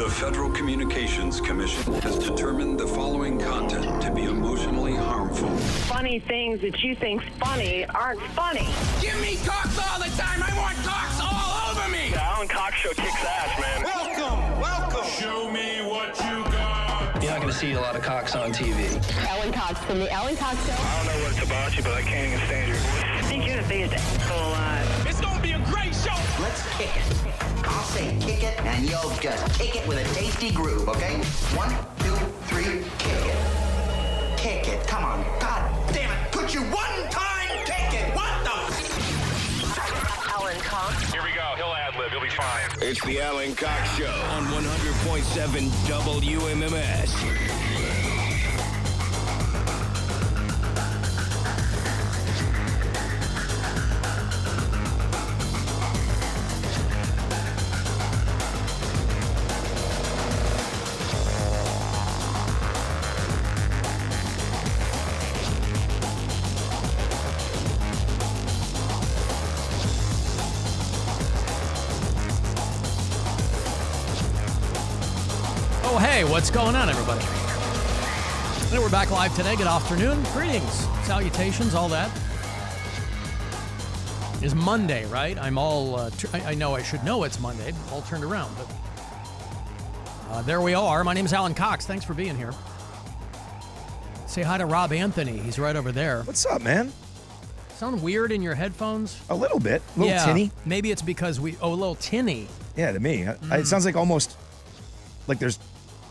The Federal Communications Commission has determined the following content to be emotionally harmful. Funny things that you think's funny aren't funny. Give me cocks all the time. I want cocks all over me. The Alan Cox Show kicks ass, man. Welcome. Show me what you got. You're not going to see a lot of cocks on TV. Alan Cox from the Alan Cox Show. I don't know what it's about you, but I can't even stand your voice. I think you're the biggest asshole alive. It's gonna be a great show. Let's kick it. I'll say kick it, and you'll just kick it with a tasty groove, okay? 1, 2, 3, kick it. Kick it. Come on. God damn it. Could you one time kick it? What the? Alan Cox. Here we go. He'll ad-lib. He'll be fine. It's the Alan Cox Show on 100.7 WMMS. Oh, hey, what's going on, everybody? Hey, we're back live today. Good afternoon. Greetings, salutations, all that. It's Monday, right? I'm all, I know I should know it's Monday, all turned around, but there we are. My name is Alan Cox. Thanks for being here. Say hi to Rob Anthony. He's right over there. What's up, man? Sound weird in your headphones? A little bit. A little yeah, tinny. Maybe it's because a little tinny. Yeah, to me. It sounds like almost like there's,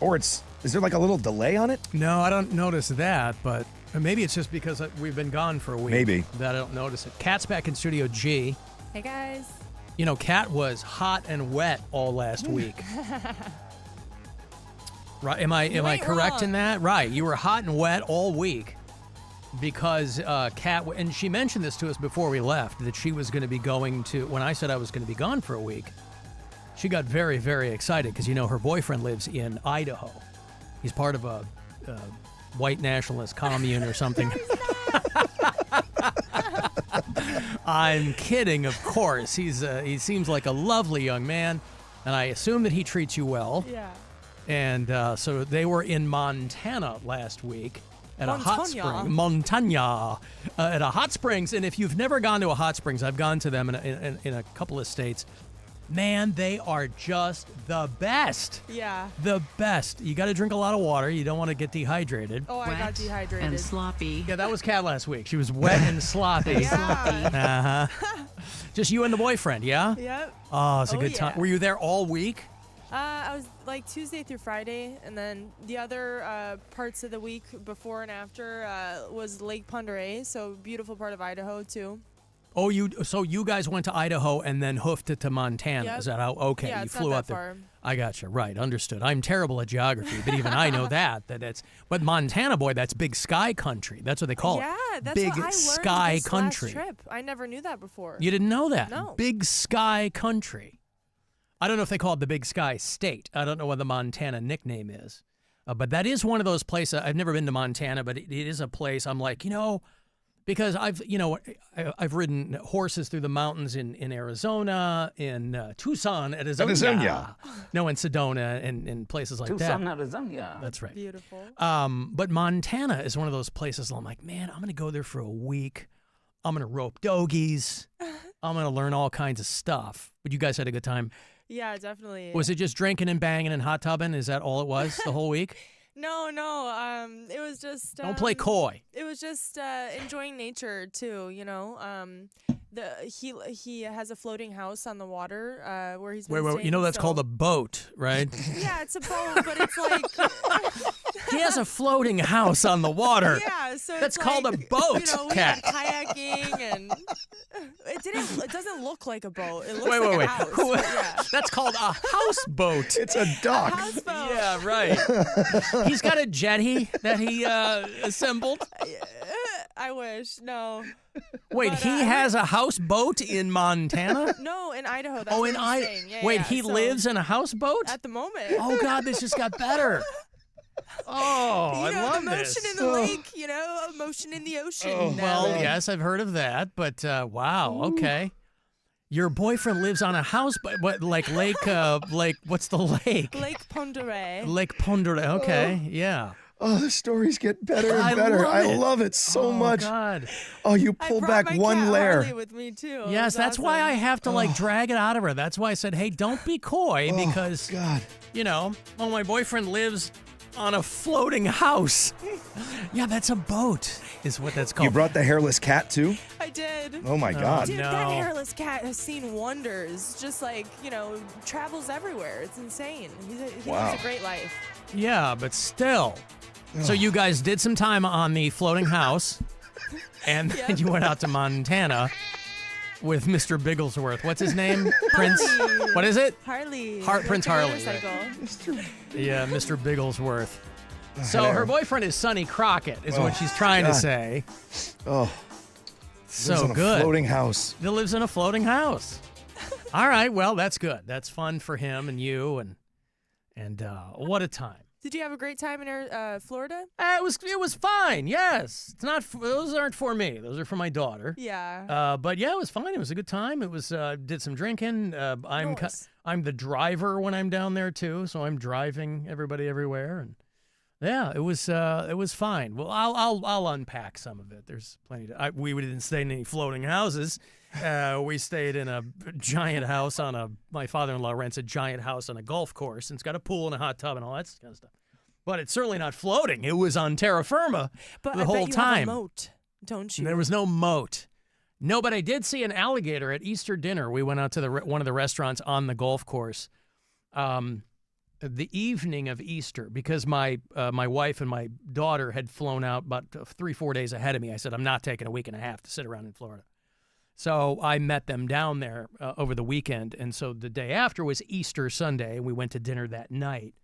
is there like a little delay on it? No, I don't notice that, but maybe it's just because we've been gone for a week. Maybe. That I don't notice it. Kat's back in Studio G. Hey, guys. You know, Kat was hot and wet all last week. Right? Am I correct in that? Right. You were hot and wet all week because Kat, and she mentioned this to us before we left, that she was going to be going to, when I said I was going to be gone for a week, she got very, very excited because, you know, her boyfriend lives in Idaho. He's part of a white nationalist commune or something. I'm kidding, of course. He seems like a lovely young man, and I assume that he treats you well. Yeah. And so they were in Montana last week at a hot spring. Montana. At a hot springs. And if you've never gone to a hot springs, I've gone to them in a couple of states. Man, they are just the best. Yeah. The best. You got to drink a lot of water. You don't want to get dehydrated. Oh, I got dehydrated. And sloppy. Yeah, that was Kat last week. She was wet and sloppy. Yeah. Uh-huh. Just you and the boyfriend, yeah? Yep. Oh, it's a good time. Were you there all week? I was like Tuesday through Friday, and then the other parts of the week before and after was Lake Pend Oreille, so beautiful part of Idaho too. Oh, so you guys went to Idaho and then hoofed it to Montana. Yep. Is that how? Okay, yeah, you it's flew not up that there. far. I got you. Right, understood. I'm terrible at geography, but even I know that it's. But Montana, boy, that's big sky country. That's what they call it. Yeah, that's big what I learned sky this country. last trip. I never knew that before. You didn't know that? No. Big sky country. I don't know if they call it the Big Sky State. I don't know what the Montana nickname is. But that is one of those places. I've never been to Montana, but it is a place I'm like, because I've ridden horses through the mountains in Arizona, in Tucson, Arizona. No, in Sedona and places like that. Tucson, Arizona. That's right. Beautiful. But Montana is one of those places I'm like, man, I'm going to go there for a week. I'm going to rope dogies. I'm going to learn all kinds of stuff. But you guys had a good time. Yeah, definitely. Was it just drinking and banging and hot tubbing? Is that all it was the whole week? No. It was just. Don't play coy. It was just enjoying nature too. He has a floating house on the water where he's been staying, that's called a boat, right? Yeah, it's a boat, but it's like he has a floating house on the water. Yeah, so that's it's called like, a boat. We had kayaking, and it doesn't look like a boat. It looks like a house. Yeah. That's called a houseboat. It's a dock. A houseboat. Yeah, right. He's got a jetty that he assembled. I wish. No. Wait, but, he has a houseboat in Montana? No, in Idaho. That's in Idaho. Yeah, wait, yeah. he lives in a houseboat? At the moment. Oh, God, this just got better. Oh, I love the this. motion in the lake, motion in the ocean. Oh, well, yes, I've heard of that, but wow, okay. Your boyfriend lives on a house, but what, like Lake, what's the lake? Lake Ponderay. Lake Ponderay. Okay, yeah. Oh, the stories get better and better. I love it so much. God. Oh, you pull back one layer. Harley with me too. Yes, that's why I have to drag it out of her. That's why I said, hey, don't be coy because, God. My boyfriend lives on a floating house. Yeah, that's a boat is what that's called. You brought the hairless cat too? I did. Oh my God. Dude, that hairless cat has seen wonders. Just travels everywhere. It's insane. He lives a great life. Yeah, but still. So you guys did some time on the floating house, and then you went out to Montana with Mr. Bigglesworth. What's his name? Prince? What is it? Harley. Prince Harley. Right. Yeah, Mr. Bigglesworth. So her boyfriend is Sonny Crockett, is what she's trying to say. Oh. So lives on good. A floating house. He lives in a floating house. All right, well, that's good. That's fun for him and you, and what a time. Did you have a great time in Florida? It was fine. Yes, it's not. Those aren't for me. Those are for my daughter. Yeah. But yeah, it was fine. It was a good time. It was did some drinking. I'm the driver when I'm down there too, so I'm driving everybody everywhere, and yeah, it was fine. Well, I'll unpack some of it. There's plenty. We didn't stay in any floating houses. We stayed in a giant house my father-in-law rents a giant house on a golf course, and it's got a pool and a hot tub and all that kind of stuff. But it's certainly not floating. It was on terra firma the whole time. Have a moat, don't you? There was no moat. No, but I did see an alligator at Easter dinner. We went out to one of the restaurants on the golf course the evening of Easter because my wife and my daughter had flown out about 3-4 days ahead of me. I said, I'm not taking a week and a half to sit around in Florida. So I met them down there over the weekend, and so the day after was Easter Sunday, and we went to dinner that night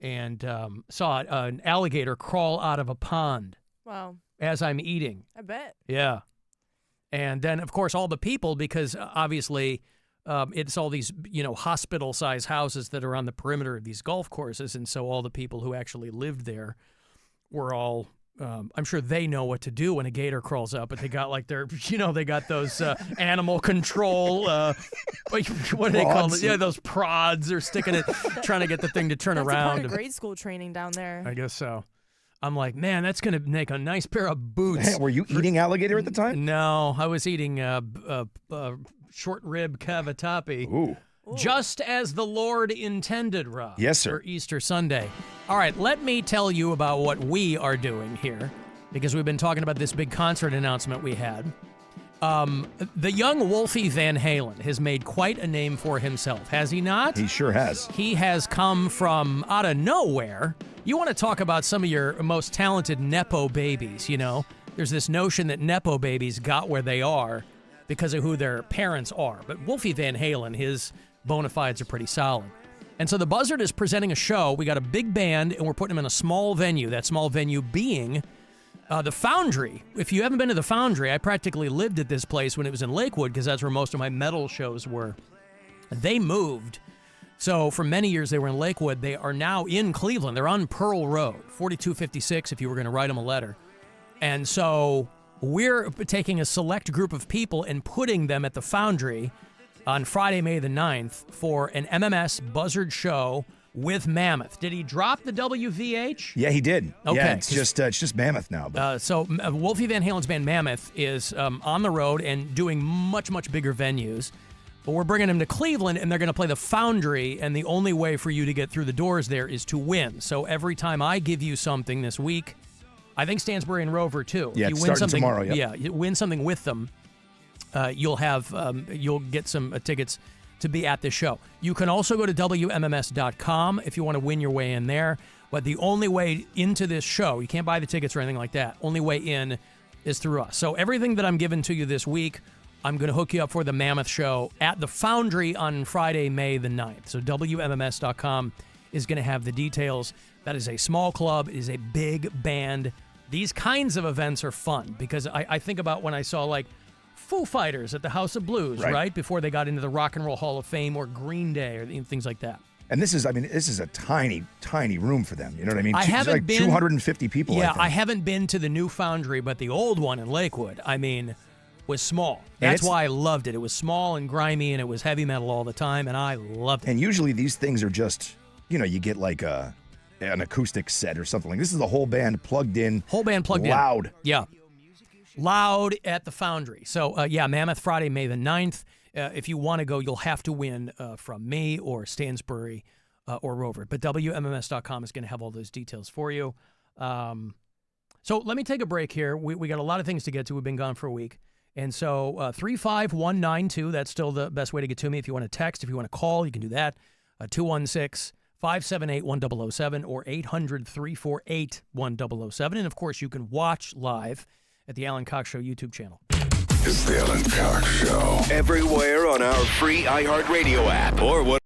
and saw an alligator crawl out of a pond. Wow. As I'm eating. I bet. Yeah. And then, of course, all the people, because obviously it's all these, hospital-sized houses that are on the perimeter of these golf courses, and so all the people who actually lived there were all... I'm sure they know what to do when a gator crawls up, but they got they got those animal control, what do they call it? Yeah, those prods are sticking it, trying to get the thing to turn That's around. That's part of grade school training down there. I guess so. I'm like, man, that's going to make a nice pair of boots. Man, were you eating alligator at the time? No, I was eating short rib cavatappi. Ooh. Just as the Lord intended, Rob. Yes, sir. For Easter Sunday. All right, let me tell you about what we are doing here, because we've been talking about this big concert announcement we had. The young Wolfie Van Halen has made quite a name for himself, has he not? He sure has. He has come from out of nowhere. You want to talk about some of your most talented Nepo babies, There's this notion that Nepo babies got where they are because of who their parents are. But Wolfie Van Halen, his bona fides are pretty solid. And so the Buzzard is presenting a show. We got a big band, and we're putting them in a small venue. That small venue being the Foundry. If you haven't been to the Foundry, I practically lived at this place when it was in Lakewood because that's where most of my metal shows were. They moved. So for many years they were in Lakewood. They are now in Cleveland. They're on Pearl Road, 4256 if you were going to write them a letter. And so we're taking a select group of people and putting them at the Foundry on Friday, May the 9th for an MMS Buzzard show with Mammoth. Did he drop the WVH? Yeah, he did. Okay. Yeah, it's just Mammoth now. But. So Wolfie Van Halen's band Mammoth is on the road and doing much, much bigger venues. But we're bringing them to Cleveland, and they're going to play the Foundry, and the only way for you to get through the doors there is to win. So every time I give you something this week, I think Stansbury and Rover too. Yeah, you it's win starting something tomorrow. Yep. Yeah, you win something with them. You'll get some tickets to be at the show. You can also go to WMMS.com if you want to win your way in there. But the only way into this show, you can't buy the tickets or anything like that. Only way in is through us. So everything that I'm giving to you this week, I'm going to hook you up for the Mammoth show at the Foundry on Friday, May the 9th. So WMMS.com is going to have the details. That is a small club. It is a big band. These kinds of events are fun because I think about when I saw like Foo Fighters at the House of Blues, right? Before they got into the Rock and Roll Hall of Fame, or Green Day, or things like that. And this is a tiny, tiny room for them. You know what I mean? I haven't been 250 people. Yeah, I haven't been to the new Foundry, but the old one in Lakewood. I mean, was small. And That's it's- why I loved it. It was small and grimy, and it was heavy metal all the time, and I loved it. And usually these things are just, you get like an acoustic set or something. Like this is the whole band plugged in. Whole band plugged loud. in. Yeah. Loud at the Foundry. So, Mammoth Friday, May the 9th. If you want to go, you'll have to win from me or Stansbury or Rover. But WMMS.com is going to have all those details for you. So let me take a break here. We got a lot of things to get to. We've been gone for a week. And so 35192, that's still the best way to get to me. If you want to text, if you want to call, you can do that. 216-578-1007 or 800-348-1007. And, of course, you can watch live at the Alan Cox Show YouTube channel. It's the Alan Cox Show. Everywhere on our free iHeartRadio app or what.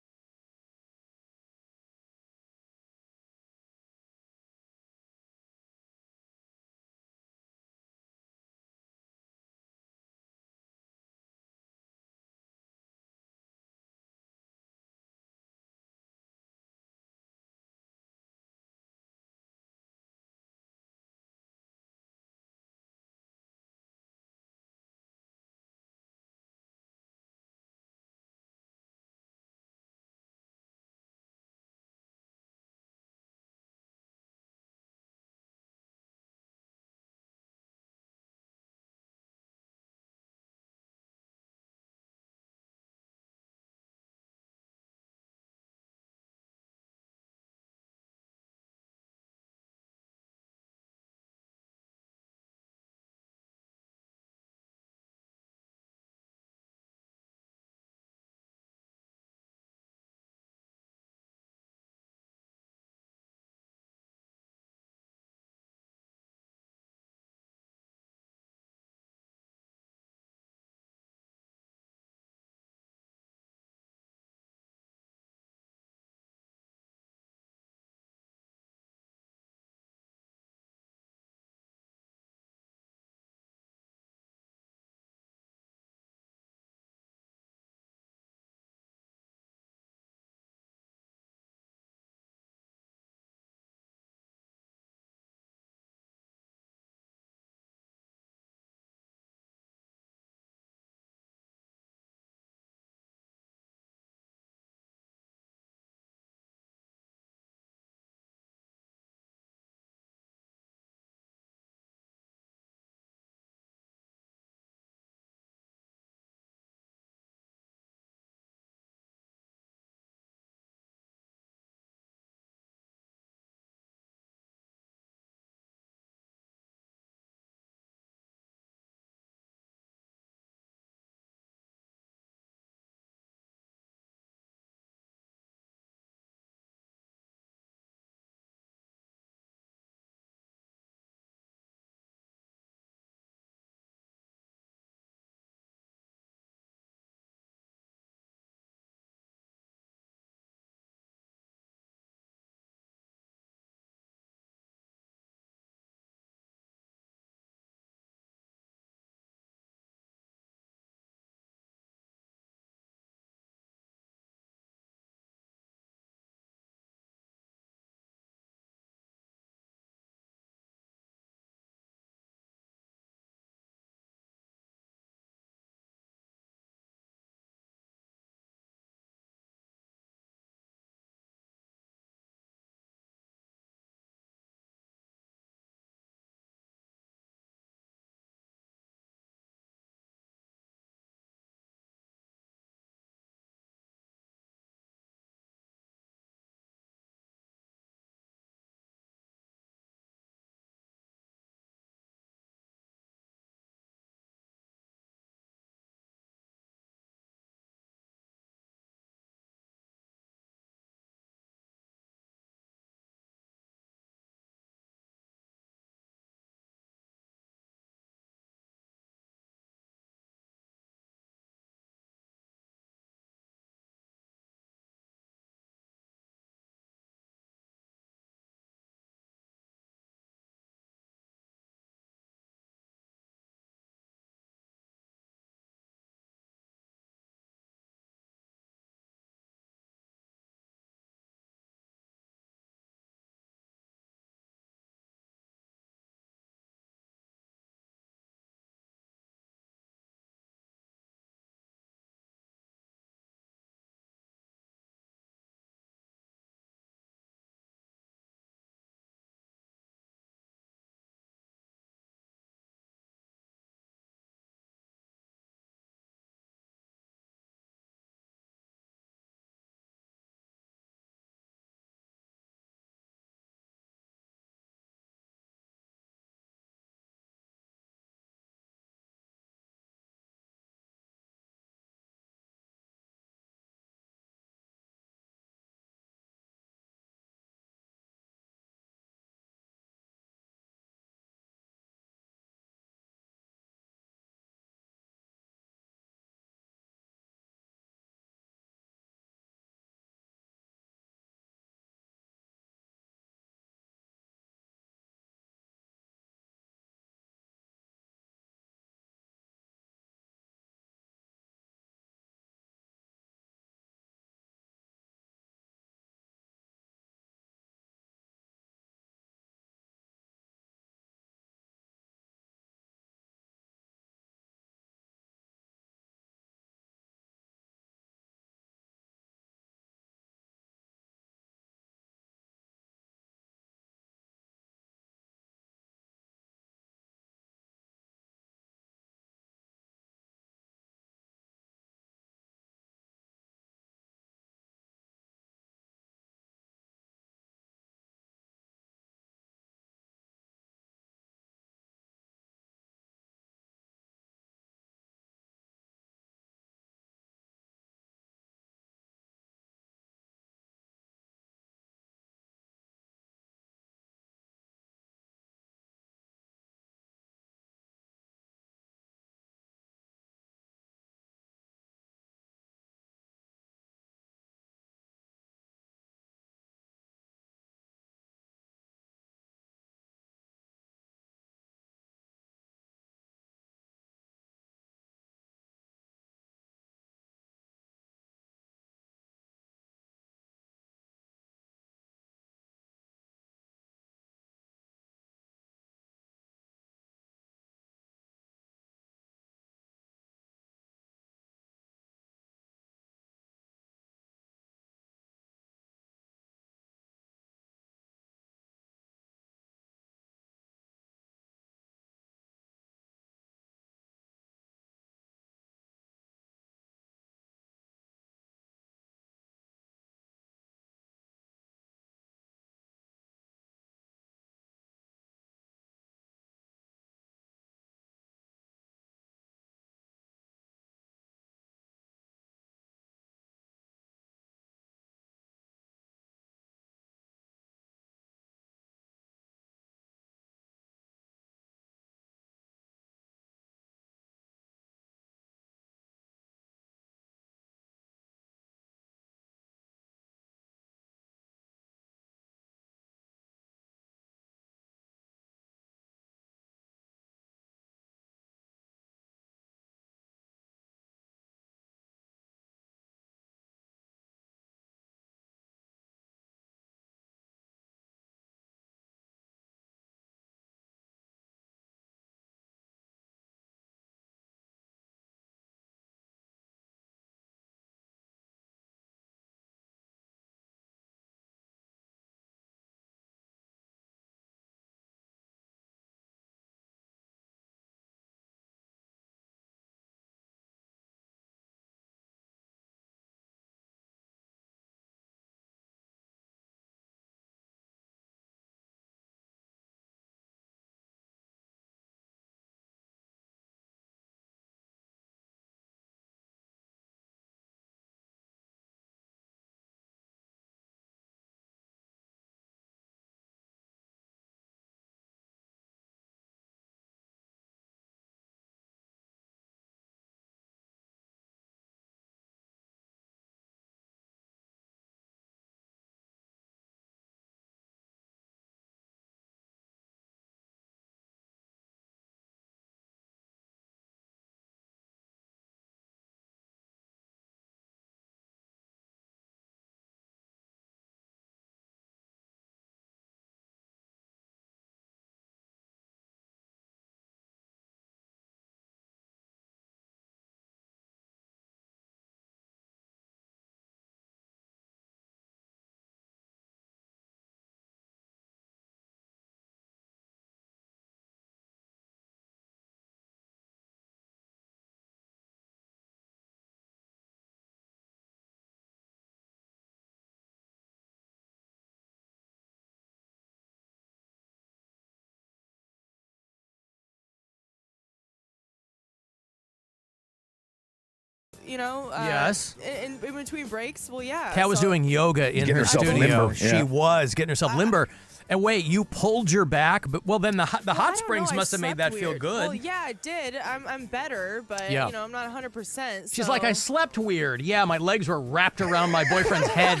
Yes. In between breaks. Well, yeah. Kat was doing yoga in her herself studio. limber, She yeah. was getting herself limber. And wait, you pulled your back, but then the hot springs must have made that feel good. Well, yeah, it did. I'm better, but Yeah. I'm not 100%. She's like, I slept weird. Yeah, my legs were wrapped around my boyfriend's head.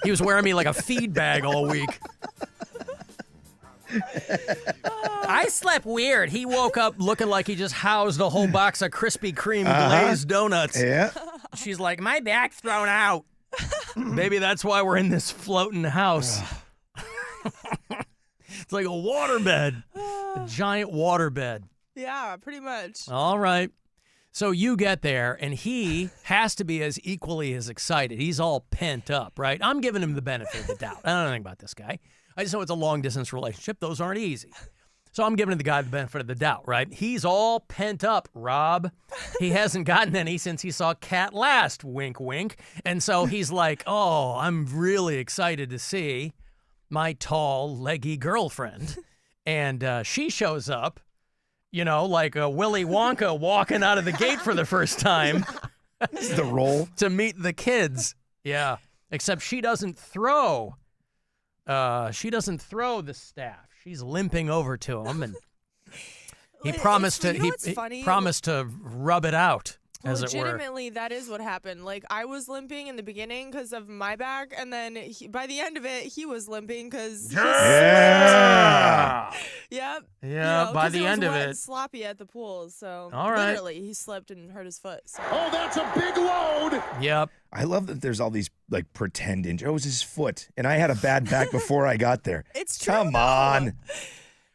He was wearing me like a feed bag all week. I slept weird. He woke up looking like he just housed a whole box of Krispy Kreme glazed donuts. Yeah. She's like, my back's thrown out. Maybe that's why we're in this floating house. It's like a waterbed, a giant waterbed. Yeah, pretty much. All right. So you get there, and he has to be as equally as excited. He's all pent up, right? I'm giving him the benefit of the doubt. I don't know anything about this guy. I just know it's a long-distance relationship. Those aren't easy. So I'm giving the guy the benefit of the doubt, right? He's all pent up, Rob. He hasn't gotten any since he saw Kat last, wink, wink. And so he's like, oh, I'm really excited to see my tall, leggy girlfriend. And she shows up, like a Willy Wonka walking out of the gate for the first time. This is the role. To meet the kids. Yeah. Except she doesn't throw. She doesn't throw the staff. She's limping over to him, and he promised to rub it out, as it were. Legitimately, that is what happened. Like, I was limping in the beginning because of my back, and then by the end of it, he was limping because Yeah. Yep. Yeah, by the end of it. Sloppy at the pool, so all right. Literally, he slipped and hurt his foot. So. Oh, that's a big load. Yep. I love that there's all these like pretend injuries. Oh, it was his foot, and I had a bad back before I got there. It's true. Come on.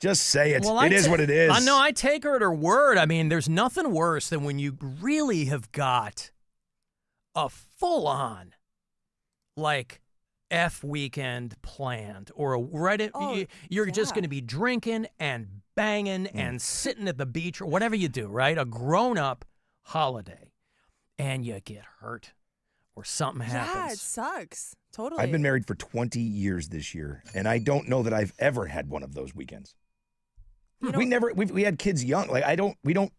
Just say it. Well, it is what it is. I know. I take her at her word. I mean, there's nothing worse than when you really have got a full-on, like, F weekend planned, or you're just going to be drinking and banging and sitting at the beach or whatever you do, right? A grown-up holiday, and you get hurt or something happens. Yeah, it sucks. Totally. I've been married for 20 years this year, and I don't know that I've ever had one of those weekends. We had kids young. Like we don't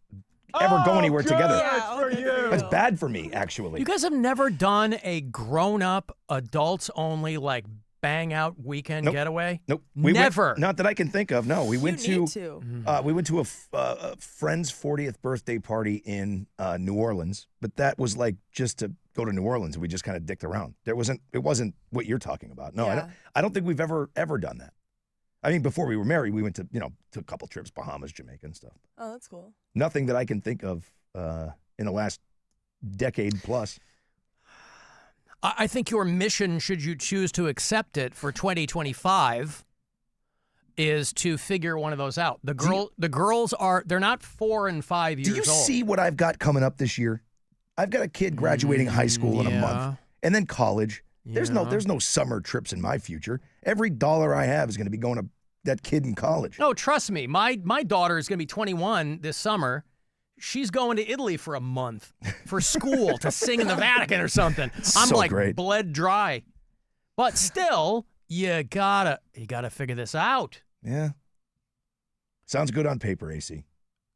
ever go anywhere together. Yeah, for you. That's bad for me, actually. You guys have never done a grown-up, adults-only, like, bang-out weekend getaway? Nope. Never. Not that I can think of. No, we went need to to. we went to a friend's 40th birthday party in New Orleans, but that was like just to go to New Orleans, and we just kind of dicked around. It wasn't what you're talking about. No, Yeah. I don't think we've ever done that. I mean, before we were married, we went to to a couple trips, Bahamas, Jamaica, and stuff. Oh, that's cool. Nothing that I can think of in the last decade plus. I think your mission, should you choose to accept it for 2025, is to figure one of those out. The girls they're not 4 and 5 years Do you old. see what I've got coming up this year? I've got a kid graduating high school in a month, and then college. There's no summer trips in my future. Every dollar I have is going to be going to that kid in college. No, trust me. My daughter is going to be 21 this summer. She's going to Italy for a month for school to sing in the Vatican or something. I'm So like great. bled dry. But still, you gotta figure this out. Yeah. Sounds good on paper, AC.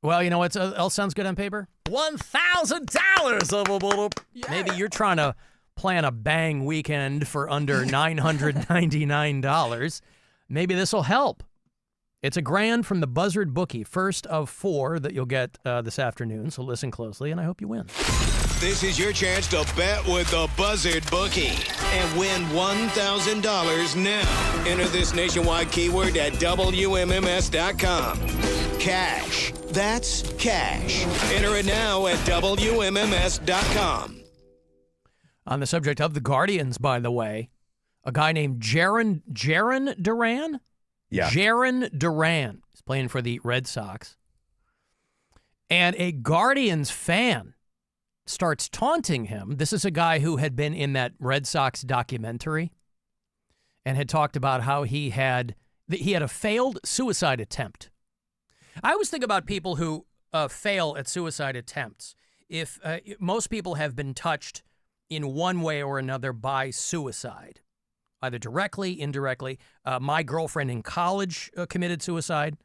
Well, you know what else sounds good on paper? $1,000. Maybe you're trying to plan a bang weekend for under $999. Maybe this will help. It's $1,000 from the Buzzard Bookie, first of 4 that you'll get this afternoon. So listen closely, and I hope you win. This is your chance to bet with the Buzzard Bookie and win $1,000 now. Enter this nationwide keyword at WMMS.com. Cash. That's cash. Enter it now at WMMS.com. On the subject of the Guardians, by the way, a guy named Jaron Duran? Yeah. Jaron Duran is playing for the Red Sox. And a Guardians fan starts taunting him. This is a guy who had been in that Red Sox documentary and had talked about how he had a failed suicide attempt. I always think about people who fail at suicide attempts. If most people have been touched in one way or another by suicide, either directly, indirectly. My girlfriend in college committed suicide.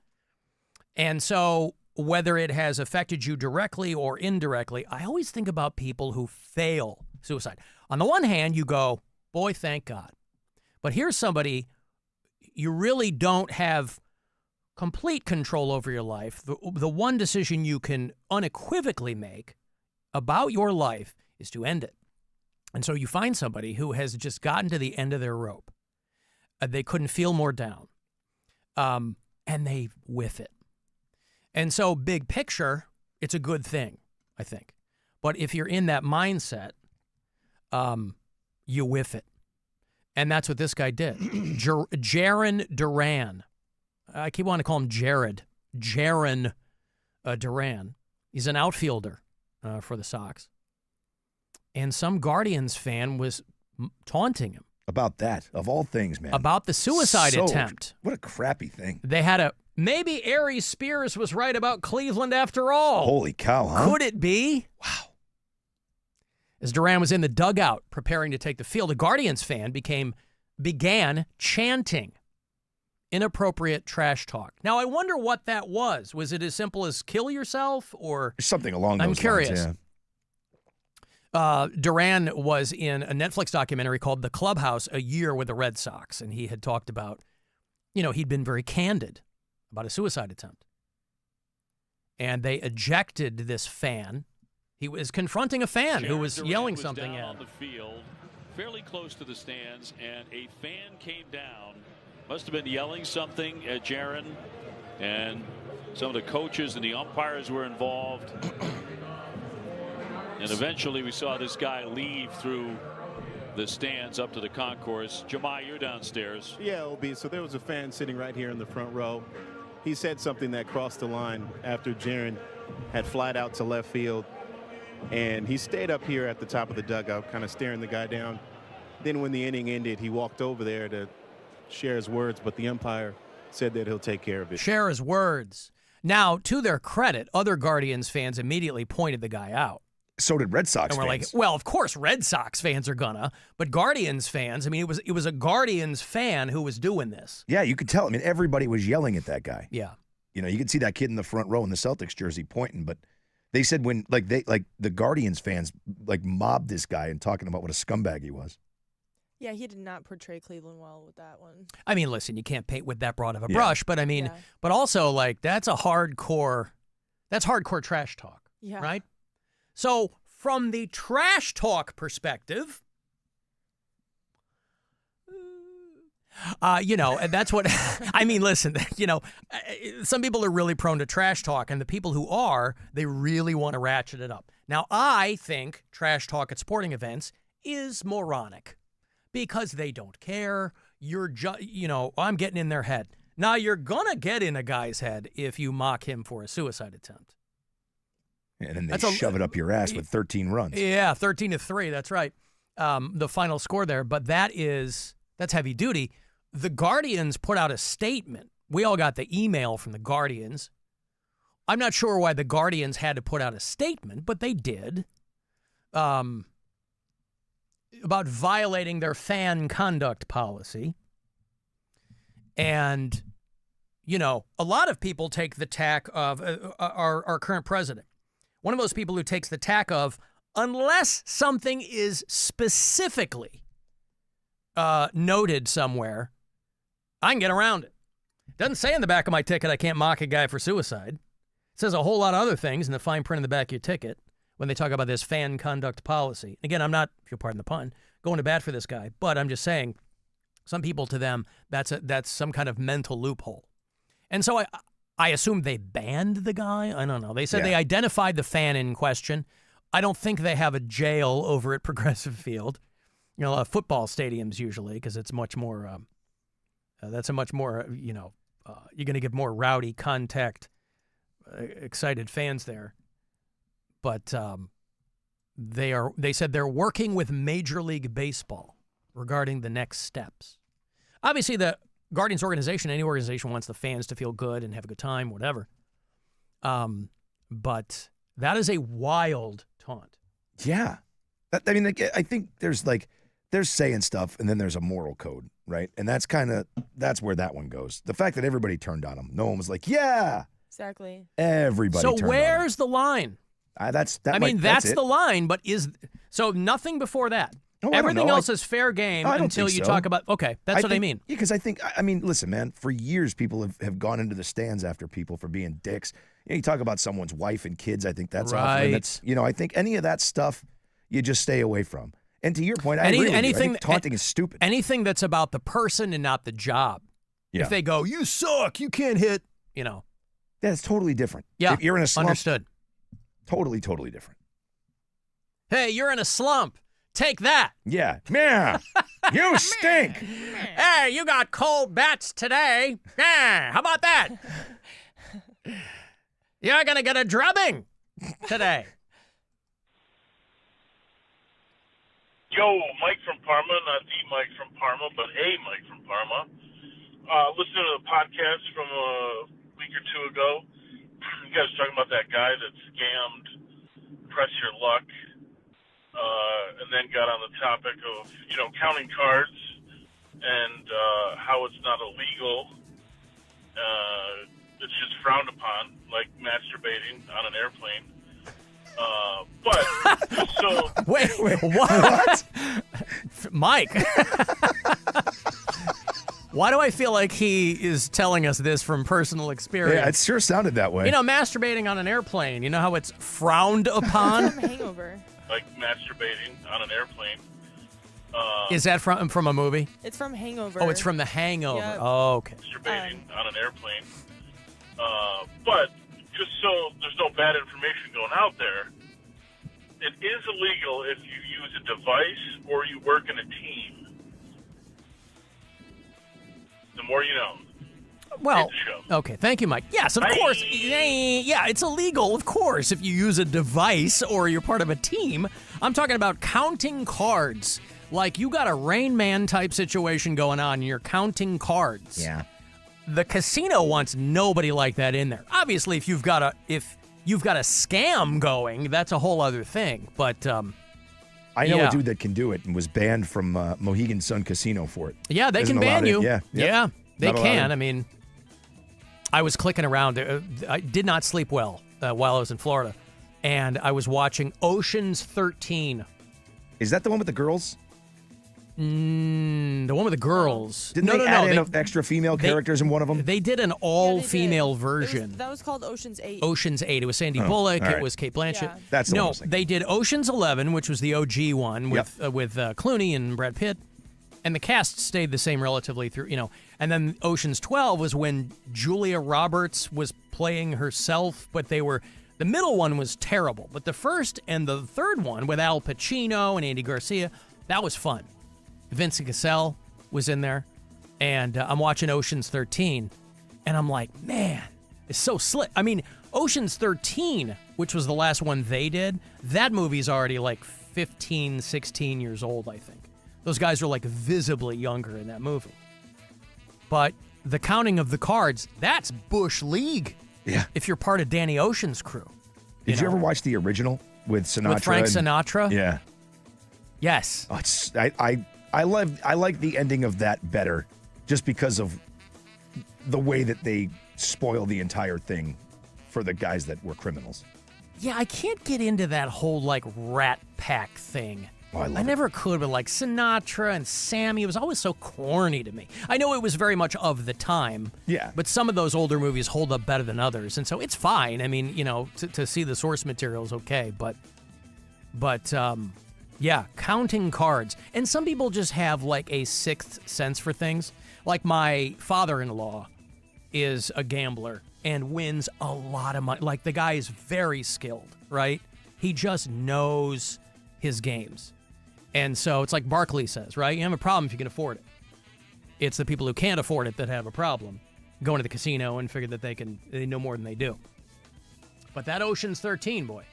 And so whether it has affected you directly or indirectly, I always think about people who fail suicide. On the one hand, you go, boy, thank God. But here's somebody you really don't have complete control over your life. The one decision you can unequivocally make about your life is to end it. And so you find somebody who has just gotten to the end of their rope. They couldn't feel more down. And they whiff it. And so big picture, it's a good thing, I think. But if you're in that mindset, you whiff it. And that's what this guy did. Jaron Duran. I keep wanting to call him Jared. Jaron Duran. He's an outfielder for the Sox. And some Guardians fan was taunting him. About that, of all things, man. About the suicide attempt. What a crappy thing. They had maybe Aries Spears was right about Cleveland after all. Holy cow, huh? Could it be? Wow. As Duran was in the dugout preparing to take the field, a Guardians fan began chanting inappropriate trash talk. Now, I wonder what that was. Was it as simple as kill yourself or something along those lines? I'm curious. Yeah. Duran was in a Netflix documentary called The Clubhouse, A Year with the Red Sox, and he had talked about, he'd been very candid about a suicide attempt. And they ejected this fan. He was confronting a fan who was yelling something at him. On the field, fairly close to the stands, and a fan came down. Must have been yelling something at Jaron, and some of the coaches and the umpires were involved. And eventually we saw this guy leave through the stands up to the concourse. Jemai, you're downstairs. Yeah, OB. So there was a fan sitting right here in the front row. He said something that crossed the line after Jaron had flied out to left field. And he stayed up here at the top of the dugout, kind of staring the guy down. Then when the inning ended, he walked over there to share his words, but the umpire said that he'll take care of it. Share his words. Now, to their credit, other Guardians fans immediately pointed the guy out. So did Red Sox and we're fans. Like, well, of course Red Sox fans are gonna, but Guardians fans, I mean, it was a Guardians fan who was doing this. Yeah, you could tell. I mean, everybody was yelling at that guy. Yeah. You could see that kid in the front row in the Celtics jersey pointing, but they said when the Guardians fans mobbed this guy and talking about what a scumbag he was. Yeah, he did not portray Cleveland well with that one. I mean, listen, you can't paint with that broad of a brush, but I mean, but also that's hardcore trash talk, right? So from the trash talk perspective, and that's what, I mean, listen, some people are really prone to trash talk, and the people who are, they really want to ratchet it up. Now, I think trash talk at sporting events is moronic because they don't care. You're I'm getting in their head. Now, you're going to get in a guy's head if you mock him for a suicide attempt. And then they shove it up your ass with 13 runs. Yeah, 13-3. That's right. The final score there. But that's heavy duty. The Guardians put out a statement. We all got the email from the Guardians. I'm not sure why the Guardians had to put out a statement, but they did. About violating their fan conduct policy. And, a lot of people take the tack of our current president. One of those people who takes the tack of, unless something is specifically noted somewhere, I can get around it. Doesn't say in the back of my ticket I can't mock a guy for suicide. It says a whole lot of other things in the fine print in the back of your ticket when they talk about this fan conduct policy. Again, I'm not, if you'll pardon the pun, going to bat for this guy, but I'm just saying, some people, to them, that's some kind of mental loophole. And so I assume they banned the guy. I don't know. They said they identified the fan in question. I don't think they have a jail over at Progressive Field. Football stadiums usually, because it's much more. That's a much more. You're going to get more rowdy contact, excited fans there. But they said they're working with Major League Baseball regarding the next steps. Obviously, the Guardians organization, any organization wants the fans to feel good and have a good time, whatever. But that is a wild taunt. Yeah. I think there's saying stuff and then there's a moral code, right? And that's where that one goes. The fact that everybody turned on him. No one was like, yeah, Exactly. Everybody. So turned where's the line? That's the line, but so nothing before that. Oh, I don't Everything know. else is fair game I don't until think you so. talk about. Okay, that's what I mean. Yeah, because I think listen, man. For years, people have gone into the stands after people for being dicks. You talk about someone's wife and kids. I think that's awful. And that's, I think any of that stuff you just stay away from. And to your point, I agree with you. I think taunting is stupid. Anything that's about the person and not the job. Yeah. If they go, you suck, you can't hit, That's totally different. Yeah, If you're in a slump. Understood. Totally, totally different. Hey, you're in a slump. Take that. Yeah. Yeah. You stink. Hey, you got cold bats today. Yeah, how about that? You're going to get a drubbing today. Yo, Mike from Parma, not the Mike from Parma, but a Mike from Parma. Listening to the podcast from a week or two ago, you guys were talking about that guy that scammed Press Your Luck, and then got on the topic of, counting cards and how it's not illegal. It's just frowned upon, like masturbating on an airplane. But so wait, what? Mike. Why do I feel like he is telling us this from personal experience? Yeah, it sure sounded that way. Masturbating on an airplane, you know how it's frowned upon? From Hangover. Like masturbating on an airplane. Is that from a movie? It's from Hangover. Oh, it's from The Hangover. Yep. Oh, okay. Masturbating on an airplane. But just so there's no bad information going out there, it is illegal if you use a device or you work in a team. The more you know. Well, okay. Thank you, Mike. Yes, of course. Yeah, it's illegal, of course, if you use a device or you're part of a team. I'm talking about counting cards. Like you got a Rain Man type situation going on and you're counting cards. Yeah. The casino wants nobody like that in there. Obviously, if you've got a scam going, that's a whole other thing. But I know a dude that can do it and was banned from Mohegan Sun Casino for it. Yeah, they can ban you. Yeah, they can. I mean, I was clicking around. I did not sleep well while I was in Florida, and I was watching Ocean's 13. Is that the one with the girls? The one with the girls. Didn't they add in extra female characters in one of them? They did an all-female version. That was called Ocean's 8. Ocean's 8. It was Sandy Bullock. Right. It was Kate Blanchett. Yeah. That's the one I was No, thinking. they did Ocean's 11, which was the OG one with Clooney and Brad Pitt. And the cast stayed the same relatively through, And then Ocean's 12 was when Julia Roberts was playing herself, but the middle one was terrible. But the first and the third one with Al Pacino and Andy Garcia, that was fun. Vincent Cassell was in there, and I'm watching Ocean's 13, and I'm like, man, it's so slick. I mean, Ocean's 13, which was the last one they did, that movie's already like 15, 16 years old, I think. Those guys are like visibly younger in that movie. But the counting of the cards, that's Bush League. Yeah. If you're part of Danny Ocean's crew. Did you ever watch the original with Sinatra? With Frank Sinatra? Yeah. Yes. Oh, I like the ending of that better, just because of the way that they spoil the entire thing for the guys that were criminals. Yeah, I can't get into that whole like Rat Pack thing. Oh, I never could, but like Sinatra and Sammy, it was always so corny to me. I know it was very much of the time. Yeah. But some of those older movies hold up better than others, and so it's fine. I mean, to see the source material is okay, but yeah, counting cards. And some people just have like a sixth sense for things. Like my father-in-law is a gambler and wins a lot of money. Like the guy is very skilled, right? He just knows his games. And so it's like Barkley says, right? You have a problem if you can afford it. It's the people who can't afford it that have a problem going to the casino and figure that they know more than they do. But that Ocean's 13, boy.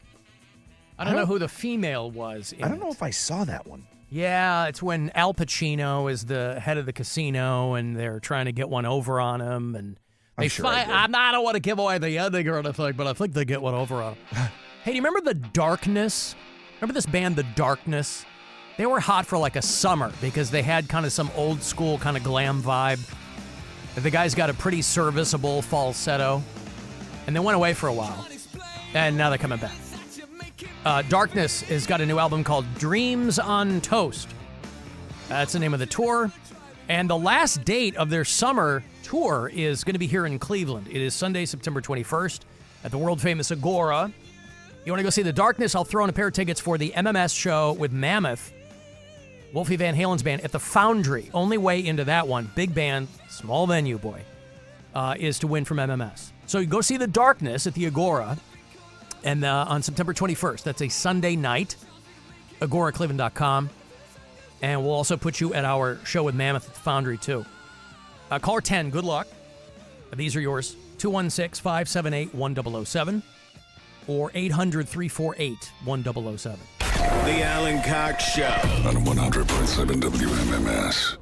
I don't know who the female was in I don't know if I saw that one. Yeah, it's when Al Pacino is the head of the casino and they're trying to get one over on him. And they fight. I don't want to give away the ending or anything, but I think they get one over on him. Hey, do you remember The Darkness? Remember this band, The Darkness? They were hot for like a summer because they had kind of some old school kind of glam vibe. The guy's got a pretty serviceable falsetto. and they went away for a while, and now they're coming back. Darkness has got a new album called Dreams on Toast. That's the name of the tour. And the last date of their summer tour is going to be here in Cleveland. It is Sunday, September 21st at the world-famous Agora. You want to go see The Darkness? I'll throw in a pair of tickets for the MMS show with Mammoth, Wolfie Van Halen's band, at the Foundry. Only way into that one, big band, small venue, boy, is to win from MMS. So you go see The Darkness at the Agora and on September 21st. That's a Sunday night, agoracleveland.com. And we'll also put you at our show with Mammoth at the Foundry, too. Caller 10, good luck. These are yours. 216-578-1007 or 800-348-1007. The Alan Cox Show. On 100.7 WMMS.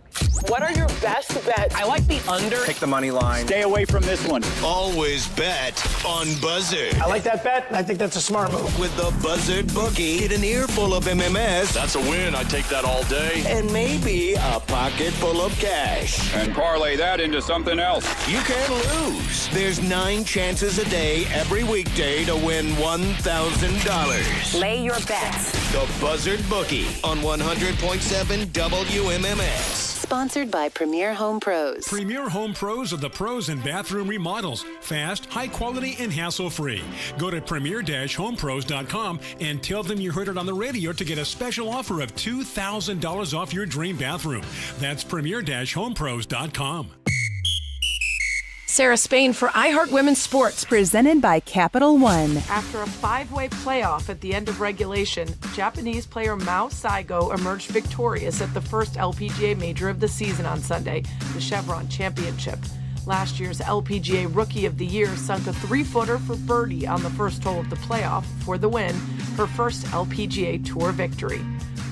What are your best bets? I like the under. Pick the money line. Stay away from this one. Always bet on Buzzard. I like that bet. I think that's a smart move. With the Buzzard Bookie, get an earful of MMS. That's a win. I take that all day. And maybe a pocket full of cash. And parlay that into something else. You can't lose. There's 9 chances a day every weekday to win $1,000. Lay your bets. The Buzzard Bookie on 100.7 WMMS. Sponsored by Premier Home Pros. Premier Home Pros are the pros in bathroom remodels. Fast, high quality, and hassle-free. Go to premier-homepros.com and tell them you heard it on the radio to get a special offer of $2,000 off your dream bathroom. That's premier-homepros.com. Sarah Spain for iHeart Women's Sports. Presented by Capital One. After a 5-way playoff at the end of regulation, Japanese player Mao Saigo emerged victorious at the first LPGA major of the season on Sunday, the Chevron Championship. Last year's LPGA Rookie of the Year sunk a 3-footer for birdie on the first hole of the playoff for the win, her first LPGA Tour victory.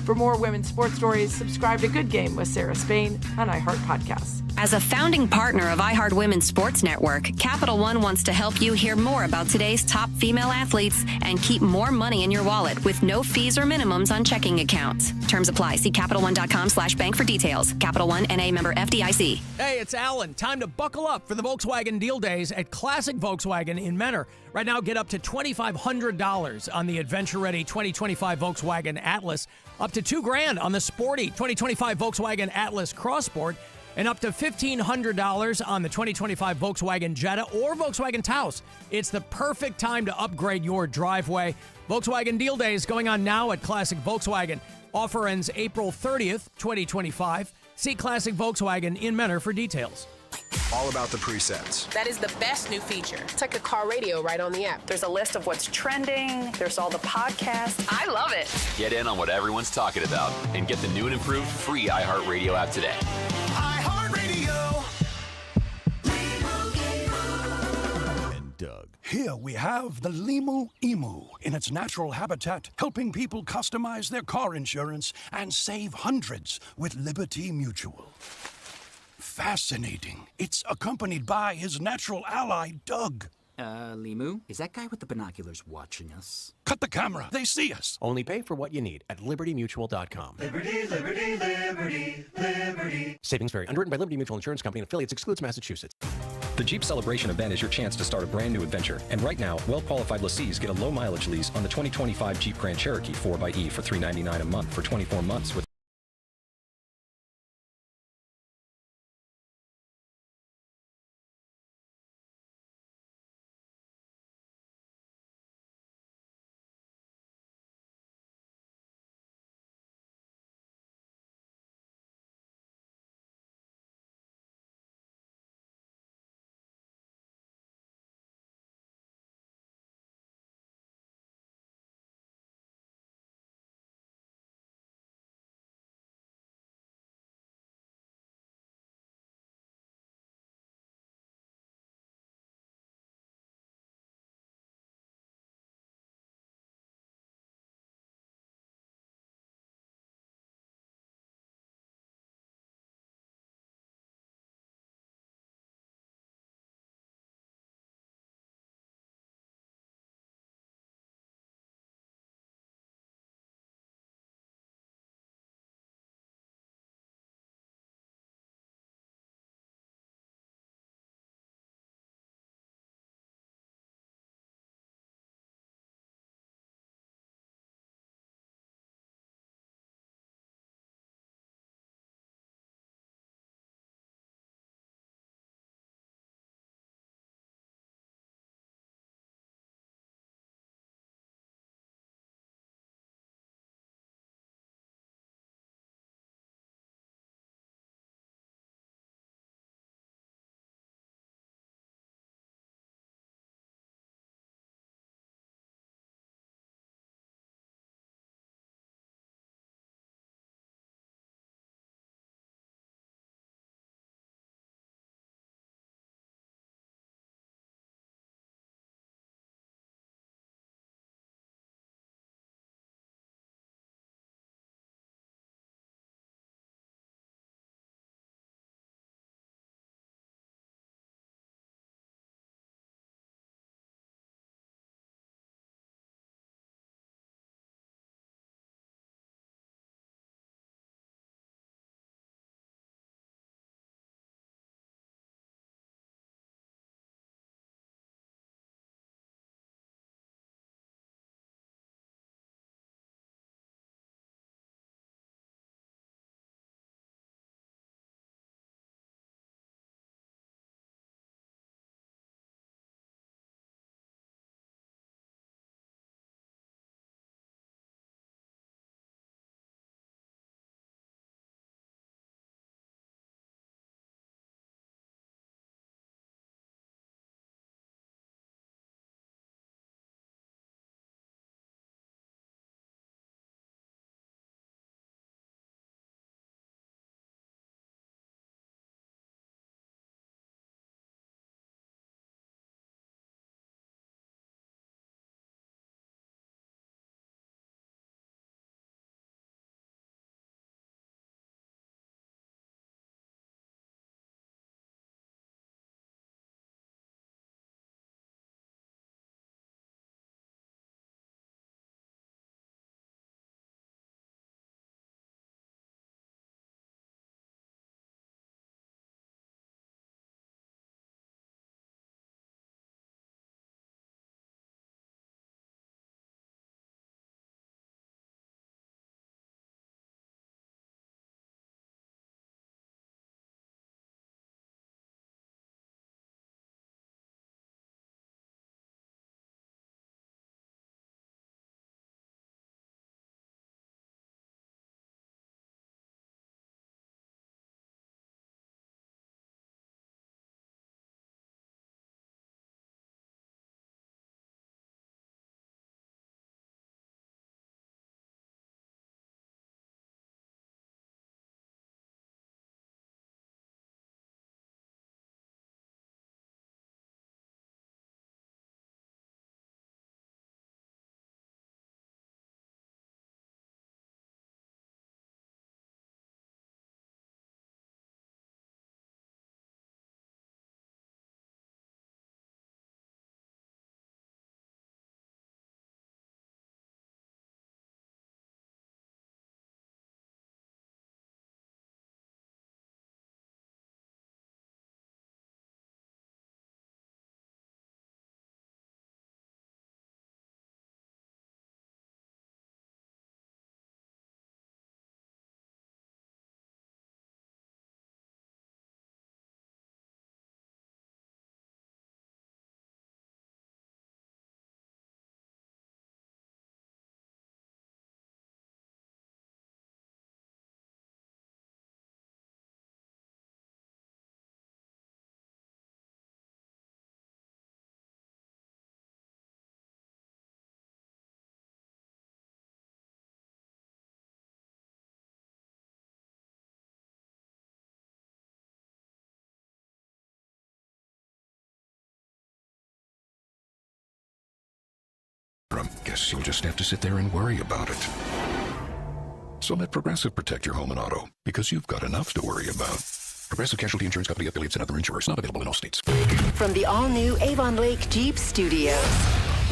For more women's sports stories, subscribe to Good Game with Sarah Spain on iHeart Podcasts. As a founding partner of iHeart Women's Sports Network, Capital One wants to help you hear more about today's top female athletes and keep more money in your wallet with no fees or minimums on checking accounts. Terms apply. See CapitalOne.com/bank for details. Capital One, N.A. member FDIC. Hey, it's Alan. Time to buckle up for the Volkswagen Deal Days at Classic Volkswagen in Menor. Right now, get up to $2,500 on the adventure-ready 2025 Volkswagen Atlas, up to $2,000 on the sporty 2025 Volkswagen Atlas Crossport, and up to $1,500 on the 2025 Volkswagen Jetta or Volkswagen Taos. It's the perfect time to upgrade your driveway. Volkswagen Deal Days going on now at Classic Volkswagen. Offer ends April 30th, 2025. See Classic Volkswagen in Menor for details. All about the presets. That is the best new feature. It's like a car radio right on the app. There's a list of what's trending. There's all the podcasts. I love it. Get in on what everyone's talking about and get the new and improved free iHeartRadio app today. Doug. Here we have the Limu Emu in its natural habitat, helping people customize their car insurance and save hundreds with Liberty Mutual. Fascinating. It's accompanied by his natural ally, Doug. Limu? Is that guy with the binoculars watching us? Cut the camera. They see us. Only pay for what you need at libertymutual.com. Liberty, liberty, liberty, liberty. Savings vary. Underwritten by Liberty Mutual Insurance Company and affiliates. Excludes Massachusetts. The Jeep Celebration event is your chance to start a brand new adventure. And right now, well-qualified lessees get a low-mileage lease on the 2025 Jeep Grand Cherokee 4xE for $399 a month for 24 months with guess you'll just have to sit there and worry about it. So let Progressive protect your home and auto, because you've got enough to worry about. Progressive Casualty Insurance Company, affiliates, and other insurers. Not available in all states. From the all-new Avon Lake Jeep Studios,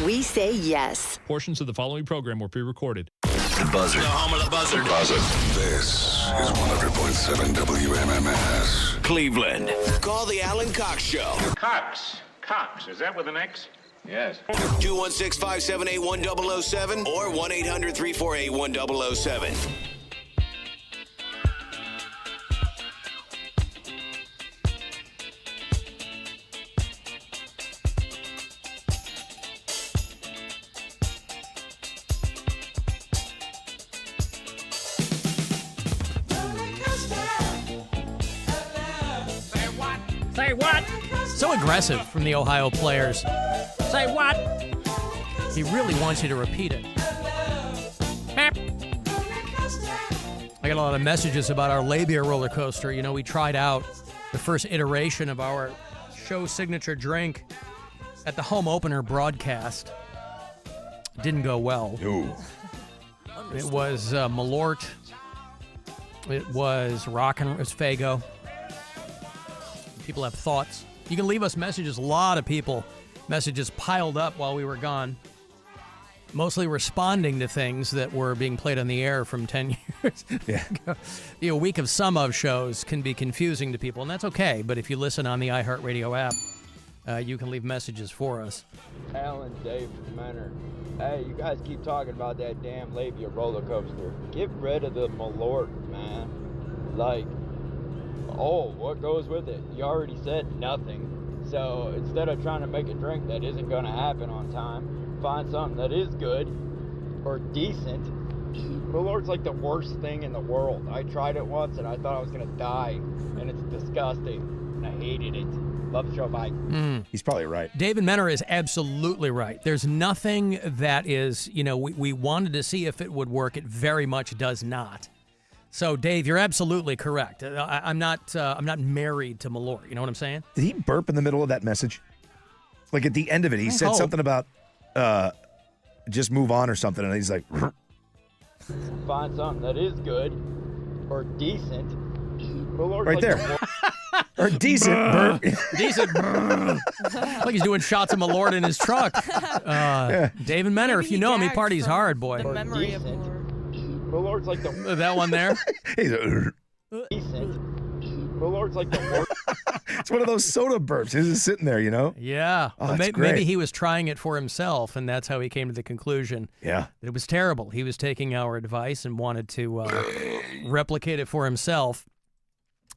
we say yes. Portions of the following program were pre-recorded. The Buzzard. The home of the Buzzard. This is 100.7 WMMS. Cleveland. Call the Alan Cox Show. Cox. Cox. Is that with an X? Yes. 216-578-1007 or 1-800-348-1007. Say what? So aggressive from the Ohio players. Say what? He really wants you to repeat it. I got a lot of messages about our labia roller coaster. You know, we tried out the first iteration of our show signature drink at the home opener broadcast. Didn't go well. No. It was Malort. It was it was Faygo. People have thoughts. You can leave us messages. A lot of messages piled up while we were gone. Mostly responding to things that were being played on the air from 10 years ago. A week of some of shows can be confusing to people, and that's okay. But if you listen on the iHeartRadio app, you can leave messages for us. Alan, Dave, Manor. Hey, you guys keep talking about that damn labia roller coaster. Get rid of the Malort, man. Like, what goes with it? You already said nothing. So instead of trying to make a drink that isn't going to happen on time, find something that is good or decent. Malort's like the worst thing in the world. I tried it once and I thought I was going to die, and it's disgusting, and I hated it. Love the show. Bye. He's probably right. David Menor is absolutely right. There's nothing that is, we wanted to see if it would work. It very much does not. So, Dave, you're absolutely correct. I'm not married to Malort. You know what I'm saying? Did he burp in the middle of that message? Like at the end of it, he said something about just move on or something, and he's like, find something that is good or decent. Malort's right like there. Or decent burp. Decent burp. Like he's doing shots of Malort in his truck. David Menor, if you know him, he parties hard, boy. The memory of Malort. Malort's like the that one there. He's decent. Malort's like the worst. It's one of those soda burps. He's just sitting there, Yeah. Oh, maybe he was trying it for himself, and that's how he came to the conclusion. Yeah. That it was terrible. He was taking our advice and wanted to replicate it for himself.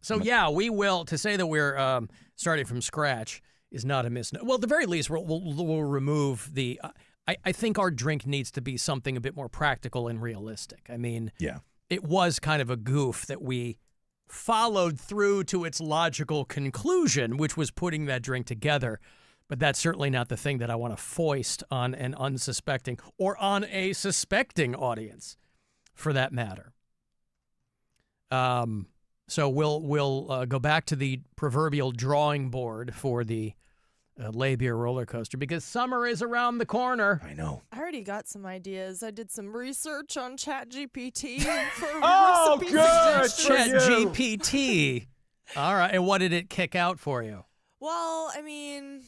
So, yeah, we will. To say that we're starting from scratch is not a misnomer. Well, at the very least, we'll remove the. I think our drink needs to be something a bit more practical and realistic. I mean, it was kind of a goof that we followed through to its logical conclusion, which was putting that drink together. But that's certainly not the thing that I want to foist on an unsuspecting or on a suspecting audience, for that matter. So we'll go back to the proverbial drawing board for the labia roller coaster, because summer is around the corner. I know. I already got some ideas. I did some research on ChatGPT for recipe good. ChatGPT. All right. And what did it kick out for you? Well, I mean,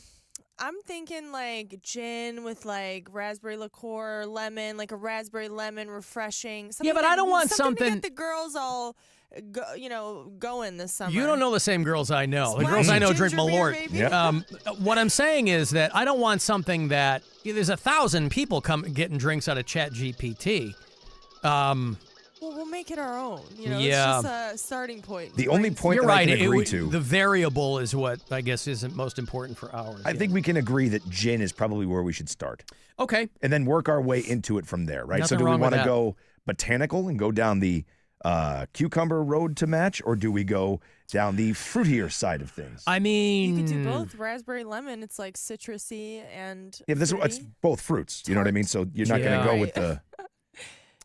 I'm thinking like gin with like raspberry liqueur, lemon, like a raspberry lemon refreshing. Yeah, but I don't want something to get the girls all going this summer. You don't know the same girls I know. The girls I know drink Malort. What I'm saying is that I don't want something that there's 1,000 people getting drinks out of ChatGPT. Well, we'll make it our own. It's just a starting point. The only point You're that I right. can agree to. The variable is what I guess isn't most important for ours. I think we can agree that gin is probably where we should start. Okay. And then work our way into it from there, right? Nothing so do we wrong with want to that. go botanical and go down the cucumber road to match, or do we go down the fruitier side of things? I mean, you could do both. Raspberry lemon, it's like citrusy and it's both fruits. You know what I mean? So you're not going to go with the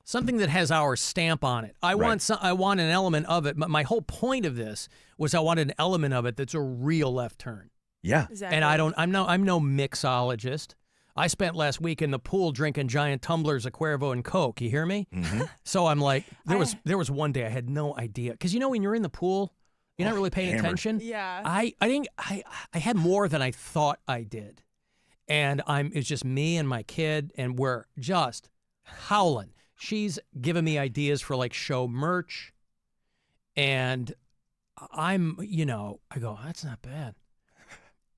something that has our stamp on it. I want an element of it. My whole point of this was I wanted an element of it that's a real left turn. Yeah. Exactly. And I'm no mixologist. I spent last week in the pool drinking giant tumblers of Cuervo and Coke. You hear me? Mm-hmm. So I'm like, there was one day I had no idea. Because when you're in the pool, you're not really paying attention. Yeah. I had more than I thought I did. And it's just me and my kid, and we're just howling. She's giving me ideas for like show merch. And I'm, I go, that's not bad.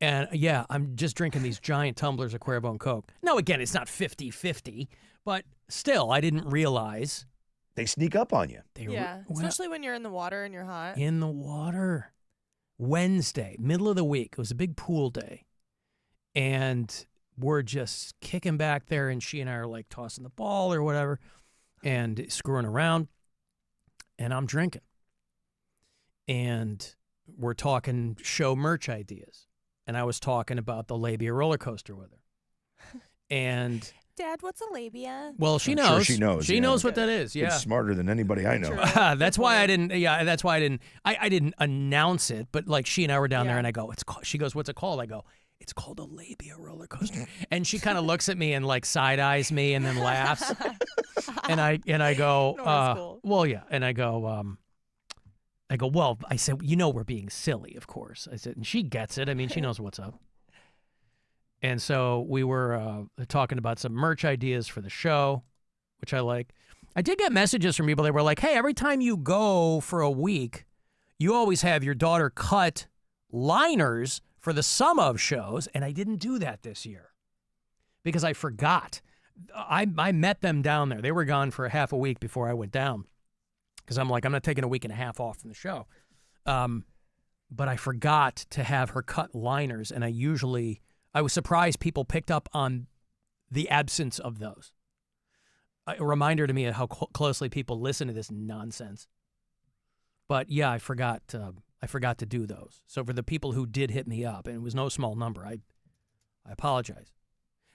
And yeah, I'm just drinking these giant tumblers of Cuervo and Coke. Now, again, it's not 50-50, but still, I didn't realize. They sneak up on you. Especially when you're in the water and you're hot. In the water. Wednesday, middle of the week. It was a big pool day. And we're just kicking back there, and she and I are like tossing the ball or whatever and screwing around. And I'm drinking. And we're talking show merch ideas. And I was talking about the labia roller coaster with her. And Dad, what's a labia? well, she I'm knows. sure she knows. She knows what that is. Yeah. She's smarter than anybody I know. That's why I didn't. Yeah, that's why I didn't. I didn't announce it. But like she and I were down there, and I go, "It's called." She goes, "What's it called?" I go, "It's called a labia roller coaster." And she kind of looks at me and like side eyes me, and then laughs. and I go, "Well, yeah." And I go, well, I said, we're being silly, of course. I said, and she gets it. I mean, she knows what's up. And so we were talking about some merch ideas for the show, which I like. I did get messages from people that were like, hey, every time you go for a week, you always have your daughter cut liners for the sum of shows. And I didn't do that this year because I forgot. I met them down there. They were gone for a half a week before I went down. Because I'm like, I'm not taking a week and a half off from the show. But I forgot to have her cut liners, and I was surprised people picked up on the absence of those. A reminder to me of how closely people listen to this nonsense. But yeah, I forgot to do those. So for the people who did hit me up, and it was no small number, I apologize.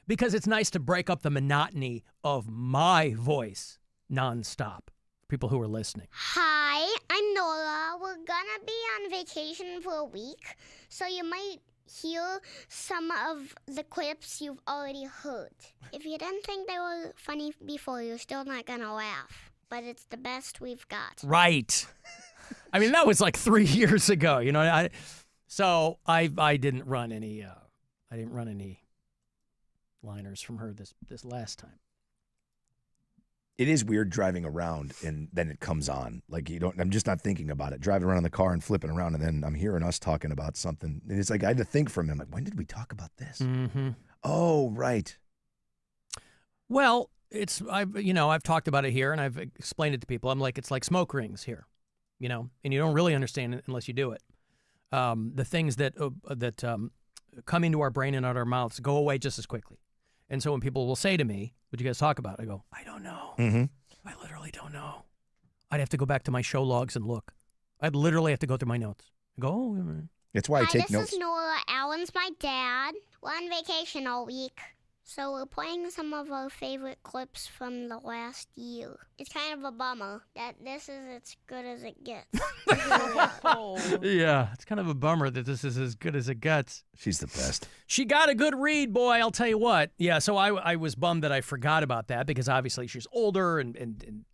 Because it's nice to break up the monotony of my voice nonstop. People who are listening. Hi, I'm Nora. We're gonna be on vacation for a week, so you might hear some of the clips you've already heard. If you didn't think they were funny before, you're still not gonna laugh, but it's the best we've got. Right. I mean, that was like 3 years ago, So I didn't run any. I didn't run any liners from her this last time. It is weird driving around and then it comes on. Like I'm just not thinking about it. Driving around in the car and flipping around, and then I'm hearing us talking about something. And it's like I had to think for a minute. Like, when did we talk about this? Mm-hmm. Oh, right. Well, I've talked about it here and I've explained it to people. I'm like, it's like smoke rings here, and you don't really understand it unless you do it. The things that come into our brain and out our mouths go away just as quickly. And so when people will say to me, what'd you guys talk about? I go, I don't know. Mm-hmm. I literally don't know. I'd have to go back to my show logs and look. I'd literally have to go through my notes. I go, oh. That's why I take notes. This is Nora. Alan's my dad. We're on vacation all week, so we're playing some of our favorite clips from the last year. It's kind of a bummer that this is as good as it gets. Yeah, it's kind of a bummer that this is as good as it gets. She's the best. She got a good read, boy, I'll tell you what. Yeah, so I was bummed that I forgot about that because obviously she's older and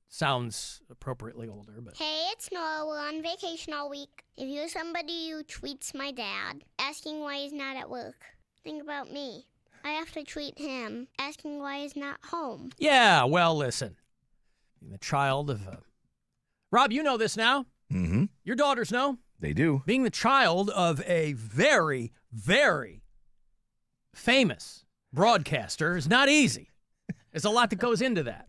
sounds appropriately older. But hey, it's Nora. We're on vacation all week. If you're somebody who tweets my dad asking why he's not at work, think about me. I have to tweet him asking why he's not home. Yeah, well, listen. Being the child of Rob, you know this now. Mm-hmm. Your daughters know. They do. Being the child of a very, very famous broadcaster is not easy. There's a lot that goes into that.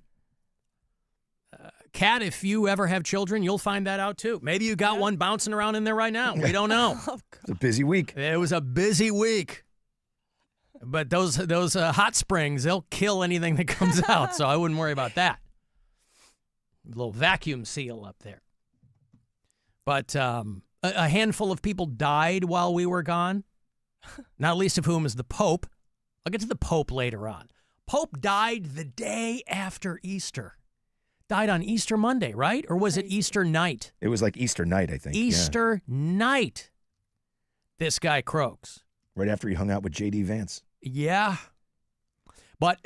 Kat, if you ever have children, you'll find that out too. Maybe you got one bouncing around in there right now. We don't know. It's a busy week. It was a busy week. But those hot springs, they'll kill anything that comes out, so I wouldn't worry about that. A little vacuum seal up there. But a handful of people died while we were gone, not least of whom is the Pope. I'll get to the Pope later on. Pope died the day after Easter. Died on Easter Monday, right? Or was it Easter night? It was like Easter night, I think. Easter night. This guy croaks. Right after he hung out with J.D. Vance. Yeah. But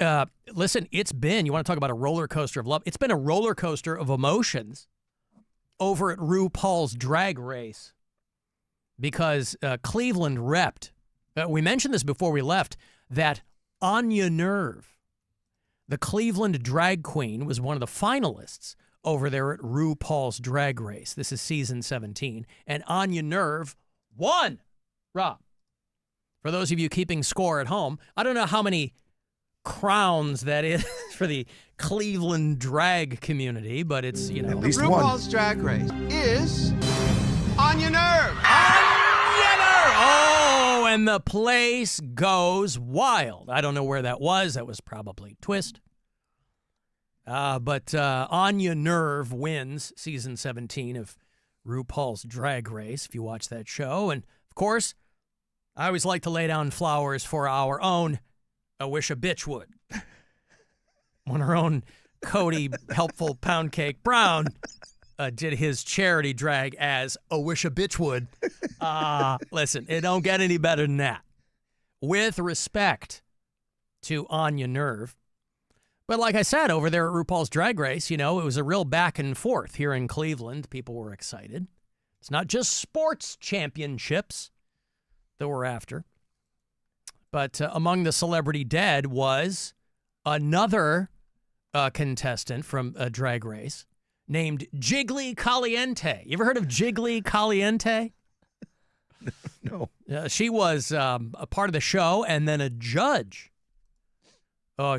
listen, you want to talk about a roller coaster of love? It's been a roller coaster of emotions over at RuPaul's Drag Race because Cleveland repped. We mentioned this before we left, that Anya Nerve, the Cleveland drag queen, was one of the finalists over there at RuPaul's Drag Race. This is season 17. And Anya Nerve won. Rob, for those of you keeping score at home, I don't know how many crowns that is for the Cleveland drag community, but it's, at least RuPaul's one. Drag Race is Anya Nerve. Oh, and the place goes wild. I don't know where that was. That was probably Twist. But Anya Nerve wins season 17 of RuPaul's Drag Race, if you watch that show. And, of course, I always like to lay down flowers for our own I Wish a Bitch Would. When our own Cody Helpful Pound Cake Brown did his charity drag as I Wish a Bitch Would. Listen, it don't get any better than that. With respect to Anya Nerve. But like I said, over there at RuPaul's Drag Race, it was a real back and forth here in Cleveland. People were excited. It's not just sports championships that we're after. But among the celebrity dead was another contestant from a Drag Race named Jiggly Caliente. You ever heard of Jiggly Caliente? No. She was a part of the show and then a judge.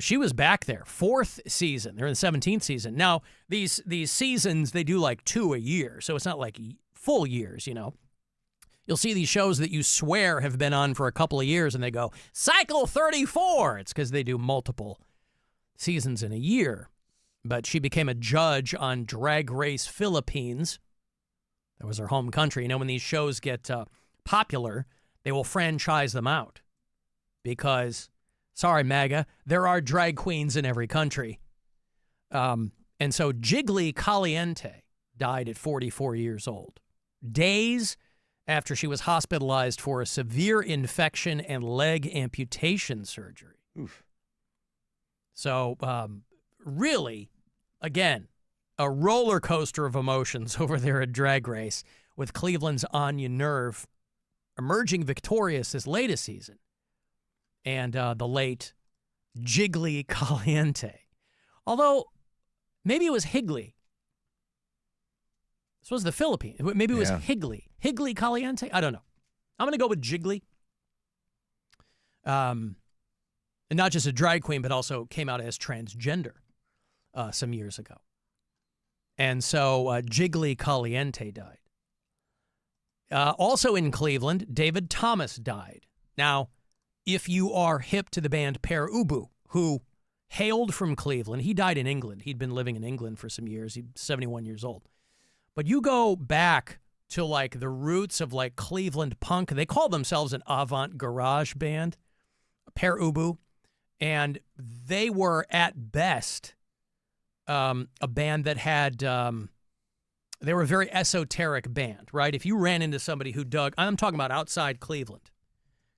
She was back there, 4th season. They're in the 17th season. Now, these seasons, they do like 2 a year, so it's not like full years, You'll see these shows that you swear have been on for a couple of years, and they go, Cycle 34. It's because they do multiple seasons in a year. But she became a judge on Drag Race Philippines. That was her home country. When these shows get popular, they will franchise them out because, sorry, MAGA, there are drag queens in every country. And so Jiggly Caliente died at 44 years old, days after she was hospitalized for a severe infection and leg amputation surgery. Oof. So, really, again, a roller coaster of emotions over there at Drag Race with Cleveland's Anya Nerve emerging victorious this latest season. And the late Jiggly Caliente. Although, maybe it was Higgly. This was the Philippines. Maybe it was Higgly. Higgly Caliente? I don't know. I'm going to go with Jiggly. And not just a drag queen, but also came out as transgender some years ago. And so Jiggly Caliente died. Also in Cleveland, David Thomas died. Now, if you are hip to the band Pere Ubu, who hailed from Cleveland, he died in England. He'd been living in England for some years. He's 71 years old. But you go back to like the roots of like Cleveland punk. They call themselves an avant garage band, Pere Ubu, and they were at best a band that had they were a very esoteric band, right? If you ran into somebody who dug, I'm talking about outside Cleveland.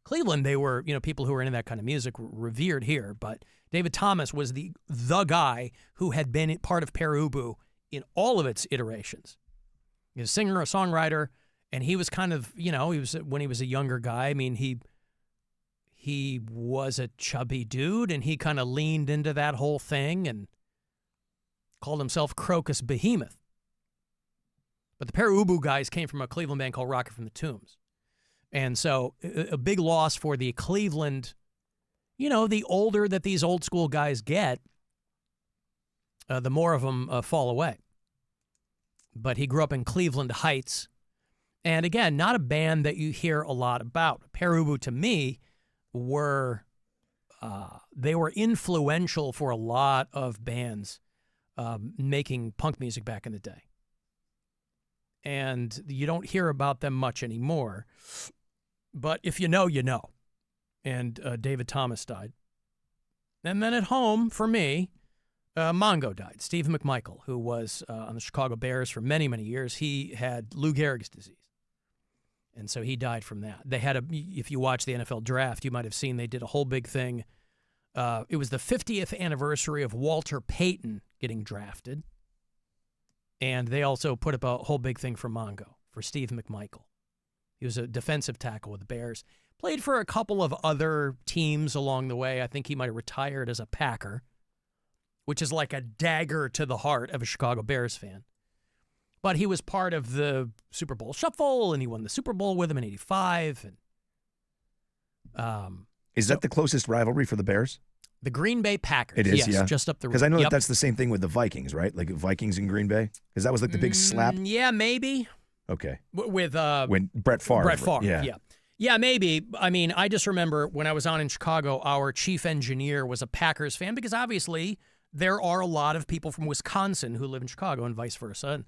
Cleveland, they were, people who were into that kind of music were revered here, but David Thomas was the guy who had been part of Pere Ubu in all of its iterations. He was a singer, a songwriter, and he was kind of, when he was a younger guy, I mean, he was a chubby dude, and he kind of leaned into that whole thing and called himself Crocus Behemoth. But the Pere Ubu guys came from a Cleveland band called Rocket from the Tombs. And so a big loss for the Cleveland, the older that these old school guys get, the more of them fall away. But he grew up in Cleveland Heights. And again, not a band that you hear a lot about. Pere Ubu, to me, they were influential for a lot of bands making punk music back in the day. And you don't hear about them much anymore. But if you know, you know. And David Thomas died. And then at home, for me, Mongo died. Steve McMichael, who was on the Chicago Bears for many, many years. He had Lou Gehrig's disease. And so he died from that. They had if you watch the NFL draft, you might have seen they did a whole big thing It was the 50th anniversary of Walter Payton getting drafted. And they also put up a whole big thing for Mongo, for Steve McMichael. He was a defensive tackle with the Bears. Played for a couple of other teams along the way. I think he might have retired as a Packer, which is like a dagger to the heart of a Chicago Bears fan. But he was part of the Super Bowl Shuffle, and he won the Super Bowl with him in '85. And, is that the closest rivalry for the Bears? The Green Bay Packers. It is, yes, yeah. just up the road. Because I know that's the same thing with the Vikings, right? Like Vikings in Green Bay? Because that was like the big slap. Yeah, maybe. Okay. With when Brett Favre. Brett Favre, yeah. Yeah, maybe. I mean, I just remember when I was on in Chicago, our chief engineer was a Packers fan because obviously there are a lot of people from Wisconsin who live in Chicago and vice versa.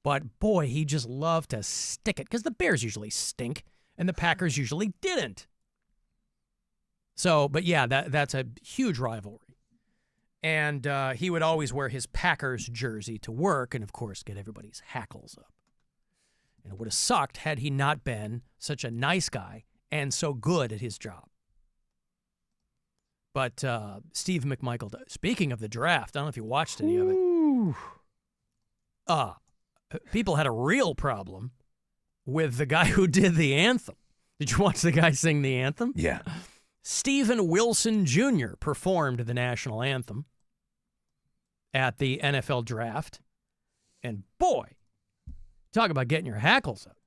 But boy, he just loved to stick it because the Bears usually stink and the Packers usually didn't. So, but yeah, that's a huge rivalry. And he would always wear his Packers jersey to work and, of course, get everybody's hackles up. And it would have sucked had he not been such a nice guy and so good at his job. But Steve McMichael, speaking of the draft, I don't know if you watched any of it. People had a real problem with the guy who did the anthem. Did you watch the guy sing the anthem? Yeah. Steven Wilson Jr. performed the national anthem at the NFL draft. And boy, talk about getting your hackles up.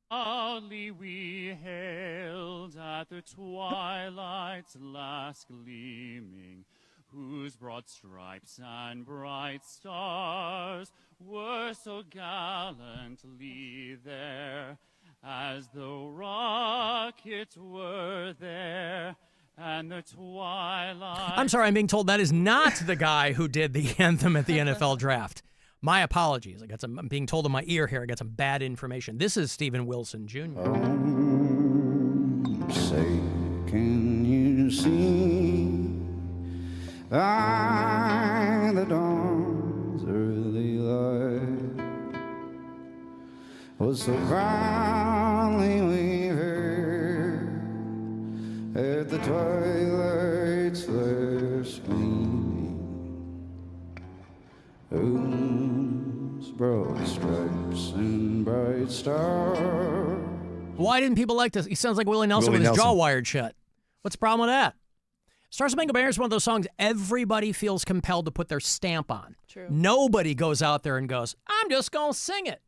Proudly we hailed at the twilight's last gleaming, whose broad stripes and bright stars were so gallantly there, as though rockets were there, and the twilight... I'm sorry, I'm being told that is not the guy who did the anthem at the NFL draft. My apologies. I'm being told in my ear here, I got some bad information. This is Steven Wilson Jr. Say, can you see by the dawn's early light was so proudly we heard at the twilight's last gleaming, whose broad stripes and bright stars. Why didn't people like this? He sounds like Willie Nelson with his jaw wired shut. What's the problem with that? Stars Spangled Banner is one of those songs everybody feels compelled to put their stamp on. True. Nobody goes out there and goes, I'm just going to sing it.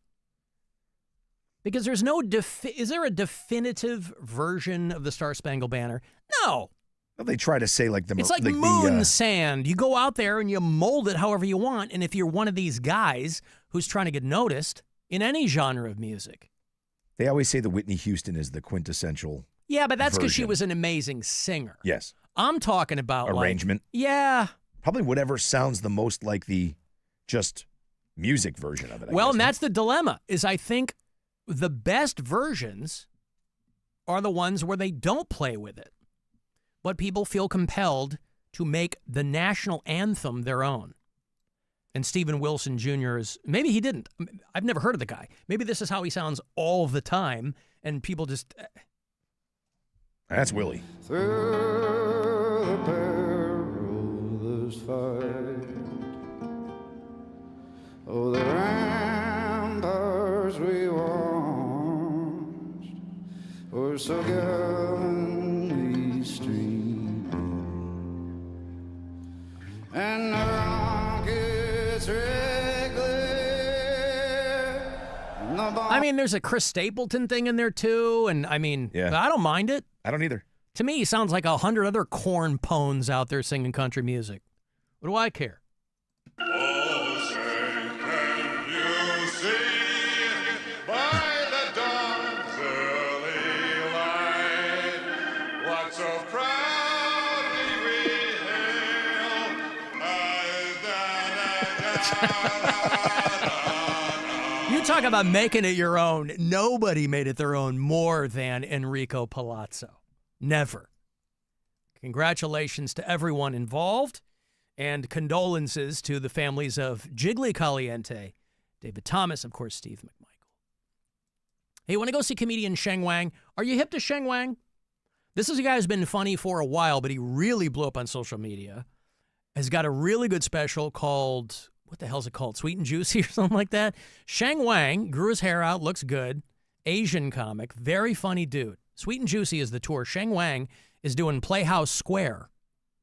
Because there's no, is there a definitive version of the Star Spangled Banner? No. Well, they try to say like the... It's like moon sand. You go out there and you mold it however you want. And if you're one of these guys who's trying to get noticed in any genre of music. They always say that Whitney Houston is the quintessential. Yeah, but that's because she version. was an amazing singer. Yes. I'm talking about arrangement. Yeah. Probably whatever sounds the most like the just music version of it. Well, and that's the dilemma, is I think the best versions are the ones where they don't play with it, but people feel compelled to make the national anthem their own. And Steven Wilson Jr. is, maybe he didn't. I've never heard of the guy. Maybe this is how he sounds all the time, and people just... That's Willie. Through the perilous fight, oh, the ramparts we watched were so gallantly streaming, and the rockets red glare, and the I mean, there's a Chris Stapleton thing in there, too, and I mean, I don't mind it. I don't either. To me, he sounds like 100 other corn pones out there singing country music. What do I care? Oh, say, can you see by the dawn's early light what so proudly we hail You talk about making it your own. Nobody made it their own more than Enrico Palazzo. Never. Congratulations to everyone involved, and condolences to the families of Jiggly Caliente, David Thomas, of course, Steve McMichael. Hey, you want to go see comedian Sheng Wang? Are you hip to Sheng Wang? This is a guy who's been funny for a while, but he really blew up on social media. Has got a really good special called, what the hell's it called? Sweet and Juicy or something like that. Shang Wang grew his hair out, looks good. Asian comic, very funny dude. Sweet and Juicy is the tour. Shang Wang is doing Playhouse Square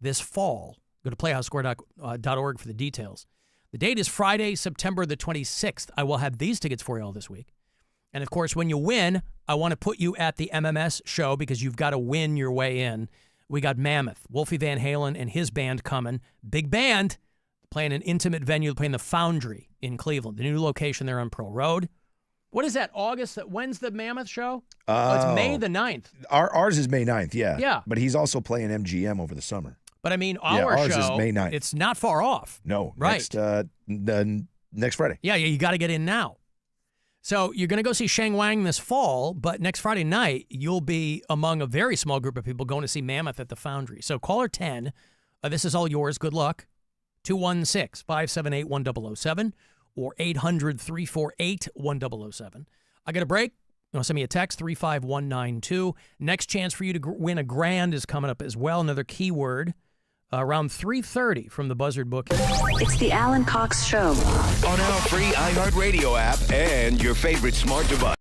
this fall. Go to playhousesquare.org for the details. The date is Friday, September the 26th. I will have these tickets for you all this week. And, of course, when you win, I want to put you at the MMS show because you've got to win your way in. We got Mammoth, Wolfie Van Halen, and his band coming. Big band, playing an intimate venue, playing the Foundry in Cleveland, the new location there on Pearl Road. What is that, August? When's the Mammoth show? It's May the 9th. Ours is May 9th, yeah. Yeah. But he's also playing MGM over the summer. But, I mean, ours show, is May 9th. It's not far off. No. Right. Next Friday. Yeah, you got to get in now. So you're going to go see Shang Wang this fall, but next Friday night, you'll be among a very small group of people going to see Mammoth at the Foundry. So caller 10, this is all yours. Good luck. 216-578-1007 or 800-348-1007. I got a break. You want to send me a text, 35192. Next chance for you to win a grand is coming up as well. Another keyword around 3:30 from the Buzzard book. It's the Alan Cox Show. On our free iHeartRadio app and your favorite smart device.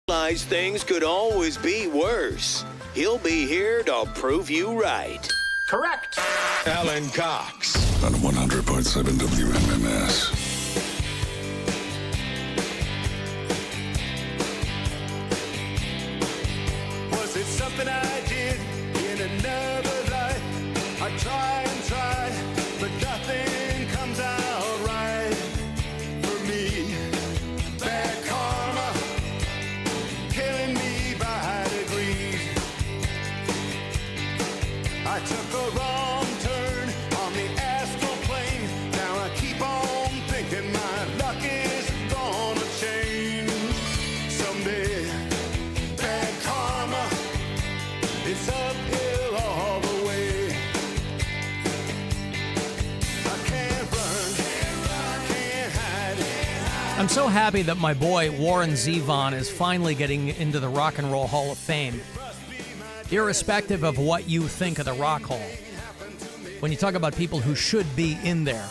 Realize things could always be worse. He'll be here to prove you right. Correct. Alan Cox. On 100.7 WMMS. Was it something I did in another life? I try and try, but nothing comes out right for me. Bad karma, killing me by degrees. I took a wrong turn on the astral plane. Now I keep on thinking my luck is gonna change someday. Bad karma, it's uphill all the way. I can't run, can't hide. I'm so happy that my boy Warren Zevon is finally getting into the Rock and Roll Hall of Fame. Irrespective of what you think of the Rock Hall, when you talk about people who should be in there,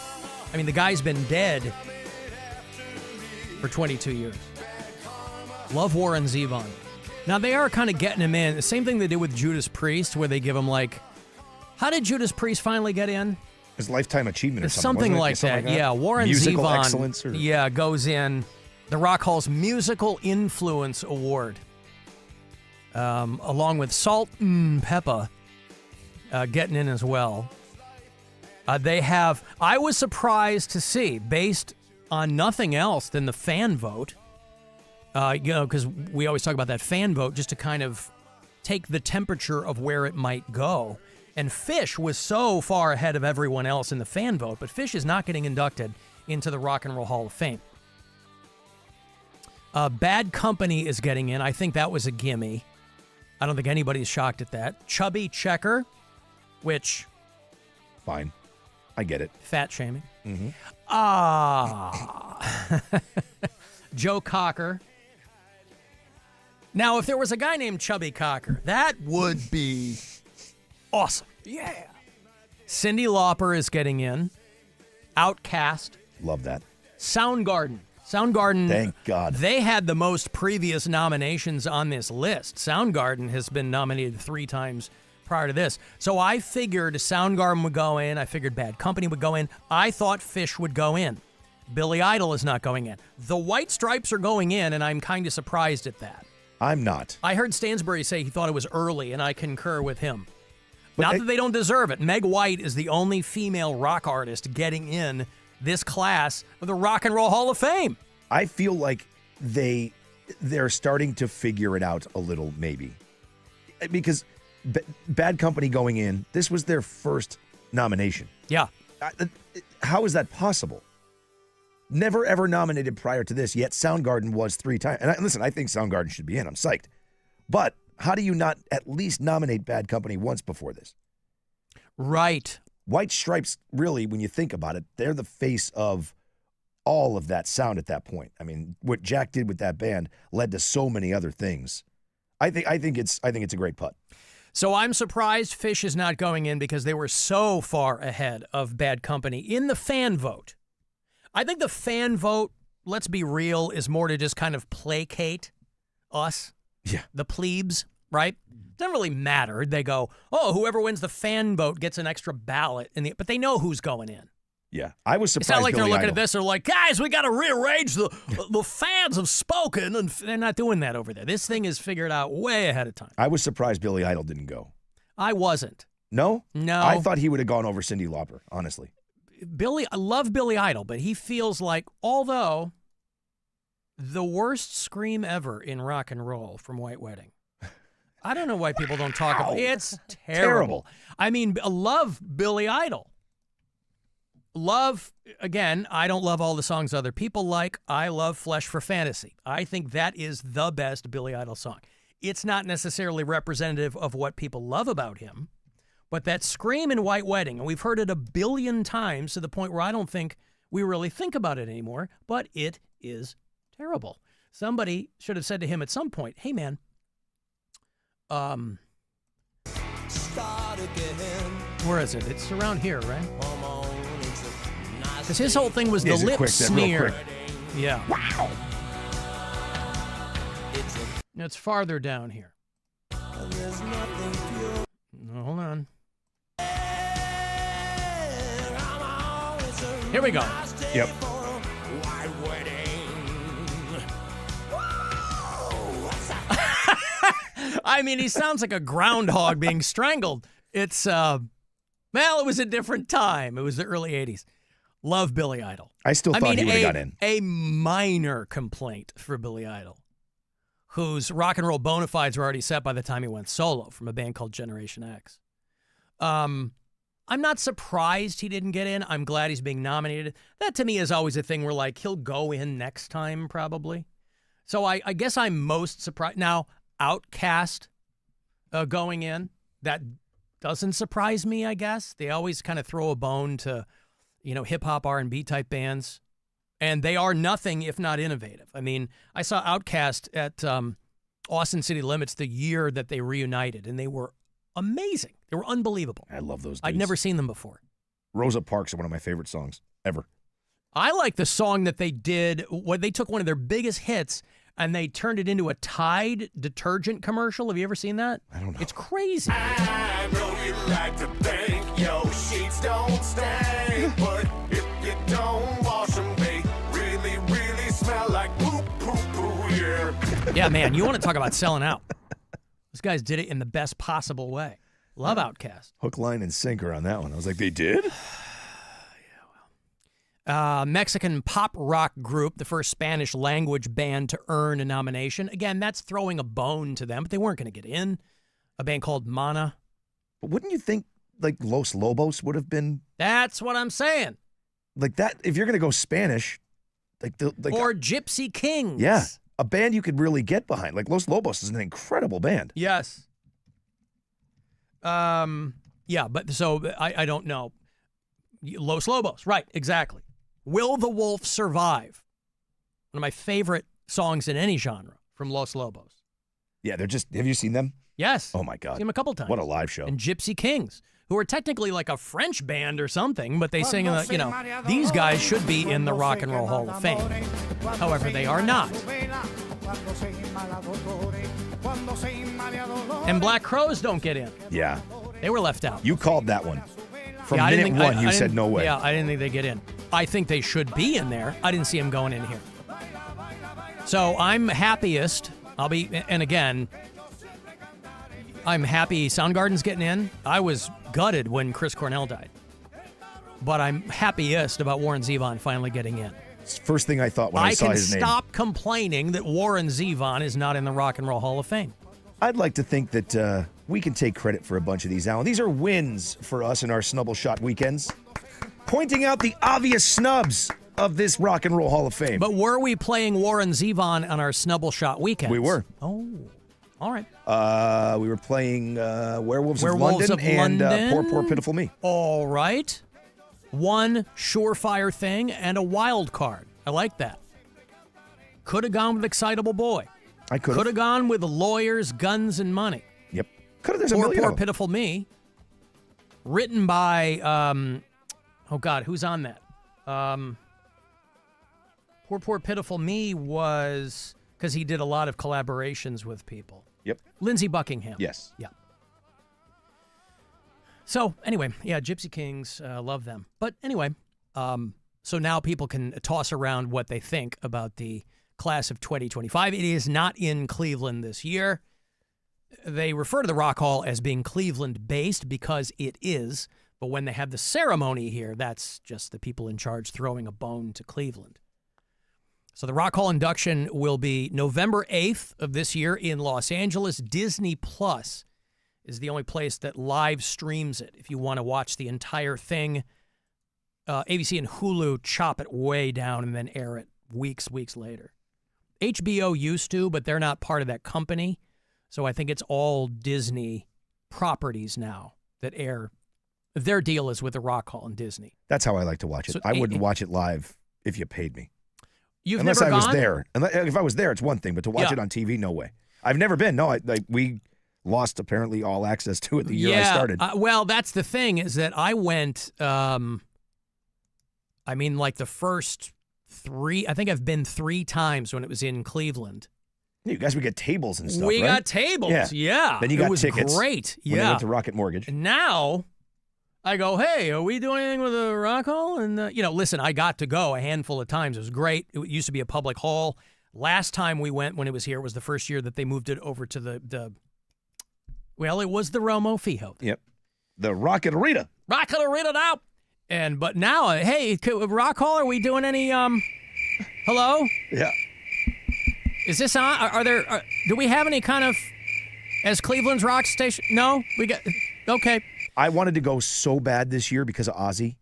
I mean, the guy's been dead for 22 years. Love Warren Zevon. Now, they are kind of getting him in. The same thing they did with Judas Priest, where they give him, like, how did Judas Priest finally get in? His lifetime achievement or something like that. Yeah, Warren Musical Zevon. excellence or... Yeah, goes in the Rock Hall's Musical Influence Award. Along with Salt and Peppa getting in as well. They have, I was surprised to see, based on nothing else than the fan vote, because we always talk about that fan vote just to kind of take the temperature of where it might go. And Fish was so far ahead of everyone else in the fan vote, but Fish is not getting inducted into the Rock and Roll Hall of Fame. Bad Company is getting in. I think that was a gimme. I don't think anybody's shocked at that. Chubby Checker, which... Fine. I get it. Fat shaming. Mm-hmm. Joe Cocker. Now, if there was a guy named Chubby Cocker, that would be awesome. Yeah. Cyndi Lauper is getting in. Outcast. Love that. Soundgarden. Soundgarden, thank God. They had the most previous nominations on this list. Soundgarden has been nominated 3 times prior to this. So I figured Soundgarden would go in. I figured Bad Company would go in. I thought Fish would go in. Billy Idol is not going in. The White Stripes are going in, and I'm kind of surprised at that. I'm not. I heard Stansbury say he thought it was early, and I concur with him. But not that they don't deserve it. Meg White is the only female rock artist getting in this class of the Rock and Roll Hall of Fame. I feel like they're starting to figure it out a little, maybe. Because Bad Company going in, this was their first nomination. Yeah. How is that possible? Never, ever nominated prior to this, yet Soundgarden was 3 times. And listen, I think Soundgarden should be in. I'm psyched. But how do you not at least nominate Bad Company once before this? Right. White Stripes, really, when you think about it, they're the face of all of that sound at that point. I mean, what Jack did with that band led to so many other things. I think it's a great putt. So I'm surprised Fish is not going in because they were so far ahead of Bad Company in the fan vote. I think the fan vote, let's be real, is more to just kind of placate us, the plebes, right? Doesn't really matter. They go, oh, whoever wins the fan vote gets an extra ballot, but they know who's going in. Yeah, I was surprised. It's not like Billy they're looking Idol. at this. They're like, guys, we got to rearrange the fans have spoken, and they're not doing that over there. This thing is figured out way ahead of time. I was surprised Billy Idol didn't go. I wasn't. No? No. I thought he would have gone over Cyndi Lauper, honestly. I love Billy Idol, but he feels like, although the worst scream ever in rock and roll from White Wedding. I don't know why people don't talk about it. It's terrible. I mean, I love Billy Idol. Love, again, I don't love all the songs other people like. I love Flesh for Fantasy. I think that is the best Billy Idol song. It's not necessarily representative of what people love about him, but that scream in White Wedding, and we've heard it 1 billion times to the point where I don't think we really think about it anymore, but it is terrible. Somebody should have said to him at some point, hey, man, where is it? It's around here, right? Because his whole thing was the lip smear. Yeah. Wow. It's farther down here. Hold on. Here we go. Yep. I mean, he sounds like a groundhog being strangled. It's, well, it was a different time. It was the early 80s. Love Billy Idol. I still thought he would have got in. A minor complaint for Billy Idol, whose rock and roll bona fides were already set by the time he went solo from a band called Generation X. I'm not surprised he didn't get in. I'm glad he's being nominated. That to me is always a thing where, like, he'll go in next time probably. So I guess I'm most surprised. Now, Outkast going in, that doesn't surprise me, I guess. They always kind of throw a bone to, hip-hop R&B type bands. And they are nothing if not innovative. I mean, I saw Outkast at Austin City Limits the year that they reunited, and they were amazing. They were unbelievable. I love those dudes. I'd never seen them before. Rosa Parks are one of my favorite songs ever. I like the song that they did, where they took one of their biggest hits and they turned it into a Tide detergent commercial. Have you ever seen that? I don't know. It's crazy. I know you like to think your sheets don't stink, but if you don't wash them, they really, really smell like poop, poop, poo, yeah. Yeah, man, you want to talk about selling out. Those guys did it in the best possible way. Love Outkast. Hook, line, and sinker on that one. I was like, they did? Mexican pop rock group, the first Spanish language band to earn a nomination. Again, that's throwing a bone to them, but they weren't going to get in. A band called Mana. But wouldn't you think, like, Los Lobos would have been... That's what I'm saying. Like that, if you're going to go Spanish, or Gypsy Kings. Yeah, a band you could really get behind. Like Los Lobos is an incredible band. Yes. Yeah, but so I don't know. Los Lobos, right, exactly. Will the Wolf Survive? One of my favorite songs in any genre from Los Lobos. Yeah, they're just, have you seen them? Yes. Oh my God. Seen them a couple times. What a live show. And Gypsy Kings, who are technically like a French band or something, but they sing, these guys should be in the Rock and Roll Hall of Fame. However, they are not. And Black Crowes don't get in. Yeah. They were left out. You called that one. From minute one, you said no way. Yeah, I didn't think they'd get in. I think they should be in there. I didn't see them going in here. So I'm happiest. And again, I'm happy Soundgarden's getting in. I was gutted when Chris Cornell died. But I'm happiest about Warren Zevon finally getting in. It's the first thing I thought when I saw his name. I can stop complaining that Warren Zevon is not in the Rock and Roll Hall of Fame. I'd like to think that we can take credit for a bunch of these, Alan. These are wins for us in our Snubble Shot weekends. Pointing out the obvious snubs of this Rock and Roll Hall of Fame. But were we playing Warren Zevon on our Snubble Shot weekends? We were. Oh, all right. We were playing Werewolves of London and Poor, Poor, Pitiful Me. All right. One surefire thing and a wild card. I like that. Could have gone with Excitable Boy. I could have gone with Lawyers, Guns, and Money. Yep. Could have. Poor, Pitiful Me. Written by, oh God, who's on that? Poor, Pitiful Me was, because he did a lot of collaborations with people. Yep. Lindsey Buckingham. Yes. Yeah. So anyway, yeah, Gypsy Kings, love them. But anyway, so now people can toss around what they think about the class of 2025. It is not in Cleveland this year. They refer to the Rock Hall as being Cleveland-based because it is. But when they have the ceremony here, that's just the people in charge throwing a bone to Cleveland. So the Rock Hall induction will be November 8th of this year in Los Angeles. Disney Plus is the only place that live streams it. If you want to watch the entire thing, ABC and Hulu chop it way down and then air it weeks later. HBO used to, but they're not part of that company. So I think it's all Disney properties now that air. Their deal is with the Rock Hall and Disney. That's how I like to watch it. So, I wouldn't watch it live if you paid me. You've Unless never I was gone? there. If I was there, it's one thing, but to watch it on TV, no way. I've never been. No, we lost apparently all access to it the year I started. Well, that's the thing is that I went, like the first three, I think I've been 3 times when it was in Cleveland. You guys would get tables and stuff, We right? got tables, yeah. Then you It got was tickets. great, When they yeah. went to Rocket Mortgage. And now I go, hey, are we doing anything with the Rock Hall? And, listen, I got to go a handful of times. It was great. It used to be a public hall. Last time we went when it was here was the first year that they moved it over to it was the Romo Fijo. Yep. The Rocket Arena. Rocket Arena now. But now, hey, Rock Hall, are we doing any, hello? Yeah. Is this on? Do we have any kind of, as Cleveland's rock station? No? We got, okay. I wanted to go so bad this year because of Ozzy.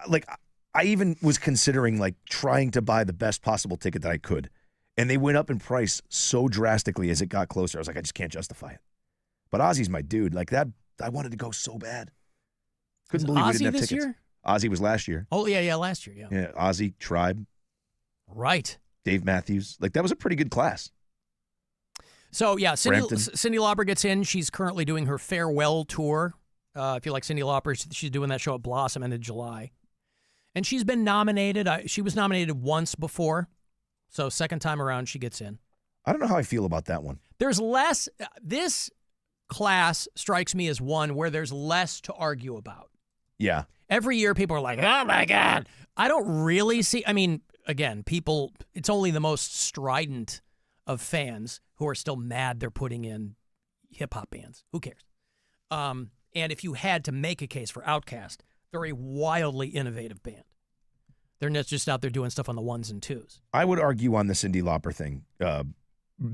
Like, I even was considering, like, trying to buy the best possible ticket that I could. And they went up in price so drastically as it got closer. I was like, I just can't justify it. But Ozzy's my dude. Like, that, I wanted to go so bad. Couldn't believe we didn't have this tickets. Year? Ozzy was last year. Oh, yeah, last year, yeah. Yeah, Ozzy, Tribe. Right. Dave Matthews. Like, that was a pretty good class. So, yeah, Cyndi Brampton. Lauper gets in. She's currently doing her farewell tour. If you like Cyndi Lauper, she's doing that show at Blossom end of July. And she's been nominated. She was nominated once before. So, second time around, she gets in. I don't know how I feel about that one. There's less. This class strikes me as one where there's less to argue about. Yeah. Every year, people are like, oh, my God. I don't really see. I mean, again, people, it's only the most strident of fans who are still mad they're putting in hip-hop bands. Who cares? And if you had to make a case for Outkast, they're a wildly innovative band. They're not just out there doing stuff on the ones and twos. I would argue on the Cyndi Lauper thing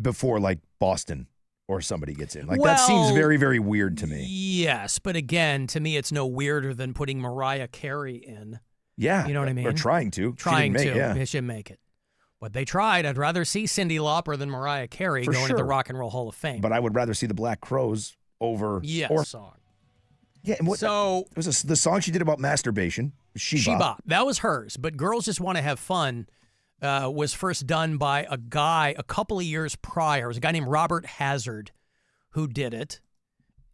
before, like, Boston or somebody gets in. Like, that seems very, very weird to me. Yes, but again, to me, it's no weirder than putting Mariah Carey in. Yeah. You know what I mean? Or trying to. Trying she to. Yeah. They should make it. But they tried. I'd rather see Cyndi Lauper than Mariah Carey For going to the sure. Rock and Roll Hall of Fame. But I would rather see the Black Crowes over. Song. Yeah, and it was the song she did about masturbation. She-Bop. That was hers. But Girls Just Want to Have Fun was first done by a guy a couple of years prior. It was a guy named Robert Hazard who did it.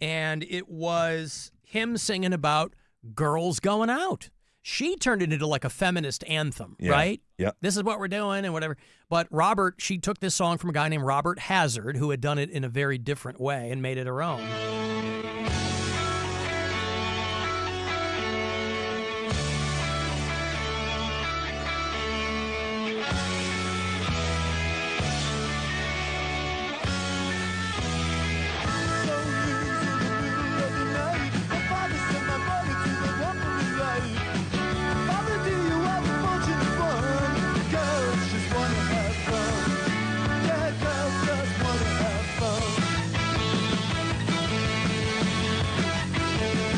And it was him singing about girls going out. She turned it into like a feminist anthem, right? Yeah. This is what we're doing and whatever. But she took this song from a guy named Robert Hazard who had done it in a very different way and made it her own.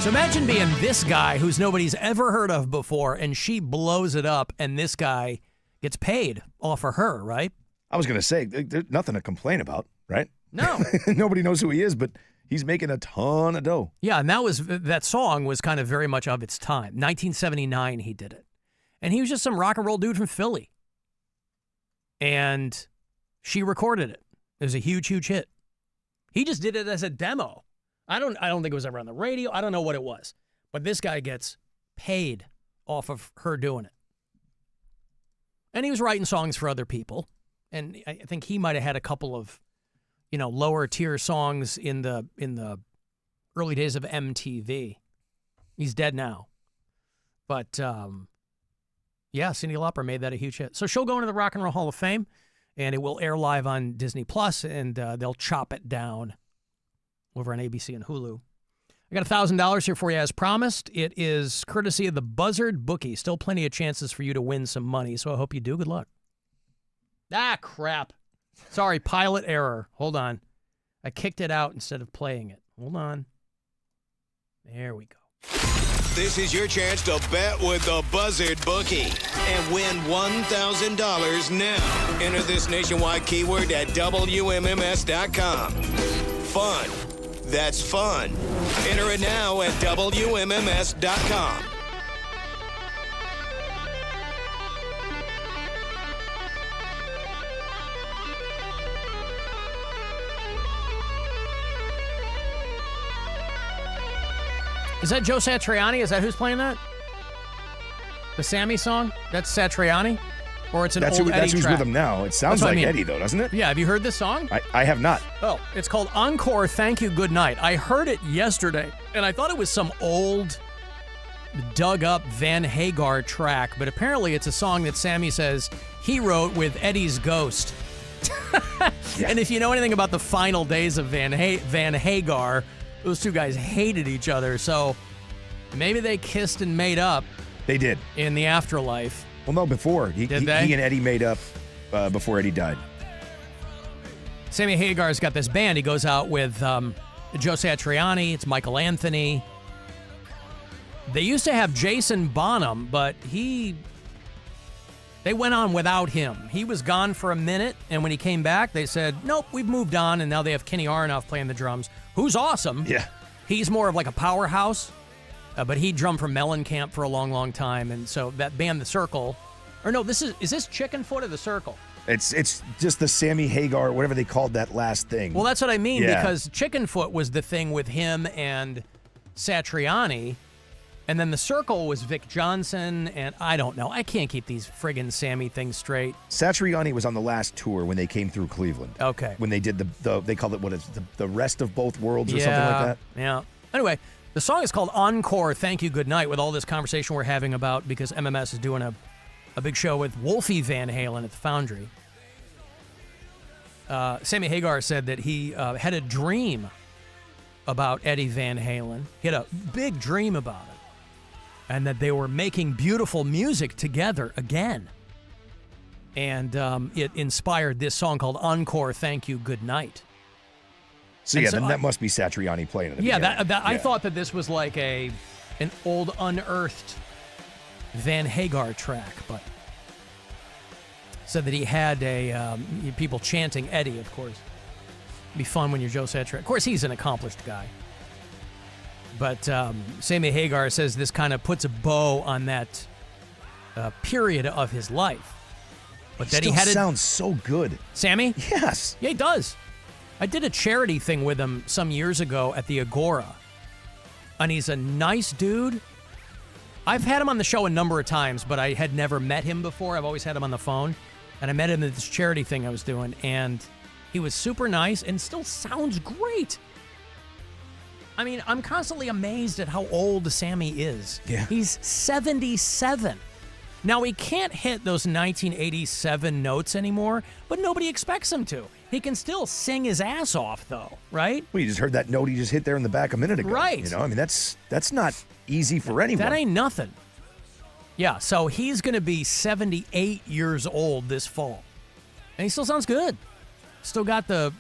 So imagine being this guy who's nobody's ever heard of before, and she blows it up, and this guy gets paid off of her, right? I was going to say, there's nothing to complain about, right? No. Nobody knows who he is, but he's making a ton of dough. Yeah, and that song was kind of very much of its time. 1979 he did it. And he was just some rock and roll dude from Philly. And she recorded it. It was a huge, huge hit. He just did it as a demo. I don't think it was ever on the radio. I don't know what it was. But this guy gets paid off of her doing it. And he was writing songs for other people. And I think he might have had a couple of, lower tier songs in the early days of MTV. He's dead now. But Cyndi Lauper made that a huge hit. So she'll go into the Rock and Roll Hall of Fame, and it will air live on Disney Plus, and they'll chop it down over on ABC and Hulu. I got $1,000 here for you as promised. It is courtesy of the Buzzard Bookie. Still plenty of chances for you to win some money, so I hope you do. Good luck. Ah, crap. Sorry, pilot error. Hold on. I kicked it out instead of playing it. Hold on. There we go. This is your chance to bet with the Buzzard Bookie and win $1,000 now. Enter this nationwide keyword at WMMS.com. Fun. That's fun. Enter it now at WMMS.com. Is that Joe Satriani? Is that who's playing that? The Sammy song? That's Satriani? Or it's an That's old Eddie who's track. with him now. It sounds That's what like I mean. Eddie, though, doesn't it? Yeah, have you heard this song? I have not. Oh, it's called Encore, Thank You, Good Night. I heard it yesterday, and I thought it was some old, dug-up Van Hagar track, but apparently it's a song that Sammy says he wrote with Eddie's ghost. And if you know anything about the final days of Van Hagar, those two guys hated each other, so maybe they kissed and made up. They did. In the afterlife. Well, no, before. He and Eddie made up before Eddie died. Sammy Hagar's got this band. He goes out with Joe Satriani. It's Michael Anthony. They used to have Jason Bonham, but they went on without him. He was gone for a minute, and when he came back, they said, nope, we've moved on, and now they have Kenny Aronoff playing the drums, who's awesome. Yeah. He's more of like a powerhouse, but he drummed for Mellencamp for a long, long time, and so that band, The Circle, or no, is this Chickenfoot or The Circle? It's just the Sammy Hagar, whatever they called that last thing. Well, that's what I mean, Yeah. because Chickenfoot was the thing with him and Satriani, and then The Circle was Vic Johnson, and I don't know. I can't keep these friggin' Sammy things straight. Satriani was on the last tour when they came through Cleveland. Okay. When they did they called it, the rest of both worlds or something like that? Yeah. Anyway, the song is called Encore, Thank You, Good Night, with all this conversation we're having about, because MMS is doing a big show with Wolfie Van Halen at the Foundry. Sammy Hagar said that he had a dream about Eddie Van Halen. He had a big dream about it. And that they were making beautiful music together again. And it inspired this song called Encore, Thank You, Good Night. So, then that must be Satriani playing it. I thought that this was like an old unearthed Van Hagar track, but said that he had people chanting Eddie, of course. It'd be fun when you're Joe Satriani. Of course, he's an accomplished guy. But Sammy Hagar says this kind of puts a bow on that period of his life. But that he had sounds so good. Sammy? Yes. Yeah, he does. I did a charity thing with him some years ago at the Agora. And he's a nice dude. I've had him on the show a number of times, but I had never met him before. I've always had him on the phone. And I met him at this charity thing I was doing. And he was super nice and still sounds great. I mean, I'm constantly amazed at how old Sammy is. Yeah. He's 77. Now, he can't hit those 1987 notes anymore, but nobody expects him to. He can still sing his ass off, though, right? Well, you just heard that note he just hit there in the back a minute ago. Right. You know, I mean, that's not easy for anyone. That ain't nothing. Yeah, so he's going to be 78 years old this fall. And he still sounds good. Still got the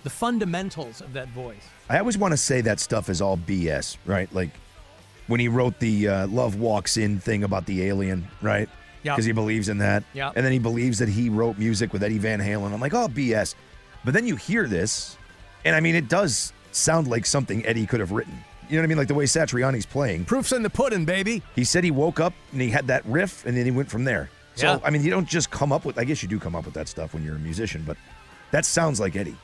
fundamentals of that voice. I always want to say that stuff is all BS, right? Like when he wrote the Love Walks In thing about the alien, right? Yeah. Because he believes in that. Yeah. And then he believes that he wrote music with Eddie Van Halen. I'm like, oh, BS. But then you hear this, and I mean, it does sound like something Eddie could have written. You know what I mean? Like the way Satriani's playing. Proof's in the pudding, baby. He said he woke up and he had that riff, and then he went from there. So, Yeah. I mean, you don't just come up with, I guess you do come up with that stuff when you're a musician, but that sounds like Eddie.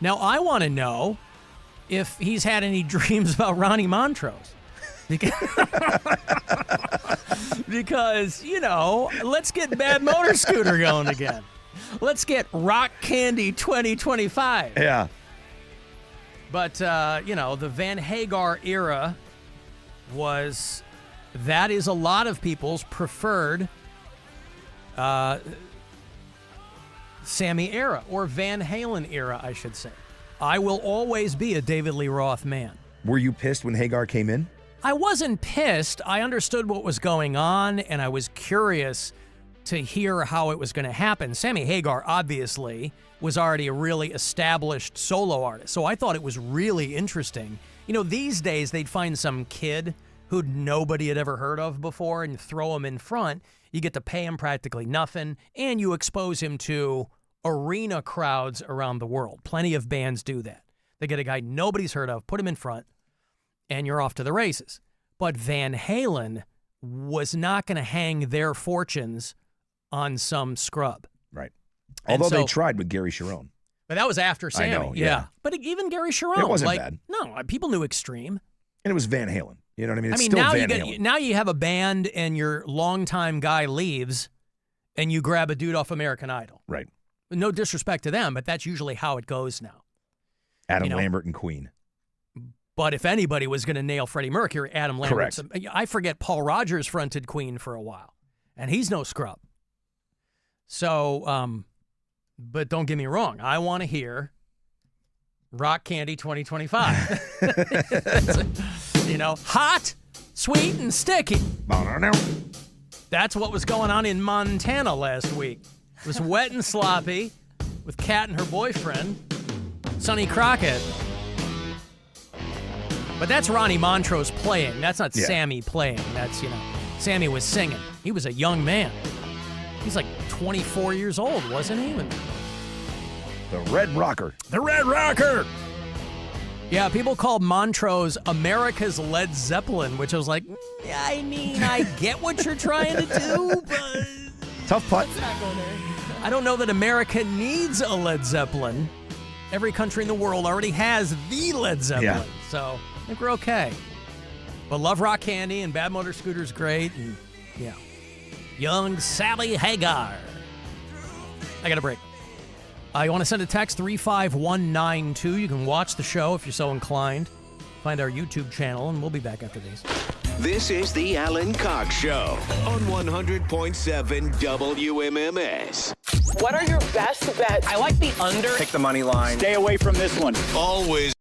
Now, I want to know if he's had any dreams about Ronnie Montrose. Because, you know, let's get Bad Motor Scooter going again. Let's get Rock Candy 2025. Yeah. But, you know, the Van Hagar era that is a lot of people's preferred Sammy era, or Van Halen era, I should say. I will always be a David Lee Roth man. Were you pissed when Hagar came in? I wasn't pissed. I understood what was going on, and I was curious to hear how it was going to happen. Sammy Hagar, obviously, was already a really established solo artist, so I thought it was really interesting. You know, these days, they'd find some kid who nobody had ever heard of before and throw him in front. You get to pay him practically nothing, and you expose him to arena crowds around the world. Plenty of bands do that. They get a guy nobody's heard of, put him in front, and you're off to the races. But Van Halen was not going to hang their fortunes on some scrub. Right. And Although so- they tried with Gary Cherone. But that was after Sammy. know, yeah. But even Gary Cherone. It wasn't bad. No, people knew Extreme. And it was Van Halen. You know what I mean? It's still now Van Halen. now you have a band and your longtime guy leaves, and you grab a dude off American Idol. Right. No disrespect to them, but that's usually how it goes now. Adam Lambert and Queen. But if anybody was going to nail Freddie Mercury, Adam Lambert. Correct. I forget Paul Rogers fronted Queen for a while, and he's no scrub. So, but don't get me wrong. I want to hear Rock Candy 2025. Hot, sweet, and sticky. That's what was going on in Montana last week. It was wet and sloppy with Kat and her boyfriend, Sonny Crockett. But that's Ronnie Montrose playing. That's not Sammy playing. That's, Sammy was singing. He was a young man. He's like 24 years old, wasn't he? The Red Rocker. The Red Rocker! Yeah, people called Montrose America's Led Zeppelin, which I was like, I mean, I get what you're trying to do, but... Tough putt. I don't know that America needs a Led Zeppelin. Every country in the world already has the Led Zeppelin, so I think we're okay. But love Rock Candy, and Bad Motor Scooter's great, and young Sally Hagar. I got a break. You want to send a text 35192. You can watch the show if you're so inclined. Find our YouTube channel, and we'll be back after these. This is the Alan Cox Show on 100.7 WMMS. What are your best bets? I like the under. Pick the money line. Stay away from this one. Always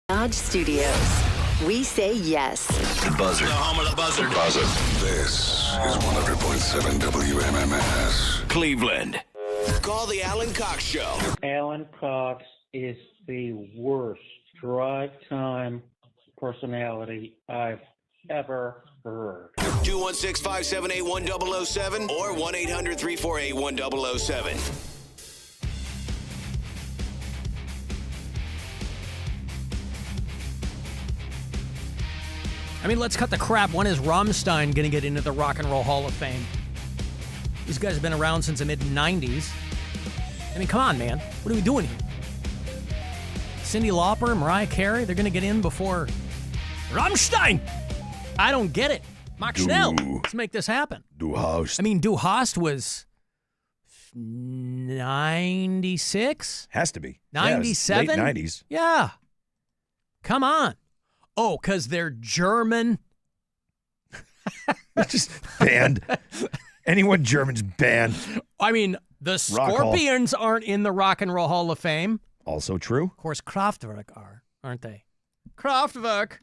Dodge Studios. We say yes. The buzzer. The home of the buzzer. Buzzer. This is 100.7 WMMS. Cleveland. Call the Alan Cox Show. Alan Cox is the worst drive time personality I've ever heard. 216-578-1007 or 1-800-348-1007. I mean, let's cut the crap. When is Rammstein going to get into the Rock and Roll Hall of Fame? These guys have been around since the mid-90s. I mean, come on, man. What are we doing here? Cyndi Lauper, Mariah Carey, they're going to get in before Rammstein. I don't get it. Mark Schnell, let's make this happen. Du Hast. I mean, Du Hast was 96? Has to be. 97? Yeah, late 90s. Yeah. Come on. Oh, because they're German. Just banned. Anyone German's banned. I mean, the Scorpions aren't in the Rock and Roll Hall of Fame. Also true. Of course, Kraftwerk are, aren't they? Kraftwerk.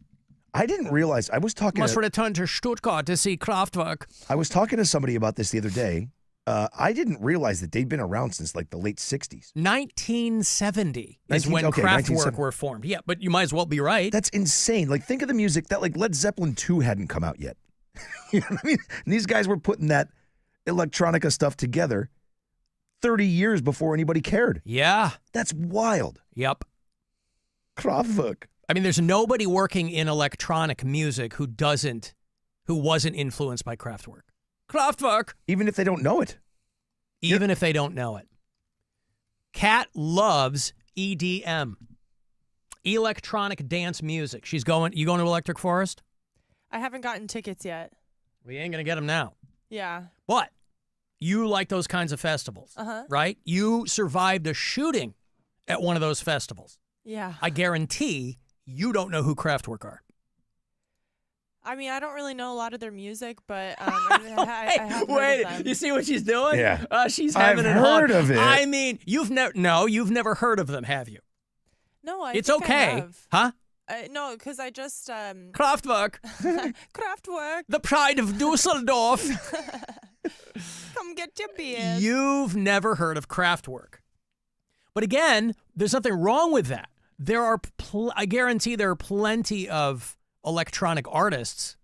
I didn't realize. I was talking. Must return to Stuttgart to see Kraftwerk. I was talking to somebody about this the other day. I didn't realize that they'd been around since like the late 60s. 1970 is when Kraftwerk were formed. Yeah, but you might as well be right. That's insane. Like, think of the music that like Led Zeppelin 2 hadn't come out yet. You know what I mean? And these guys were putting that electronica stuff together 30 years before anybody cared. Yeah. That's wild. Yep. Kraftwerk. I mean, there's nobody working in electronic music who wasn't influenced by Kraftwerk. Kraftwerk. Even if they don't know it. Even if they don't know it. Kat loves EDM. Electronic dance music. You going to Electric Forest? I haven't gotten tickets yet. We ain't going to get them now. Yeah. But you like those kinds of festivals, right? You survived a shooting at one of those festivals. Yeah. I guarantee you don't know who Kraftwerk are. I mean, I don't really know a lot of their music, but I have heard of them. You see what she's doing? Yeah. She's having I've it heard hard. of it. I mean, you've never heard of them, have you? No, It's think okay. I have. Huh? No, because I just Kraftwerk. Kraftwerk. The pride of Dusseldorf. Come get your beer. You've never heard of Kraftwerk. But again, there's nothing wrong with that. There are, I guarantee there are plenty of electronic artists,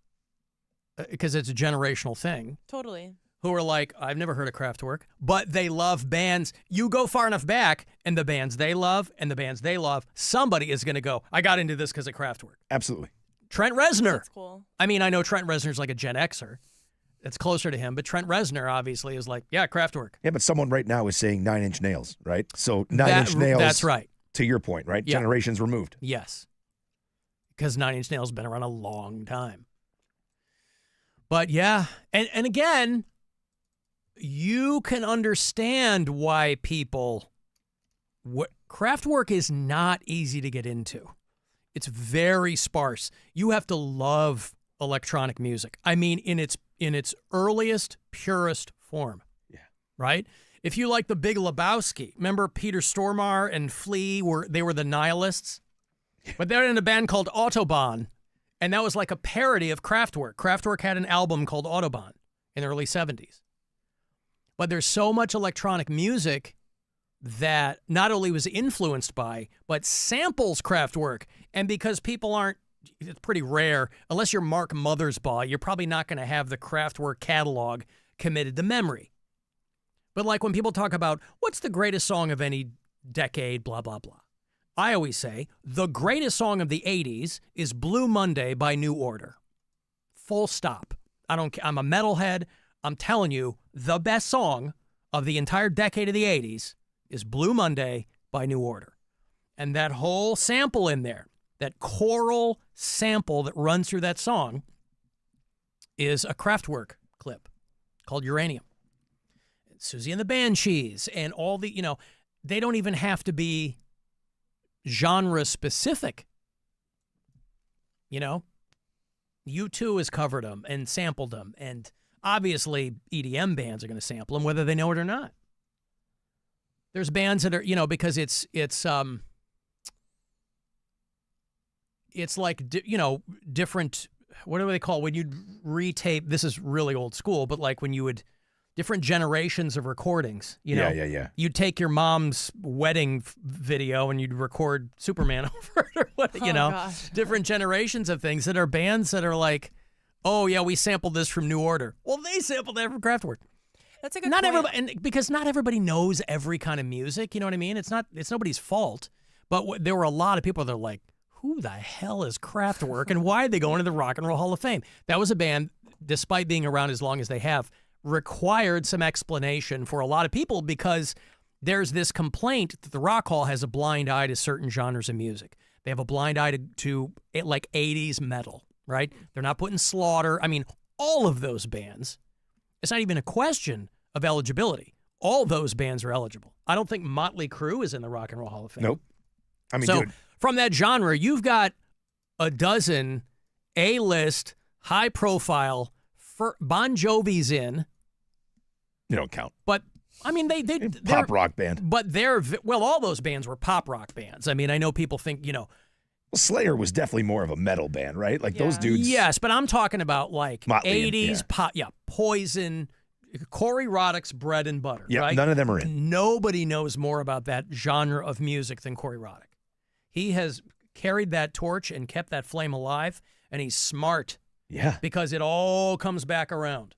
because it's a generational thing. Totally. Who are like, I've never heard of Kraftwerk, but they love bands. You go far enough back, and the bands they love, somebody is going to go, I got into this because of Kraftwerk. Absolutely. Trent Reznor. That's cool. I mean, I know Trent Reznor's like a Gen Xer. It's closer to him, but Trent Reznor obviously is like, yeah, Kraftwerk. Yeah, but someone right now is saying 9 Inch Nails, right? So 9 Inch Nails. That's right. To your point, right? Yeah. Generations removed. Yes. Because 9 Inch Nails has been around a long time. But yeah, and again, you can understand why Kraftwerk is not easy to get into. It's very sparse. You have to love electronic music. I mean, in its earliest, purest form. Yeah. Right? If you like the Big Lebowski, remember Peter Stormare and Flea were the Nihilists? But they're in a band called Autobahn, and that was like a parody of Kraftwerk. Kraftwerk had an album called Autobahn in the early 70s. But there's so much electronic music that not only was influenced by, but samples Kraftwerk. And because people aren't, it's pretty rare, unless you're Mark Mothersbaugh, you're probably not going to have the Kraftwerk catalog committed to memory. But like when people talk about what's the greatest song of any decade, blah, blah, blah. I always say the greatest song of the 80s is Blue Monday by New Order. Full stop. I'm a metalhead. I'm telling you, the best song of the entire decade of the 80s is Blue Monday by New Order. And that whole sample in there, that choral sample that runs through that song, is a Kraftwerk clip called Uranium. Susie and the Banshees and all the, they don't even have to be genre specific. U2 has covered them and sampled them, and obviously EDM bands are going to sample them whether they know it or not. There's bands that are, because it's it's like, different, what do they call when you'd retape? This is really old school, but like when you would, different generations of recordings, Yeah. You'd take your mom's wedding video and you'd record Superman over it or what, gosh. different generations of things that are bands that are like, oh yeah, we sampled this from New Order. Well, they sampled that from Kraftwerk. That's a good Not point. everybody, and because not everybody knows every kind of music, you know what I mean? It's nobody's fault, but there were a lot of people that are like, who the hell is Kraftwerk and why are they going to the Rock and Roll Hall of Fame? That was a band, despite being around as long as they have, required some explanation for a lot of people because there's this complaint that the Rock Hall has a blind eye to certain genres of music. They have a blind eye to like 80s metal, right? They're not putting Slaughter. I mean, all of those bands, it's not even a question of eligibility. All those bands are eligible. I don't think Motley Crue is in the Rock and Roll Hall of Fame. Nope. I mean, so dude, from that genre, you've got a dozen A-list, high-profile, Bon Jovi's in. you don't count. But I mean, they're Pop rock band. But all those bands were pop rock bands. I mean, I know people think, Well, Slayer was definitely more of a metal band, right? Like those dudes. Yes, but I'm talking about like Motley 80s pop. Yeah, Poison, Corey Roddick's bread and butter. Yeah, right? none of them are in. Nobody knows more about that genre of music than Corey Roddick. He has carried that torch and kept that flame alive, and he's smart. Yeah. Because it all comes back around.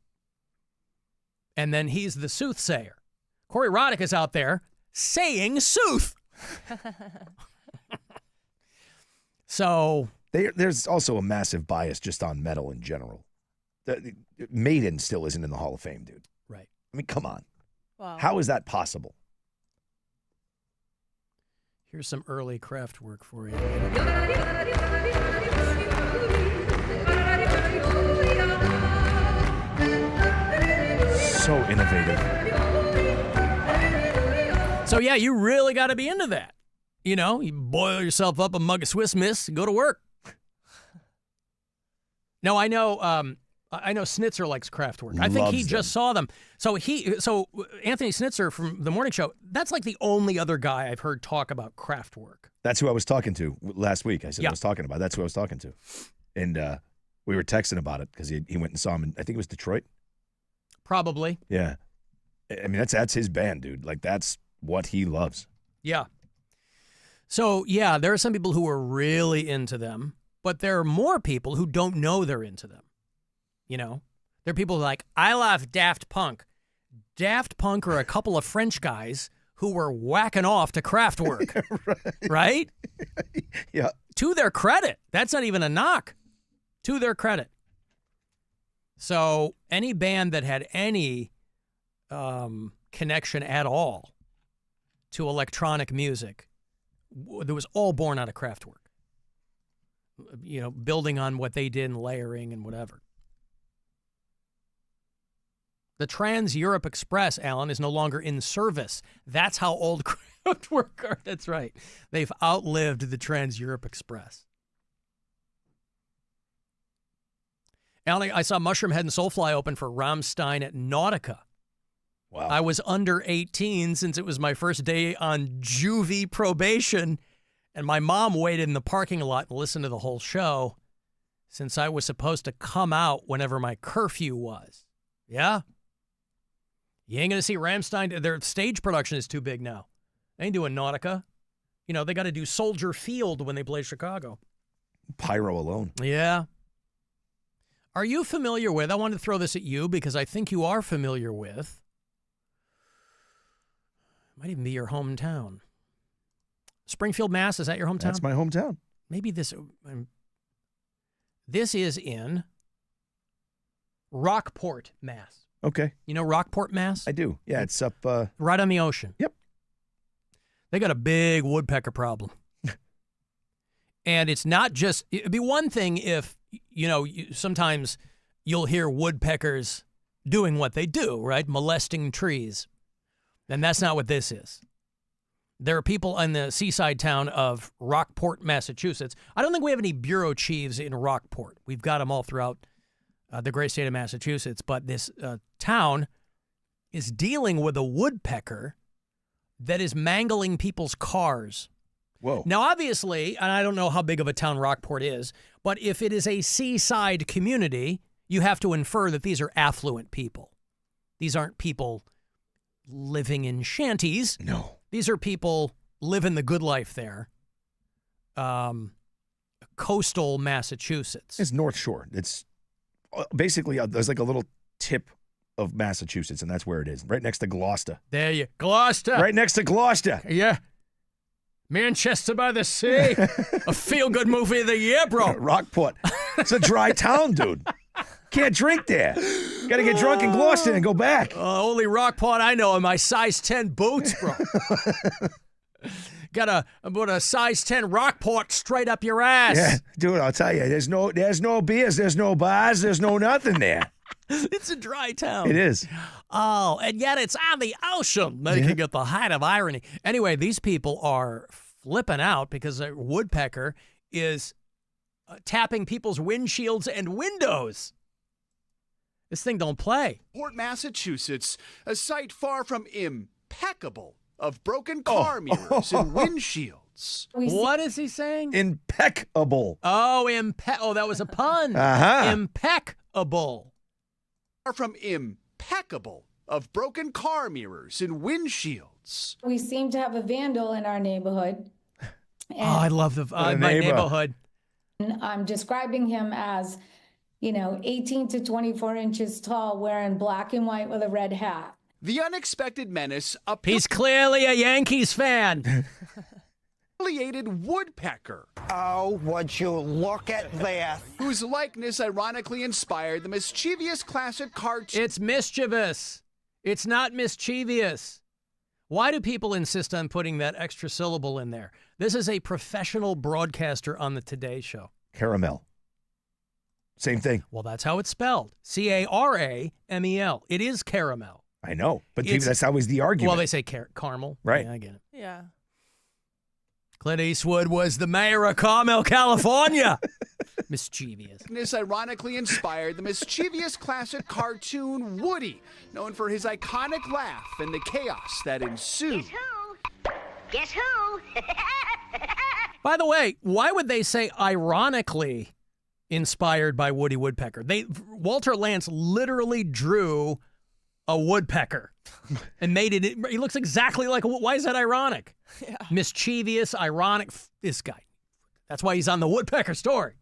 And then he's the soothsayer. Corey Roddick is out there saying sooth. So there's also a massive bias just on metal in general. Maiden still isn't in the Hall of Fame, dude. Right. I mean, come on. Wow. How is that possible? Here's some early Kraftwerk for you. So innovative. So yeah, you really got to be into that. You boil yourself up a mug of Swiss Miss and go to work. No, I know Snitzer likes Kraftwerk. I think he just saw them. So Anthony Snitzer from the morning show, that's like the only other guy I've heard talk about Kraftwerk. That's who I was talking to last week. I said I was talking about. That's who I was talking to. And we were texting about it because he went and saw him in, I think it was Detroit. Probably. Yeah. I mean, that's his band, dude. Like, that's what he loves. Yeah. So, yeah, there are some people who are really into them, but there are more people who don't know they're into them. There are people like, I love Daft Punk. Daft Punk are a couple of French guys who were whacking off to Kraftwerk. Right? Yeah. To their credit. That's not even a knock. To their credit. So any band that had any connection at all to electronic music, that was all born out of Kraftwerk. Building on what they did and layering and whatever. The Trans-Europe Express, Alan, is no longer in service. That's how old Kraftwerk are. That's right. They've outlived the Trans-Europe Express. Alan, I saw Mushroom Head and Soulfly open for Rammstein at Nautica. Wow. I was under 18 since it was my first day on juvie probation, and my mom waited in the parking lot and listened to the whole show since I was supposed to come out whenever my curfew was. Yeah? You ain't going to see Rammstein. Their stage production is too big now. They ain't doing Nautica. They got to do Soldier Field when they play Chicago. Pyro alone. Yeah. Are you familiar with, I wanted to throw this at you because I think you are familiar with, might even be your hometown. Springfield, Mass., is that your hometown? That's my hometown. Maybe this is in Rockport, Mass. Okay. You know Rockport, Mass? I do. Yeah, it's up. Right on the ocean. Yep. They got a big woodpecker problem. And it's not just, it'd be one thing if, sometimes you'll hear woodpeckers doing what they do, right? Molesting trees. And that's not what this is. There are people in the seaside town of Rockport, Massachusetts. I don't think we have any bureau chiefs in Rockport. We've got them all throughout the great state of Massachusetts. But this town is dealing with a woodpecker that is mangling people's cars. Whoa. Now, obviously, and I don't know how big of a town Rockport is, but if it is a seaside community, you have to infer that these are affluent people. These aren't people living in shanties. No. These are people living the good life there. Coastal Massachusetts. It's North Shore. It's basically, there's like a little tip of Massachusetts, and that's where it is. Right next to Gloucester. There you Gloucester. Right next to Gloucester. Yeah. Manchester by the Sea. A feel-good movie of the year, bro. Rockport. It's a dry town, dude. Can't drink there. Got to get drunk in Gloucester and go back. Only Rockport I know are my size 10 boots, bro. Got a size 10 Rockport straight up your ass. Yeah, dude, I'll tell you, there's no beers, there's no bars, there's no nothing there. It's a dry town. It is. Oh, and yet it's on the ocean, making it the height of irony. Anyway, these people are flipping out because a woodpecker is tapping people's windshields and windows. This thing don't play. Port, Massachusetts, a site far from impeccable of broken car mirrors and windshields. What is he saying? Impeccable. Oh, that was a pun. Uh-huh. Impeccable. Far from impeccable of broken car mirrors and windshields. We seem to have a vandal in our neighborhood. I love my neighborhood. And I'm describing him as, 18 to 24 inches tall, wearing black and white with a red hat. The unexpected menace, a He's clearly a Yankees fan. affiliated woodpecker. Oh, would you look at this? Whose likeness ironically inspired the mischievous classic cartoon. It's mischievous. It's not mischievous. Why do people insist on putting that extra syllable in there? This is a professional broadcaster on the Today Show. Caramel. Same thing. Well, that's how it's spelled. Caramel. It is caramel. I know, but that's always the argument. Well, they say caramel. Right. Yeah, I get it. Yeah. Clint Eastwood was the mayor of Carmel, California. Mischievous. This ironically inspired the mischievous classic cartoon Woody, known for his iconic laugh and the chaos that ensued. Guess who? By the way, why would they say ironically inspired by Woody Woodpecker? Walter Lantz literally drew a woodpecker and made it. He looks exactly like. Why is that ironic? Yeah. Mischievous, ironic. This guy. That's why he's on the woodpecker story.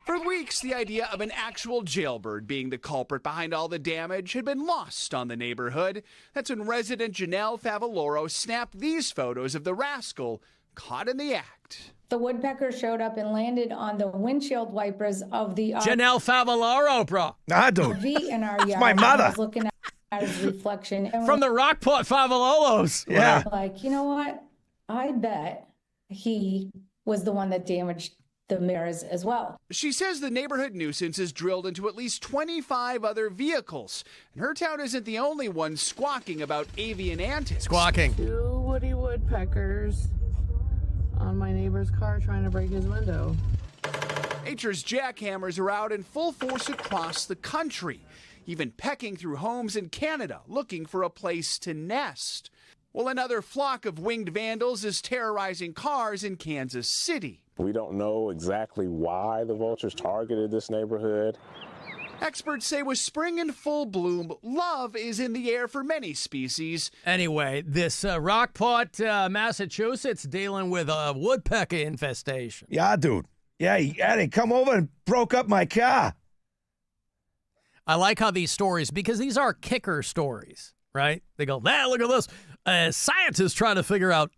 For weeks, the idea of an actual jailbird being the culprit behind all the damage had been lost on the neighborhood. That's when resident Janelle Favaloro snapped these photos of the rascal caught in the act. The woodpecker showed up and landed on the windshield wipers of the Janelle Favaloro, bro. Dude. RV in our yard. my mother. I was looking at his reflection. And From the Rockport Favalolos. Yeah. Like, you know what? I bet he was the one that damaged the mirrors as well. She says the neighborhood nuisance is drilled into at least 25 other vehicles, and her town isn't the only one squawking about avian antics. Squawking. 2 woody woodpeckers on my neighbor's car trying to break his window. Nature's jackhammers are out in full force across the country, even pecking through homes in Canada looking for a place to nest. Well, another flock of winged vandals is terrorizing cars in Kansas City. We don't know exactly why the vultures targeted this neighborhood. Experts say with spring in full bloom, love is in the air for many species. Anyway, this Rockport, Massachusetts, dealing with a woodpecker infestation. Yeah, dude. Yeah, they come over and broke up my car. I like how these stories, because these are kicker stories, right? They go, look at this. Scientists trying to figure out,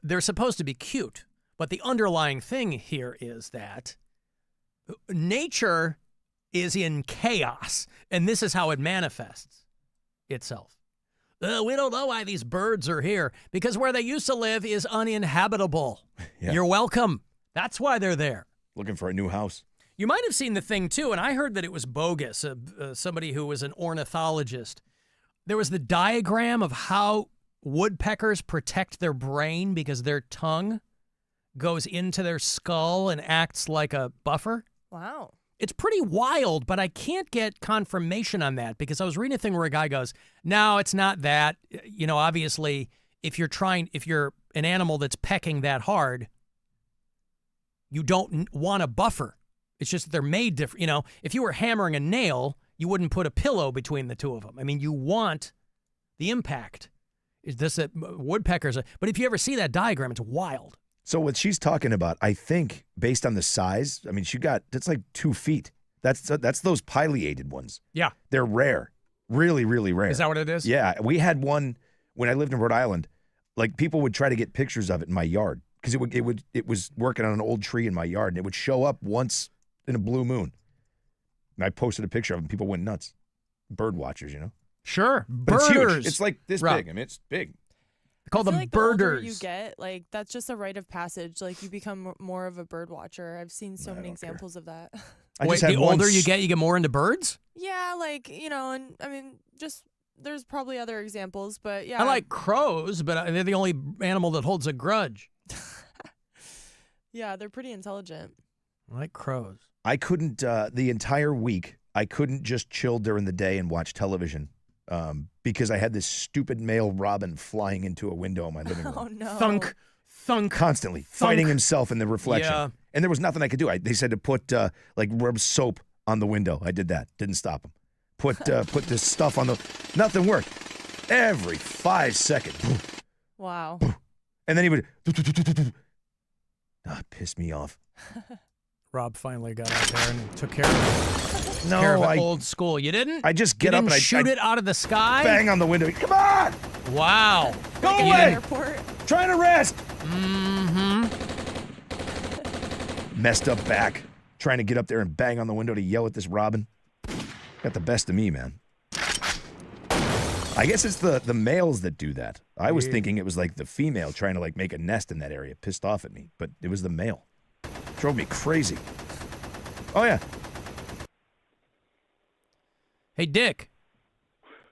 they're supposed to be cute, but the underlying thing here is that nature is in chaos, and this is how it manifests itself. We don't know why these birds are here, because where they used to live is uninhabitable. Yeah. You're welcome. That's why they're there. Looking for a new house. You might have seen the thing, too, and I heard that it was bogus. Somebody who was an ornithologist. There was the diagram of how woodpeckers protect their brain because their tongue goes into their skull and acts like a buffer. Wow. It's pretty wild, but I can't get confirmation on that because I was reading a thing where a guy goes, no, it's not that. Obviously, if you're an animal that's pecking that hard, you don't want a buffer. It's just that they're made different. You know, if you were hammering a nail, you wouldn't put a pillow between the two of them. I mean, you want the impact. Is this a woodpeckers? But if you ever see that diagram, it's wild. So what she's talking about, I think, based on the size, I mean, that's like 2 feet. That's those pileated ones. Yeah. They're rare. Really, really rare. Is that what it is? Yeah. We had one when I lived in Rhode Island. Like, people would try to get pictures of it in my yard because it was working on an old tree in my yard, and it would show up once in a blue moon. And I posted a picture of it, and people went nuts. Bird watchers, you know? Sure. But it's huge. It's like this big. I mean, it's big. They call them like birders. The older you get, like, that's just a rite of passage. Like, you become more of a bird watcher. I've seen so many examples of that. Wait, the older you get more into birds? Yeah, like, you know, and I mean, just there's probably other examples, but yeah. I like crows, but they're the only animal that holds a grudge. Yeah, they're pretty intelligent. I like crows. I couldn't, the entire week, I couldn't just chill during the day and watch television because I had this stupid male robin flying into a window in my living room. Oh, no. Thunk, thunk. Constantly thunk. fighting himself in the reflection. Yeah. And there was nothing I could do. They said to put, rub soap on the window. I did that. Didn't stop him. Put this stuff on nothing worked. Every 5 seconds. Wow. And then he would, pissed me off. Rob finally got out there and took care of it. No, care of it old school. You didn't? I just get up and I shoot it out of the sky? Bang on the window. Come on! Wow. Go away! Trying to rest. Mm-hmm. Messed up back. Trying to get up there and bang on the window to yell at this robin. Got the best of me, man. I guess it's the males that do that. I was thinking it was like the female trying to like make a nest in that area, pissed off at me, but it was the male. Drove me crazy. Oh, yeah. Hey, Dick.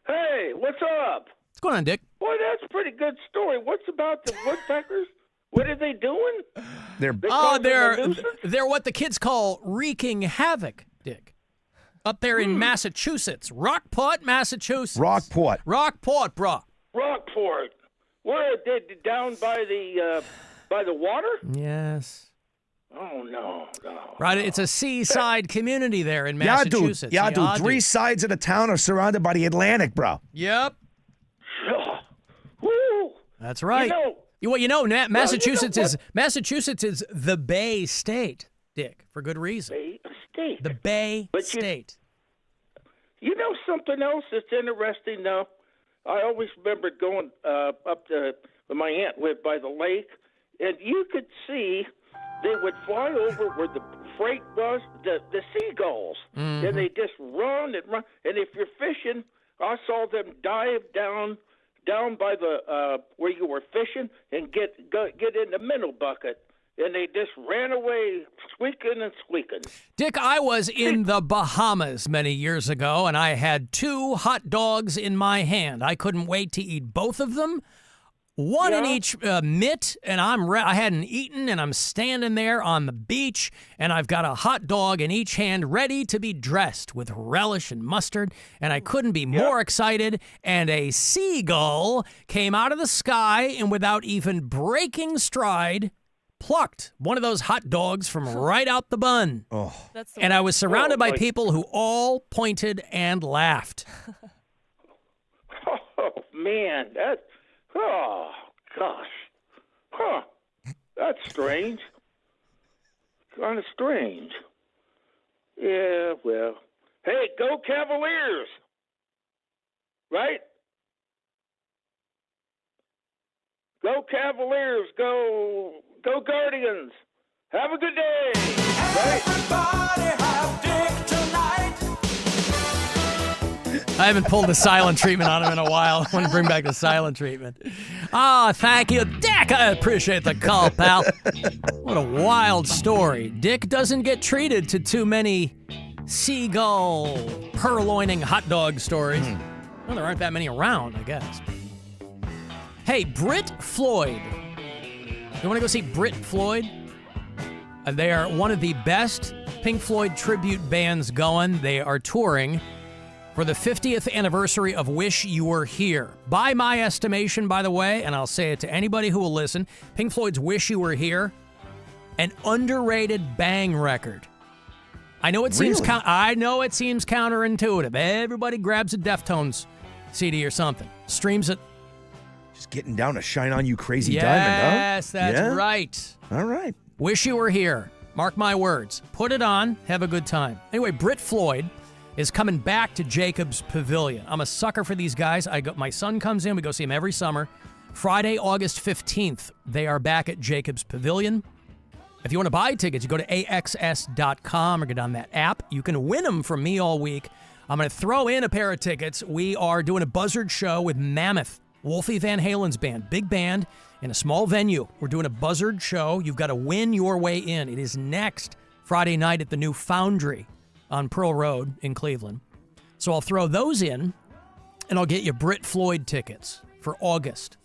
Hey, what's up? What's going on, Dick? Boy, that's a pretty good story. What's about the woodpeckers? What are they doing? They're what the kids call wreaking havoc, Dick. Up there in Massachusetts. Rockport, Massachusetts. Rockport, bro. Rockport. Where are they, down by the water? Yes. Oh, no. Right, it's a seaside community there in Massachusetts. Yeah, dude. 3 sides of the town are surrounded by the Atlantic, bro. Yep. Woo. That's right. Massachusetts is the Bay State, Dick, for good reason. Bay State. The Bay State. You know something else that's interesting now? I always remembered going up to my aunt lived by the lake, and you could see they would fly over where the freight was, the seagulls, and they just run and run. And if you're fishing, I saw them dive down by the where you were fishing and get in the minnow bucket, and they just ran away squeaking and squeaking. Dick, I was in the Bahamas many years ago, and I had 2 hot dogs in my hand. I couldn't wait to eat both of them. One in each mitt, and I hadn't eaten, and I'm standing there on the beach, and I've got a hot dog in each hand ready to be dressed with relish and mustard, and I couldn't be more excited, and a seagull came out of the sky and without even breaking stride, plucked one of those hot dogs from right out the bun. Oh. And I was surrounded by people who all pointed and laughed. Oh, man, oh, gosh. Huh. That's strange. Kind of strange. Yeah, well. Hey, go Cavaliers! Right? Go Cavaliers! Go Guardians! Have a good day! Everybody have Dick tonight! I haven't pulled the silent treatment on him in a while. I want to bring back the silent treatment. Thank you, Dick. I appreciate the call, pal. What a wild story. Dick doesn't get treated to too many seagull purloining hot dog stories. Well, there aren't that many around, I guess. Hey, Brit Floyd. You want to go see Brit Floyd? They are one of the best Pink Floyd tribute bands going. They are touring for the 50th anniversary of Wish You Were Here. By my estimation, by the way, and I'll say it to anybody who will listen, Pink Floyd's Wish You Were Here, an underrated bang record. I know it seems counterintuitive. Everybody grabs a Deftones CD or something, streams it. Just getting down to Shine On You Crazy Diamond, huh? Yes, that's right. All right. Wish You Were Here. Mark my words. Put it on. Have a good time. Anyway, Britt Floyd is coming back to Jacobs Pavilion. I'm a sucker for these guys. My son comes in. We go see him every summer. Friday, August 15th, they are back at Jacobs Pavilion. If you want to buy tickets, you go to AXS.com or get on that app. You can win them from me all week. I'm going to throw in a pair of tickets. We are doing a Buzzard show with Mammoth, Wolfie Van Halen's band. Big band in a small venue. We're doing a Buzzard show. You've got to win your way in. It is next Friday night at the new Foundry on Pearl Road in Cleveland. So I'll throw those in, and I'll get you Britt Floyd tickets for August.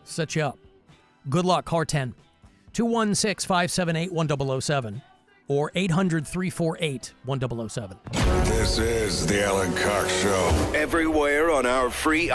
Set you up. Good luck. Car 10. 216-578-1007 or 800-348-1007. This is the Alan Cox Show. Everywhere on our free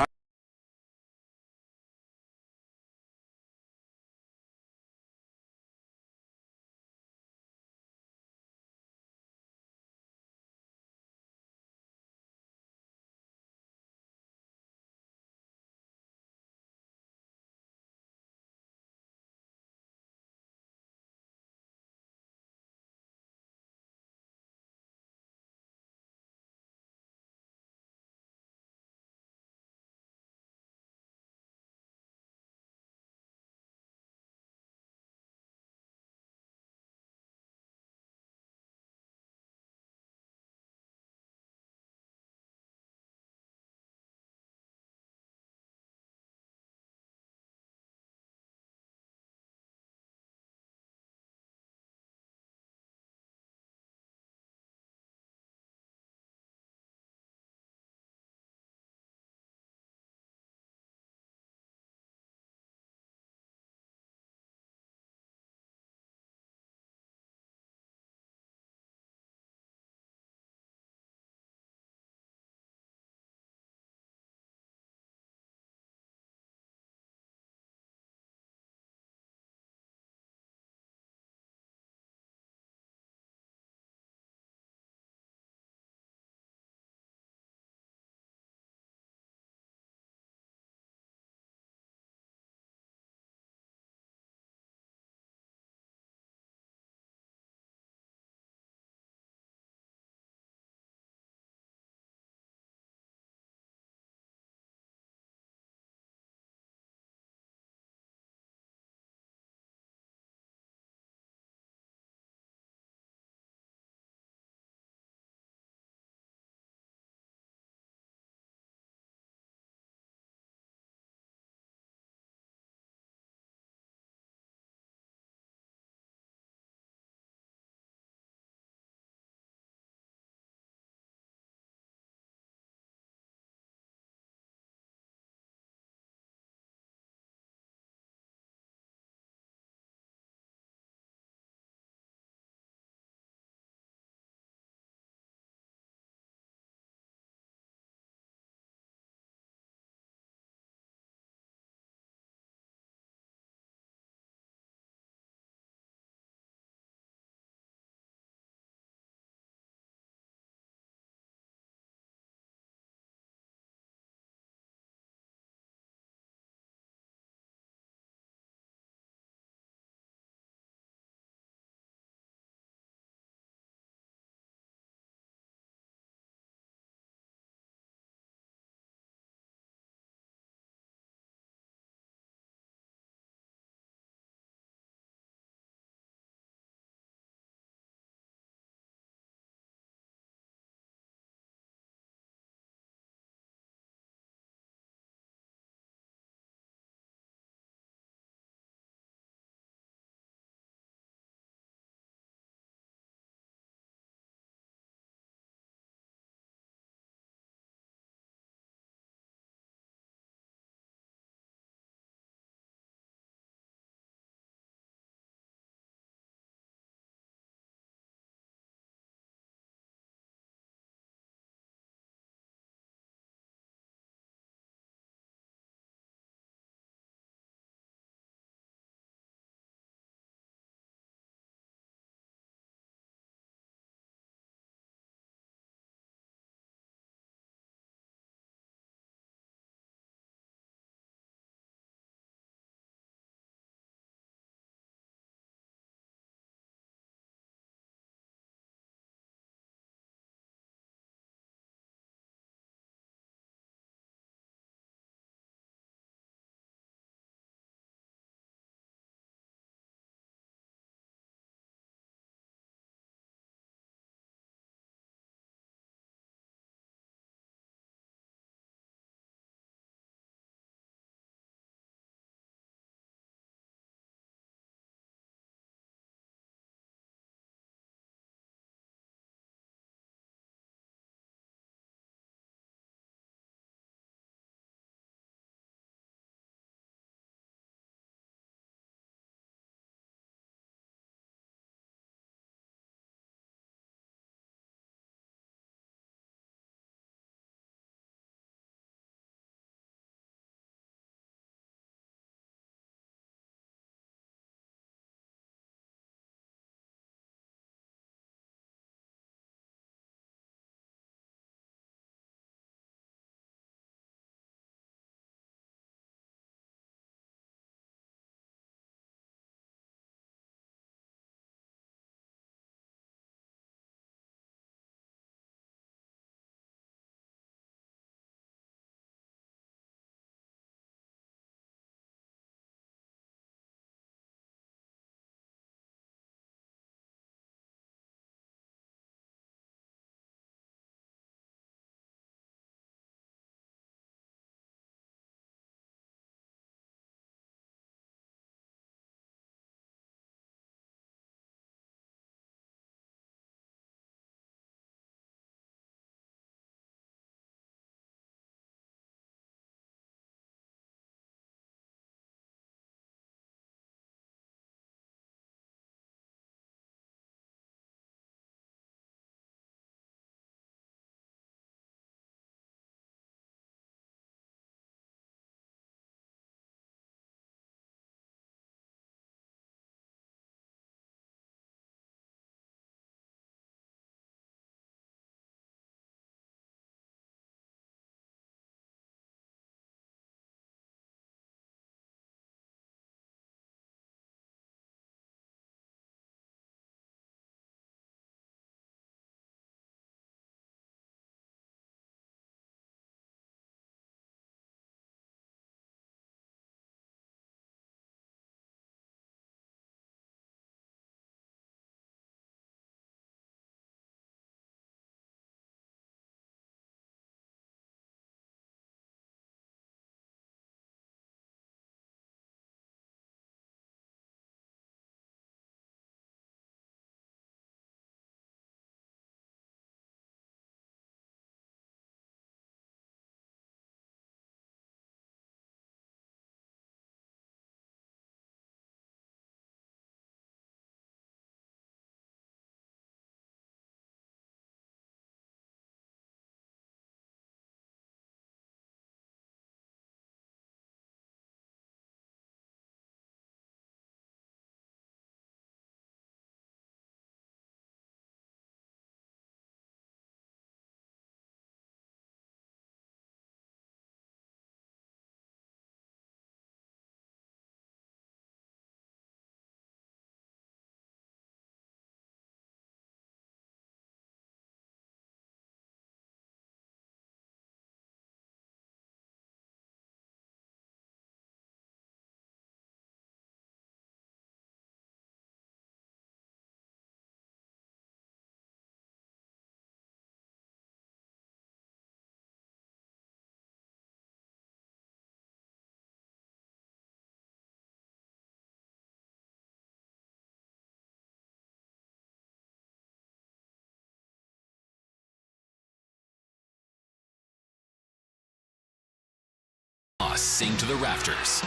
sing to the rafters.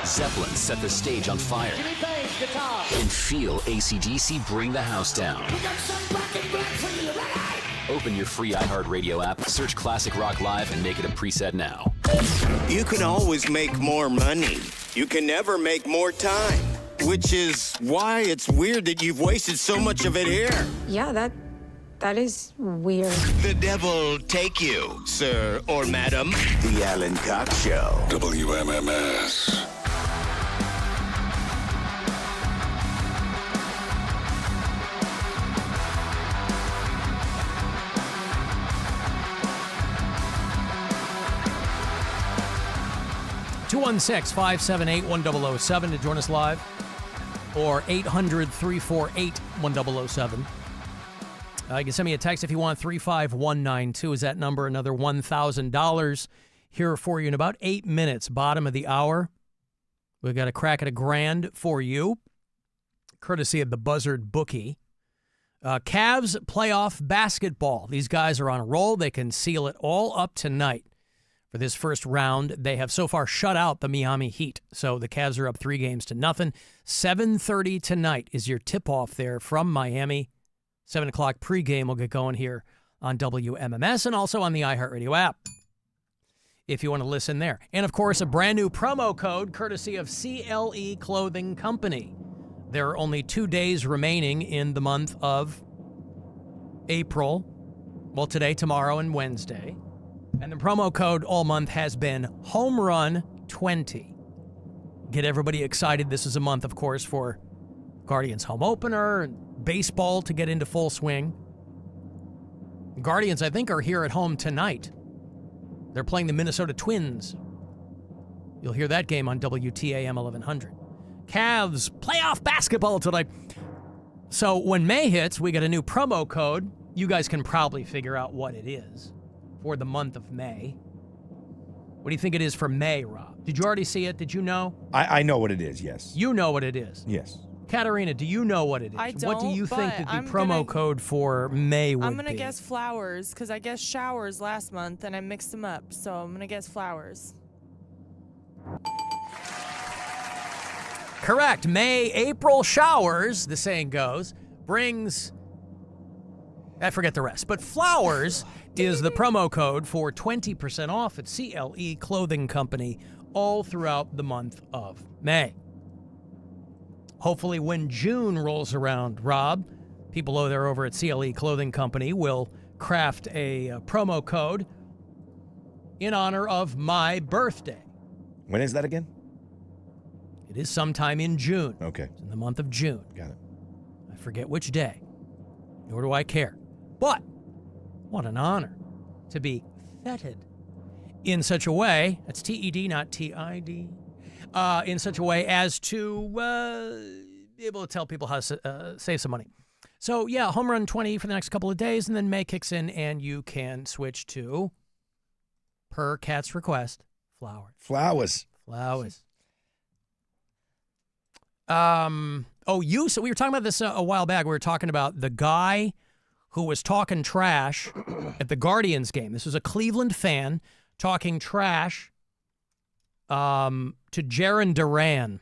Zeppelin set the stage on fire. And feel AC/DC bring the house down. Open your free iHeartRadio app, search Classic Rock Live, and make it a preset now. You can always make more money. You can never make more time, which is why it's weird that you've wasted so much of it here. Yeah, that is weird. The devil take you, sir or madam. The Alan Cox Show. WMMS. (216-578-1007) to join us live, or 800-348-1007. You can send me a text if you want. 35192 is that number. Another $1,000 here for you in about 8 minutes. Bottom of the hour. We've got a crack at $1,000 for you, courtesy of the Buzzard Bookie. Cavs playoff basketball. These guys are on a roll. They can seal it all up tonight. For this first round, they have so far shut out the Miami Heat. So the Cavs are up 3-0. 7:30 tonight is your tip-off there from Miami. 7 o'clock pregame will get going here on WMMS and also on the iHeartRadio app if you want to listen there. And, of course, a brand new promo code courtesy of CLE Clothing Company. There are only 2 days remaining in the month of April. Well, today, tomorrow, and Wednesday. And the promo code all month has been Home Run 20. Get everybody excited. This is a month, of course, for Guardians home opener and baseball to get into full swing. Guardians, I think, are here at home tonight. They're playing the Minnesota Twins. You'll hear that game on WTAM 1100. Cavs playoff basketball tonight. So when May hits, we get a new promo code. You guys can probably figure out what it is for the month of May. What do you think it is for May, Rob? Did you already see it? Did you know? I know what it is, yes. You know what it is? Yes. Katarina, do you know what it is? I don't, what do you think that the I'm promo code for May would be? I'm going to guess flowers, because I guessed showers last month, and I mixed them up. So I'm going to guess flowers. Correct. May, April showers, the saying goes, brings... I forget the rest. But flowers is the promo code for 20% off at CLE Clothing Company all throughout the month of May. Hopefully when June rolls around, Rob, people over at CLE Clothing Company will craft a promo code in honor of my birthday. When is that again? It is sometime in June. Okay. It's in the month of June. Got it. I forget which day, nor do I care. But what an honor to be feted in such a way, that's T-E-D, not T-I-D, in such a way as to be able to tell people how to save some money. So, yeah, Home Run 20 for the next couple of days, and then May kicks in, and you can switch to, per Kat's request, flowers. Flowers. Flowers. So we were talking about this a while back. We were talking about the guy who was talking trash at the Guardians game. This was a Cleveland fan talking trash to Jarren Duran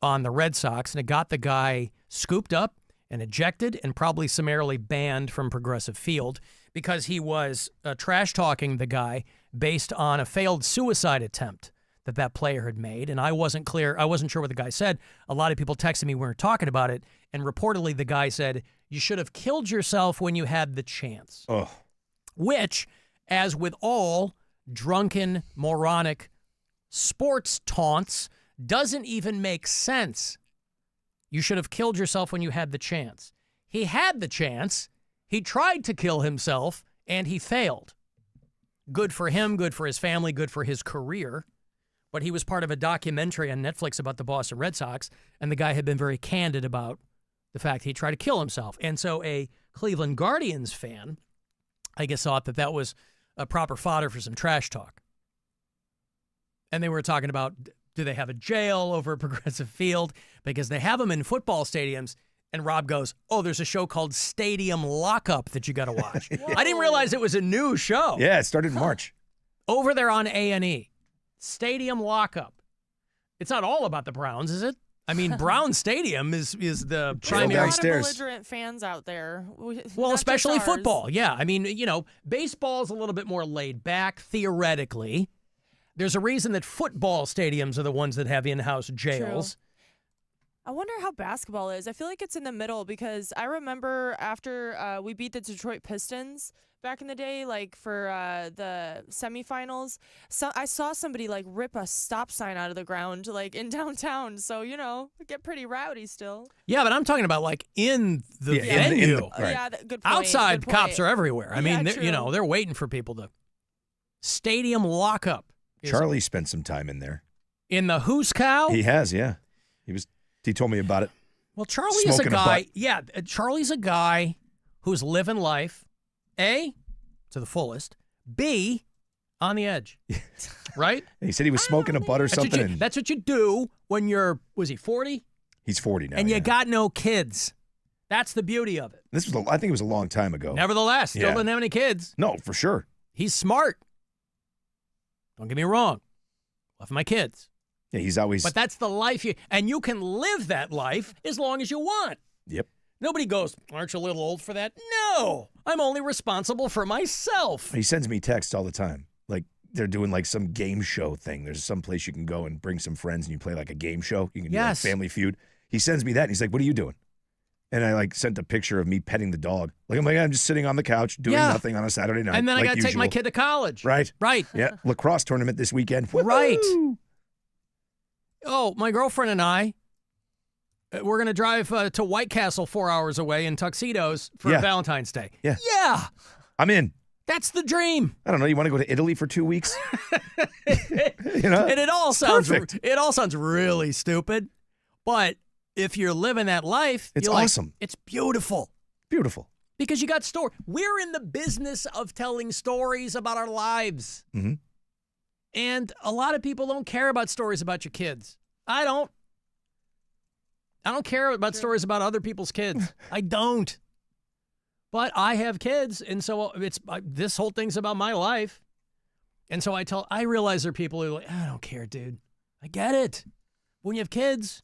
on the Red Sox, and it got the guy scooped up and ejected and probably summarily banned from Progressive Field because he was trash-talking the guy based on a failed suicide attempt that player had made, and I wasn't clear. I wasn't sure what the guy said. A lot of people texted me when we were talking about it, and reportedly the guy said, you should have killed yourself when you had the chance. Oh. Which, as with all drunken, moronic sports taunts, doesn't even make sense. You should have killed yourself when you had the chance. He had the chance. He tried to kill himself, and he failed. Good for him, good for his family, good for his career. But he was part of a documentary on Netflix about the Boston Red Sox, and the guy had been very candid about the fact he tried to kill himself. And so a Cleveland Guardians fan, I guess, thought that was a proper fodder for some trash talk. And they were talking about, do they have a jail over at Progressive Field? Because they have them in football stadiums. And Rob goes, oh, there's a show called Stadium Lockup that you got to watch. I didn't realize it was a new show. Yeah, it started in March. Over there on A&E. Stadium lockup. It's not all about the Browns, is it? I mean, Brown Stadium is the primary. There's a lot of belligerent fans out there. Well, Not especially just ours. football. Yeah. I mean, baseball's a little bit more laid back, theoretically. There's a reason that football stadiums are the ones that have in-house jails. True. I wonder how basketball is. I feel like it's in the middle because I remember after we beat the Detroit Pistons back in the day, like for the semifinals, so I saw somebody like rip a stop sign out of the ground like in downtown. So, it get pretty rowdy still. Yeah, but I'm talking about like in the venue. Right. Yeah, good point. Outside, good point. cops are everywhere. I mean, true. they're waiting for people to. Stadium lockup. Charlie spent some time in there. In the Who's Cow? He has, yeah. He told me about it. Well, Charlie is a guy. Yeah, Charlie's a guy who's living life, A, to the fullest, B, on the edge. Right? He said he was smoking a butt or something. That's what you do when you're, was he 40? He's 40 now. And you got no kids. That's the beauty of it. I think it was a long time ago. Nevertheless, still doesn't have any kids. No, for sure. He's smart. Don't get me wrong. Love my kids. Yeah, he's always. But that's the life and you can live that life as long as you want. Yep. Nobody goes, aren't you a little old for that? No, I'm only responsible for myself. He sends me texts all the time. Like they're doing like some game show thing. There's some place you can go and bring some friends and you play like a game show. You can do like Family Feud. He sends me that and he's like, what are you doing? And I like sent a picture of me petting the dog. I'm just sitting on the couch doing nothing on a Saturday night. And then like I got to take my kid to college. Right. Right. Yeah. Lacrosse tournament this weekend. Right. Oh, my girlfriend and I, we're going to drive to White Castle 4 hours away in tuxedos for Valentine's Day. Yeah. Yeah. I'm in. That's the dream. I don't know. You want to go to Italy for 2 weeks? And it all sounds really stupid. But if you're living that life, it's you're awesome. Like, it's beautiful. Beautiful. Because you got story. We're in the business of telling stories about our lives. Mm-hmm. And a lot of people don't care about stories about your kids. I don't care about stories about other people's kids. I don't. But I have kids, and so this whole thing's about my life. And so I realize there are people who are like, I don't care, dude. I get it. When you have kids,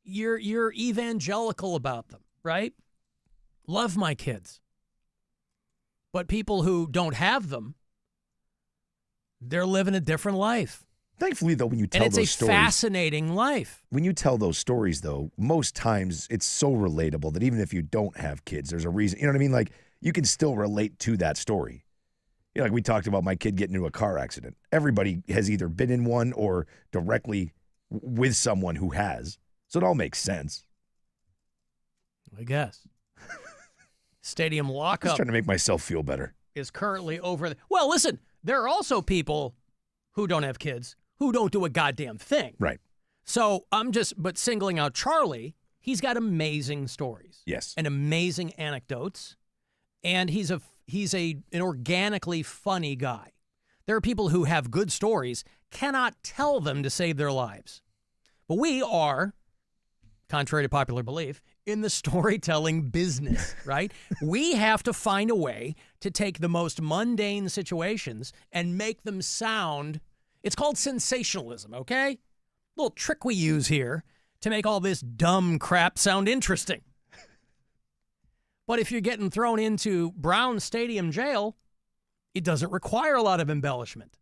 you're evangelical about them, right? Love my kids. But people who don't have them, they're living a different life. Thankfully, though, when you tell those stories. And it's a fascinating life. When you tell those stories, though, most times it's so relatable that even if you don't have kids, there's a reason. You know what I mean? Like, you can still relate to that story. Like we talked about my kid getting into a car accident. Everybody has either been in one or directly with someone who has. So it all makes sense. I guess. Stadium lockup. I'm just trying to make myself feel better. Is currently over. Well, listen, there are also people who don't have kids who don't do a goddamn thing. Right. So but singling out Charlie, he's got amazing stories. Yes. And amazing anecdotes. And he's an organically funny guy. There are people who have good stories, cannot tell them to save their lives. But we are, contrary to popular belief, in the storytelling business, right? We have to find a way to take the most mundane situations and make them sound, it's called sensationalism, okay? Little trick we use here to make all this dumb crap sound interesting. But if you're getting thrown into Brown Stadium jail, it doesn't require a lot of embellishment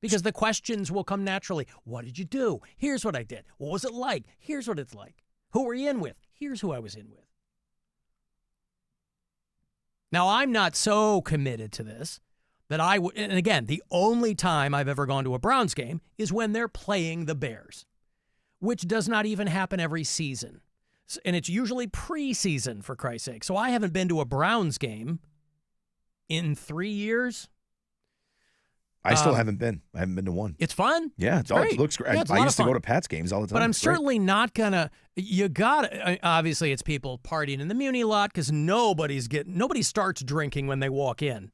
because the questions will come naturally. What did you do? Here's what I did. What was it like? Here's what it's like. Who were you in with? Here's who I was in with. Now, I'm not so committed to this that I would, and again, the only time I've ever gone to a Browns game is when they're playing the Bears, which does not even happen every season. And it's usually preseason, for Christ's sake. So I haven't been to a Browns game in 3 years. I still haven't been. I haven't been to one. It's fun. Yeah, it's great. It looks great. Yeah, I used to go to Pat's games all the time. But I'm certainly not going to, obviously it's people partying in the Muni lot because nobody starts drinking when they walk in.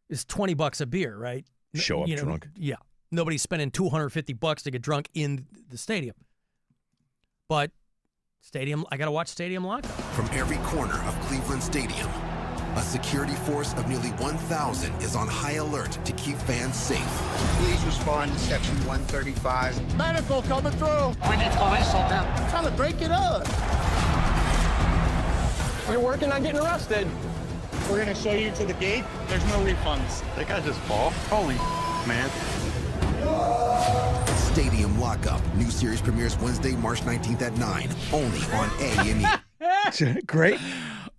It's $20 a beer, right? Show up drunk. Yeah. Nobody's spending $250 to get drunk in the stadium. But I got to watch Stadium Lockup. From every corner of Cleveland Stadium, A security force of nearly 1,000 is on high alert to keep fans safe. Please respond to Section 135. Medical coming through. We need police on them. Trying to break it up. You're working on getting arrested. We're going to show you to the gate. There's no refunds. That guy just fall. Holy man. Stadium Lockup. New series premieres Wednesday, March 19th at 9. Only on A&E. Great.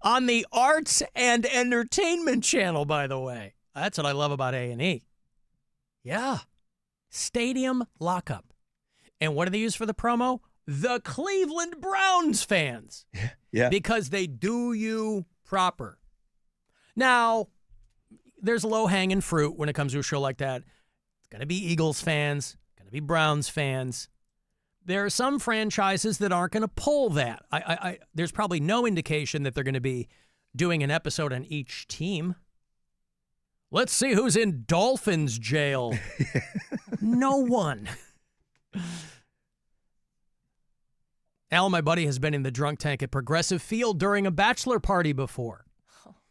On the Arts and Entertainment Channel, by the way. That's what I love about A&E. Yeah. Stadium Lockup. And what do they use for the promo? The Cleveland Browns fans. Yeah. Because they do you proper. Now, there's low-hanging fruit when it comes to a show like that. It's going to be Eagles fans, going to be Browns fans. There are some franchises that aren't going to pull that. There's probably no indication that they're going to be doing an episode on each team. Let's see who's in Dolphins jail. No one. Al, my buddy, has been in the drunk tank at Progressive Field during a bachelor party before.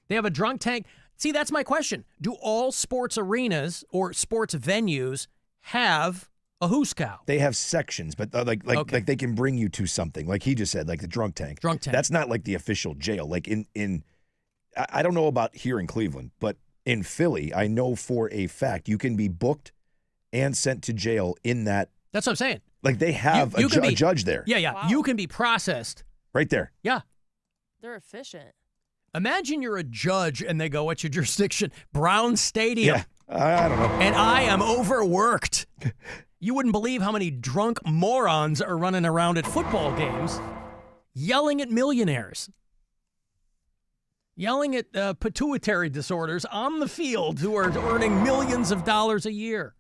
They have a drunk tank. See, that's my question. Do all sports arenas or sports venues have a hoosegow? They have sections, but like they can bring you to something. Like he just said, like the drunk tank. Drunk tank. That's not like the official jail. Like I don't know about here in Cleveland, but in Philly, I know for a fact you can be booked and sent to jail in that. That's what I'm saying. Like they have a judge there. Yeah. Wow. You can be processed. Right there. Yeah. They're efficient. Imagine you're a judge and they go, what's your jurisdiction? Brown Stadium. Yeah. I don't know. And I am overworked. You wouldn't believe how many drunk morons are running around at football games yelling at millionaires. Yelling at pituitary disorders on the field who are earning millions of dollars a year.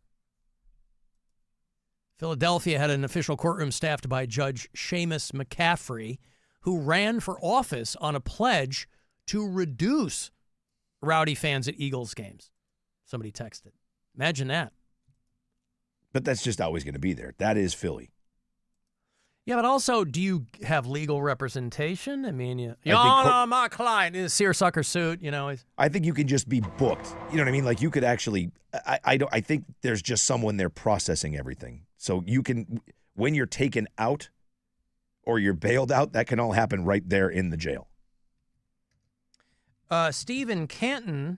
Philadelphia had an official courtroom staffed by Judge Seamus McCaffrey, who ran for office on a pledge to reduce rowdy fans at Eagles games. Somebody texted. Imagine that. But that's just always going to be there. That is Philly. Yeah, but also, do you have legal representation? I mean, my client is a seersucker suit, you know. I think you can just be booked. You know what I mean? Like you could actually. I think there's just someone there processing everything. So you can, when you're taken out or you're bailed out, that can all happen right there in the jail. Stephen Canton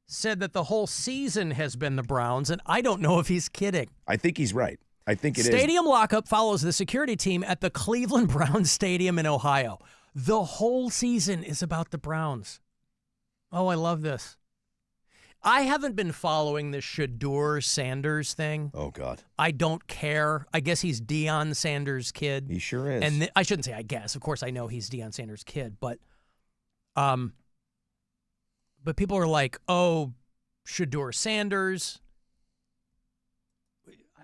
said that the whole season has been the Browns, and I don't know if he's kidding. I think he's right. I think it is. Stadium lockup follows the security team at the Cleveland Browns Stadium in Ohio. The whole season is about the Browns. Oh, I love this. I haven't been following the Shedeur Sanders thing. Oh, God. I don't care. I guess he's Deion Sanders' kid. He sure is. And I shouldn't say I guess. Of course, I know he's Deion Sanders' kid. But people are like, oh, Shedeur Sanders.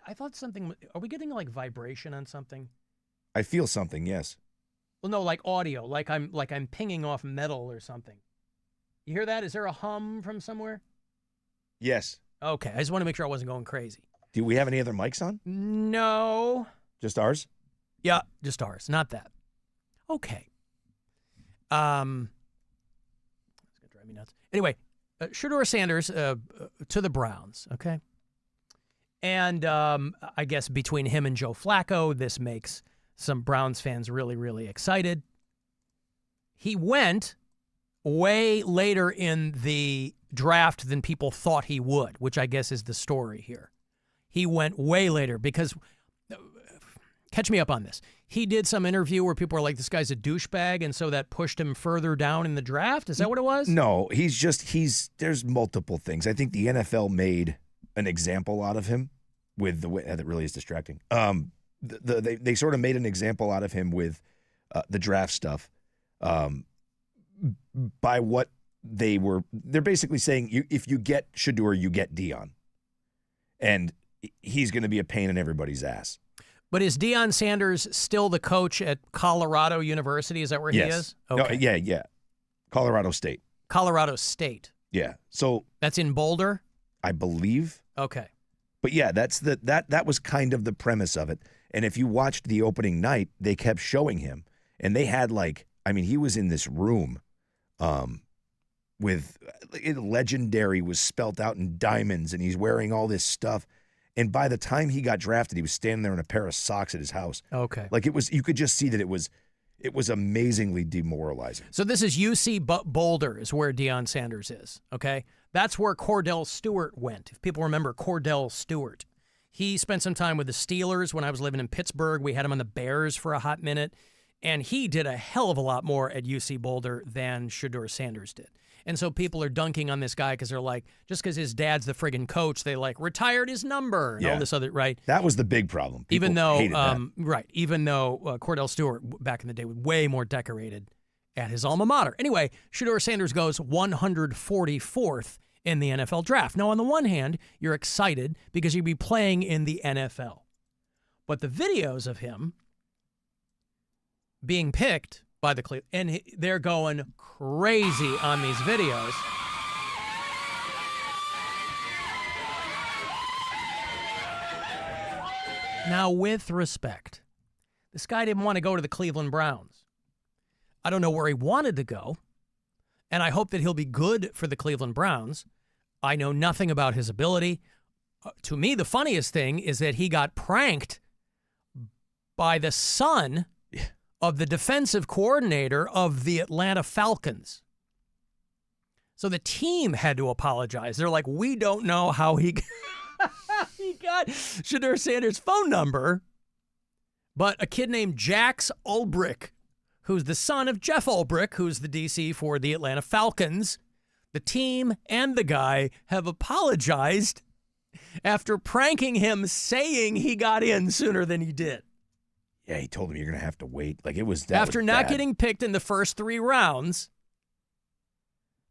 I thought something. Are we getting like vibration on something? I feel something, yes. Well, no, like audio, like I'm pinging off metal or something. You hear that? Is there a hum from somewhere? Yes. Okay, I just want to make sure I wasn't going crazy. Do we have any other mics on? No. Just ours? Yeah, just ours, not that. Okay. It's gonna drive me nuts. Anyway, Shedeur Sanders to the Browns. Okay. And I guess between him and Joe Flacco, this makes some Browns fans really, really excited. He went way later in the draft than people thought he would, which I guess is the story here. He went way later because, catch me up on this, he did some interview where people were like, this guy's a douchebag, and so that pushed him further down in the draft? Is that what it was? No, there's multiple things. I think the NFL made an example out of him with the way that really is distracting. They sort of made an example out of him with the draft stuff by what they're basically saying if you get Shedeur, you get Deion. And he's going to be a pain in everybody's ass. But is Deion Sanders still the coach at Colorado University? Is that where he is? Okay. No, yeah. Colorado State. Colorado State. Yeah. So that's in Boulder? I believe. Okay. But yeah, that was kind of the premise of it. And if you watched the opening night, they kept showing him. And they had he was in this room with legendary was spelt out in diamonds, and he's wearing all this stuff. And by the time he got drafted, he was standing there in a pair of socks at his house. Okay. Like you could just see that it was amazingly demoralizing. So this is UC Boulder is where Deion Sanders is, okay? That's where Cordell Stewart went. If people remember Cordell Stewart. He spent some time with the Steelers when I was living in Pittsburgh. We had him on the Bears for a hot minute. And he did a hell of a lot more at UC Boulder than Shedeur Sanders did. And so people are dunking on this guy because they're like, just because his dad's the friggin' coach, they like retired his number and all this other, right? That was the big problem. People even though, hated that. right, even though Cordell Stewart back in the day was way more decorated at his alma mater. Anyway, Shedeur Sanders goes 144th in the NFL draft. Now, on the one hand, you're excited because you'd be playing in the NFL. But the videos of him being picked by the Cleveland, and they're going crazy on these videos. Now, with respect, this guy didn't want to go to the Cleveland Browns. I don't know where he wanted to go, and I hope that he'll be good for the Cleveland Browns. I know nothing about his ability. To me, the funniest thing is that he got pranked by the son of the defensive coordinator of the Atlanta Falcons. So the team had to apologize. They're like, we don't know how he got Shedeur Sanders' phone number, but a kid named Jax Ulbrich, who's the son of Jeff Ulbrich, who's the DC for the Atlanta Falcons, the team and the guy have apologized after pranking him, saying he got in sooner than he did. Yeah, he told him you're going to have to wait. Like, it was that After was not bad. getting picked in the first 3 rounds,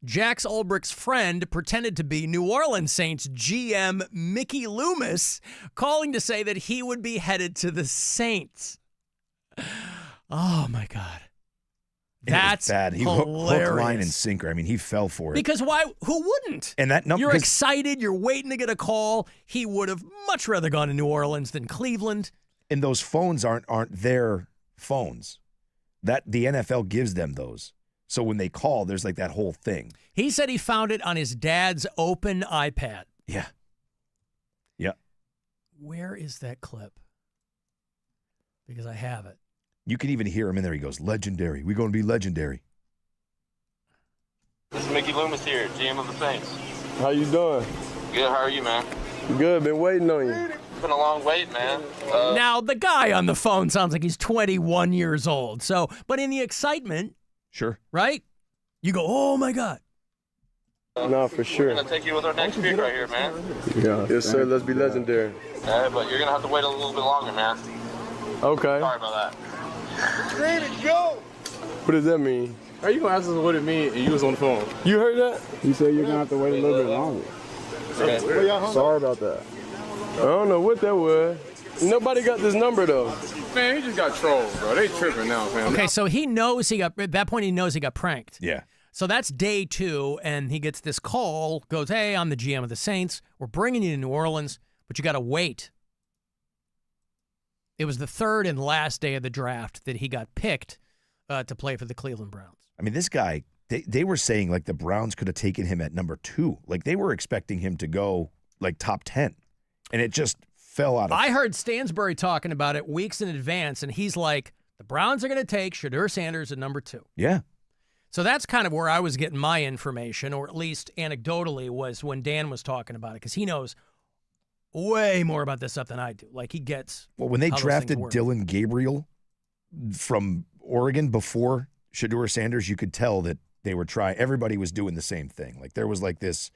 Jax Ulbrich's friend pretended to be New Orleans Saints GM Mickey Loomis, calling to say that he would be headed to the Saints. Oh, my God. That's bad. He hilarious. hook, line, and sinker. I mean, he fell for it. Because why? Who wouldn't? And that You're excited. You're waiting to get a call. He would have much rather gone to New Orleans than Cleveland. And those phones aren't their phones. That the NFL gives them those. So when they call, there's like that whole thing. He said he found it on his dad's open iPad. Yeah. Yeah. Where is that clip? Because I have it. You can even hear him in there. He goes, legendary. We're going to be legendary. This is Mickey Loomis here, GM of the Saints. How you doing? Good, how are you, man? Good, been waiting on you. It's been a long wait, man. Now, the guy on the phone sounds like he's 21 years old. So, but in the excitement, sure, right? You go, oh, my God. No, for sure. We're going to take you with our next pick right here, man. Yeah. Yes, sir. Let's be legendary. But you're going to have to wait a little bit longer, man. Okay. Sorry about that. Ready to go. What does that mean? How you gonna ask us what it means and you was on the phone? You heard that? You said you're gonna have to wait a little bit longer. Okay. Sorry about that. I don't know what that was. Nobody got this number though. Man, he just got trolled, bro. They tripping now, fam. Okay, so he knows at that point he knows he got pranked. Yeah. So that's day 2, and he gets this call, goes, hey, I'm the GM of the Saints. We're bringing you to New Orleans, but you got to wait. It was the 3rd and last day of the draft that he got picked to play for the Cleveland Browns. I mean, this guy, they were saying like the Browns could have taken him at number 2. Like they were expecting him to go like top 10. And it just fell out of. I heard Stansbury talking about it weeks in advance, and he's like, the Browns are going to take Shedeur Sanders at number 2. Yeah. So that's kind of where I was getting my information, or at least anecdotally, was when Dan was talking about it, because he knows way more about this stuff than I do. Like, he gets. Well, when they how those drafted things work. Dylan Gabriel from Oregon before Shedeur Sanders, you could tell that they were trying. Everybody was doing the same thing. Like, there was like this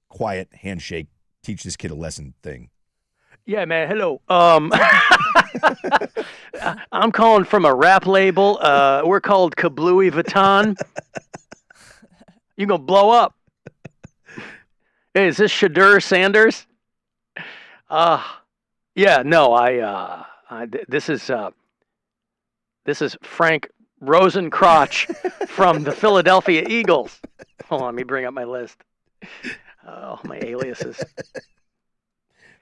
quiet handshake, teach this kid a lesson thing. Yeah, man. Hello. I'm calling from a rap label. We're called Kablooey Vuitton. You gonna blow up? Hey, is this Shedeur Sanders? Yeah. No. This is Frank Rosencrotch from the Philadelphia Eagles. Hold on, let me bring up my list. Oh, my aliases.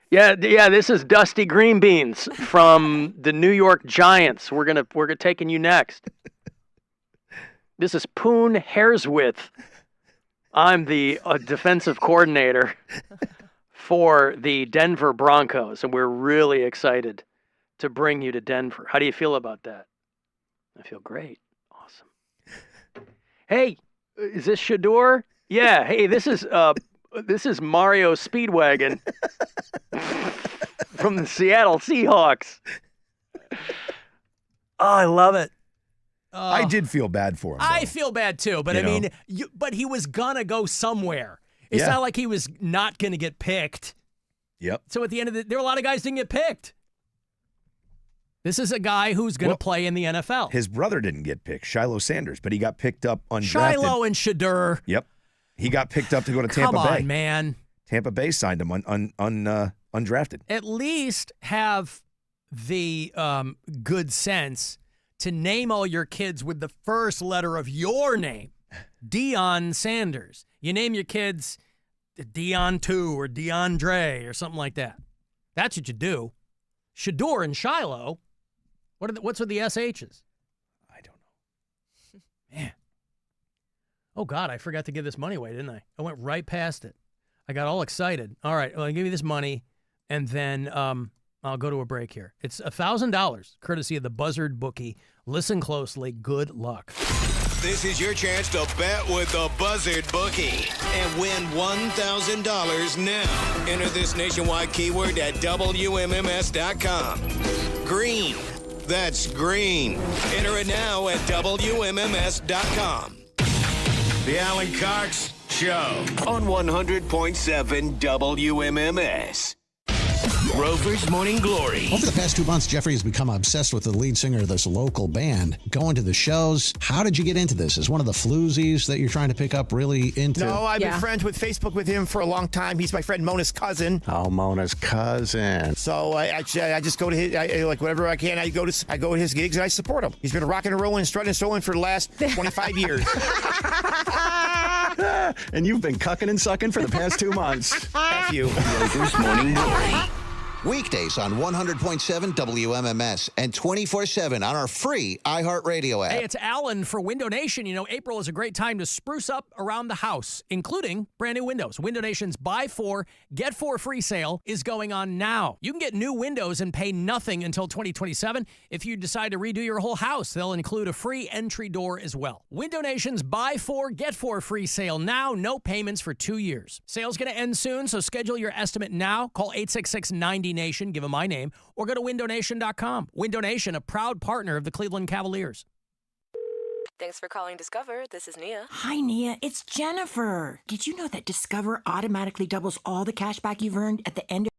Yeah, this is Dusty Greenbeans from the New York Giants. We're taking you next. This is Poon Hairswith I'm the defensive coordinator for the Denver Broncos, and we're really excited to bring you to Denver. How do you feel about that? I feel great. Awesome. Hey, is this Shador? Yeah. Hey, this is Mario Speedwagon from the Seattle Seahawks. Oh, I love it. I did feel bad for him. I feel bad too, but but he was gonna go somewhere. It's not like he was not gonna get picked. Yep. So at the end of there were a lot of guys didn't get picked. This is a guy who's gonna play in the NFL. His brother didn't get picked, Shiloh Sanders, but he got picked up undrafted. Shiloh and Shador. Yep. He got picked up to go to Tampa Bay. Come on, man. Tampa Bay signed him undrafted. At least have the good sense to name all your kids with the first letter of your name. Deion Sanders. You name your kids Deion 2 or DeAndre or something like that. That's what you do. Shador and Shiloh, what's with the SHs? I don't know. Man. Oh, God, I forgot to give this money away, didn't I? I went right past it. I got all excited. All right, well, I'll give you this money, and then I'll go to a break here. It's $1,000, courtesy of the Buzzard Bookie. Listen closely. Good luck. This is your chance to bet with the Buzzard Bookie and win $1,000 now. Enter this nationwide keyword at WMMS.com. Green. That's green. Enter it now at WMMS.com. The Alan Cox Show on 100.7 WMMS. Rover's Morning Glory. Over the past 2 months, Jeffrey has become obsessed with the lead singer of this local band, going to the shows. How did you get into this? Is one of the floozies that you're trying to pick up really into? No, I've been friends with Facebook with him for a long time. He's my friend Mona's cousin. Oh, Mona's cousin. So I just go to his, like whatever I can. I go to his gigs and I support him. He's been rocking and rolling, strutting and sewing for the last 25 years. And you've been cucking and sucking for the past 2 months. F you. Rover's Morning Glory. Weekdays on 100.7 WMMS and 24/7 on our free iHeartRadio app. Hey, it's Alan for Window Nation. You know, April is a great time to spruce up around the house, including brand new windows. Window Nation's Buy 4, Get 4 free sale is going on now. You can get new windows and pay nothing until 2027. If you decide to redo your whole house, they'll include a free entry door as well. Window Nation's Buy 4, Get 4 free sale now. No payments for 2 years. Sale's going to end soon, so schedule your estimate now. Call 866-90 Nation, give them my name, or go to windownation.com. Window Nation, a proud partner of the Cleveland Cavaliers. Thanks for calling Discover. This is Nia. Hi, Nia. It's Jennifer. Did you know that Discover automatically doubles all the cash back you've earned at the end of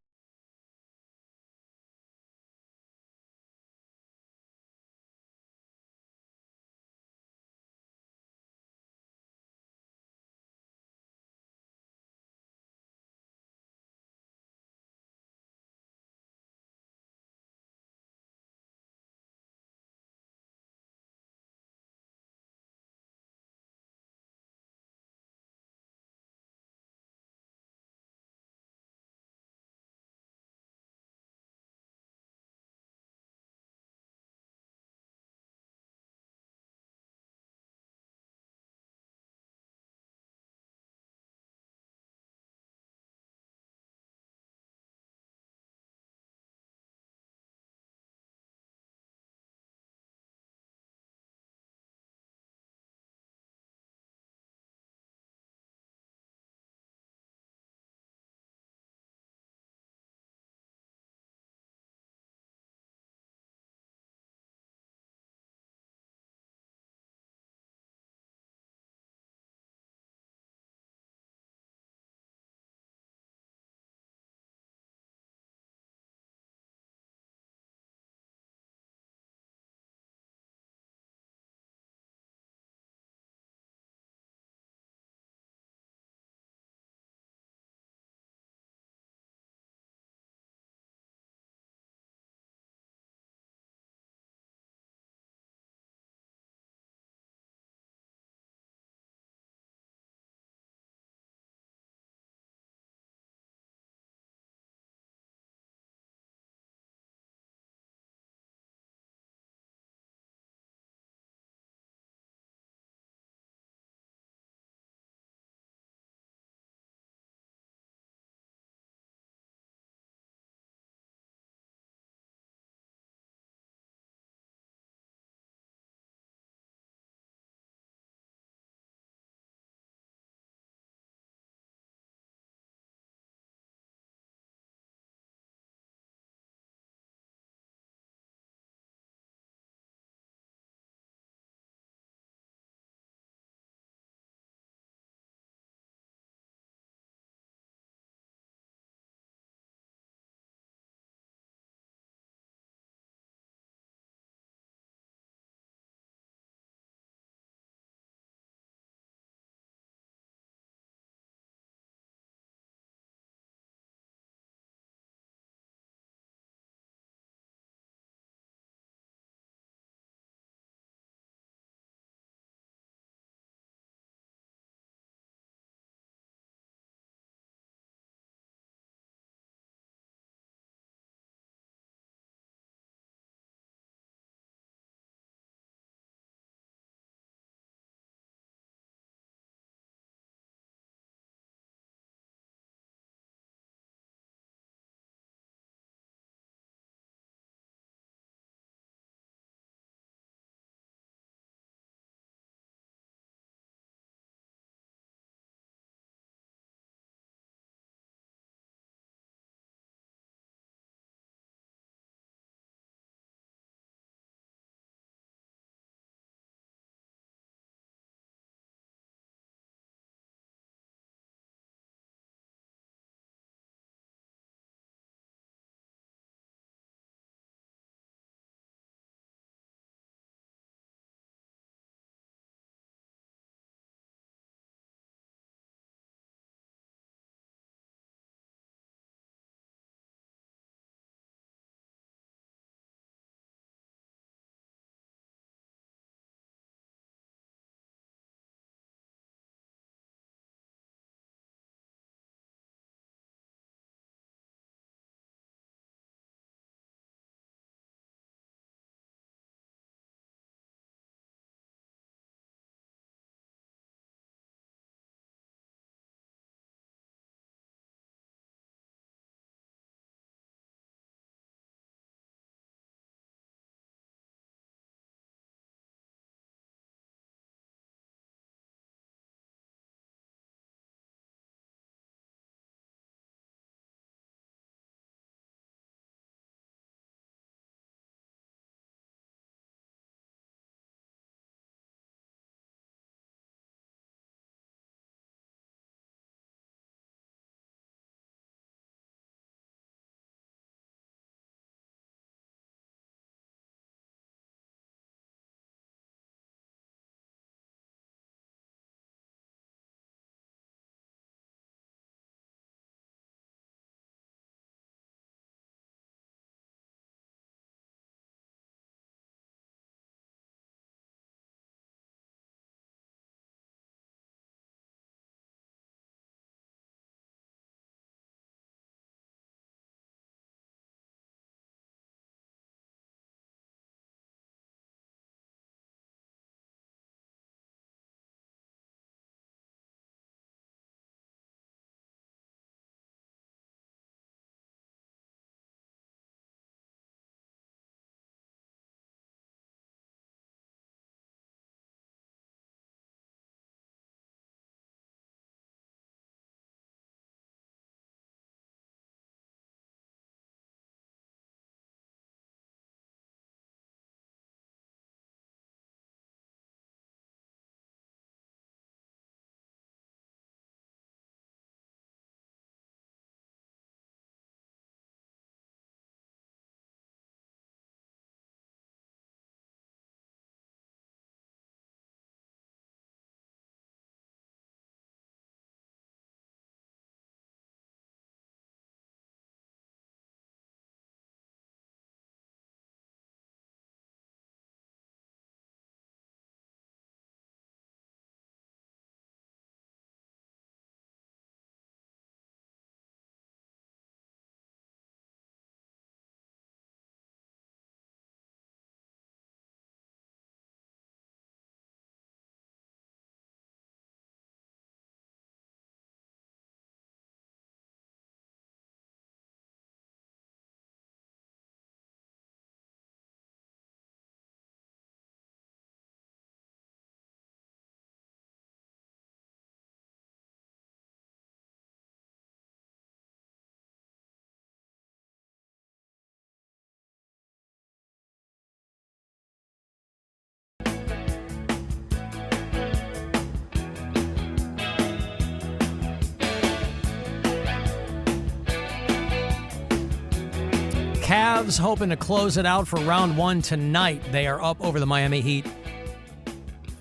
Cavs hoping to close it out for round one tonight. They are up over the Miami Heat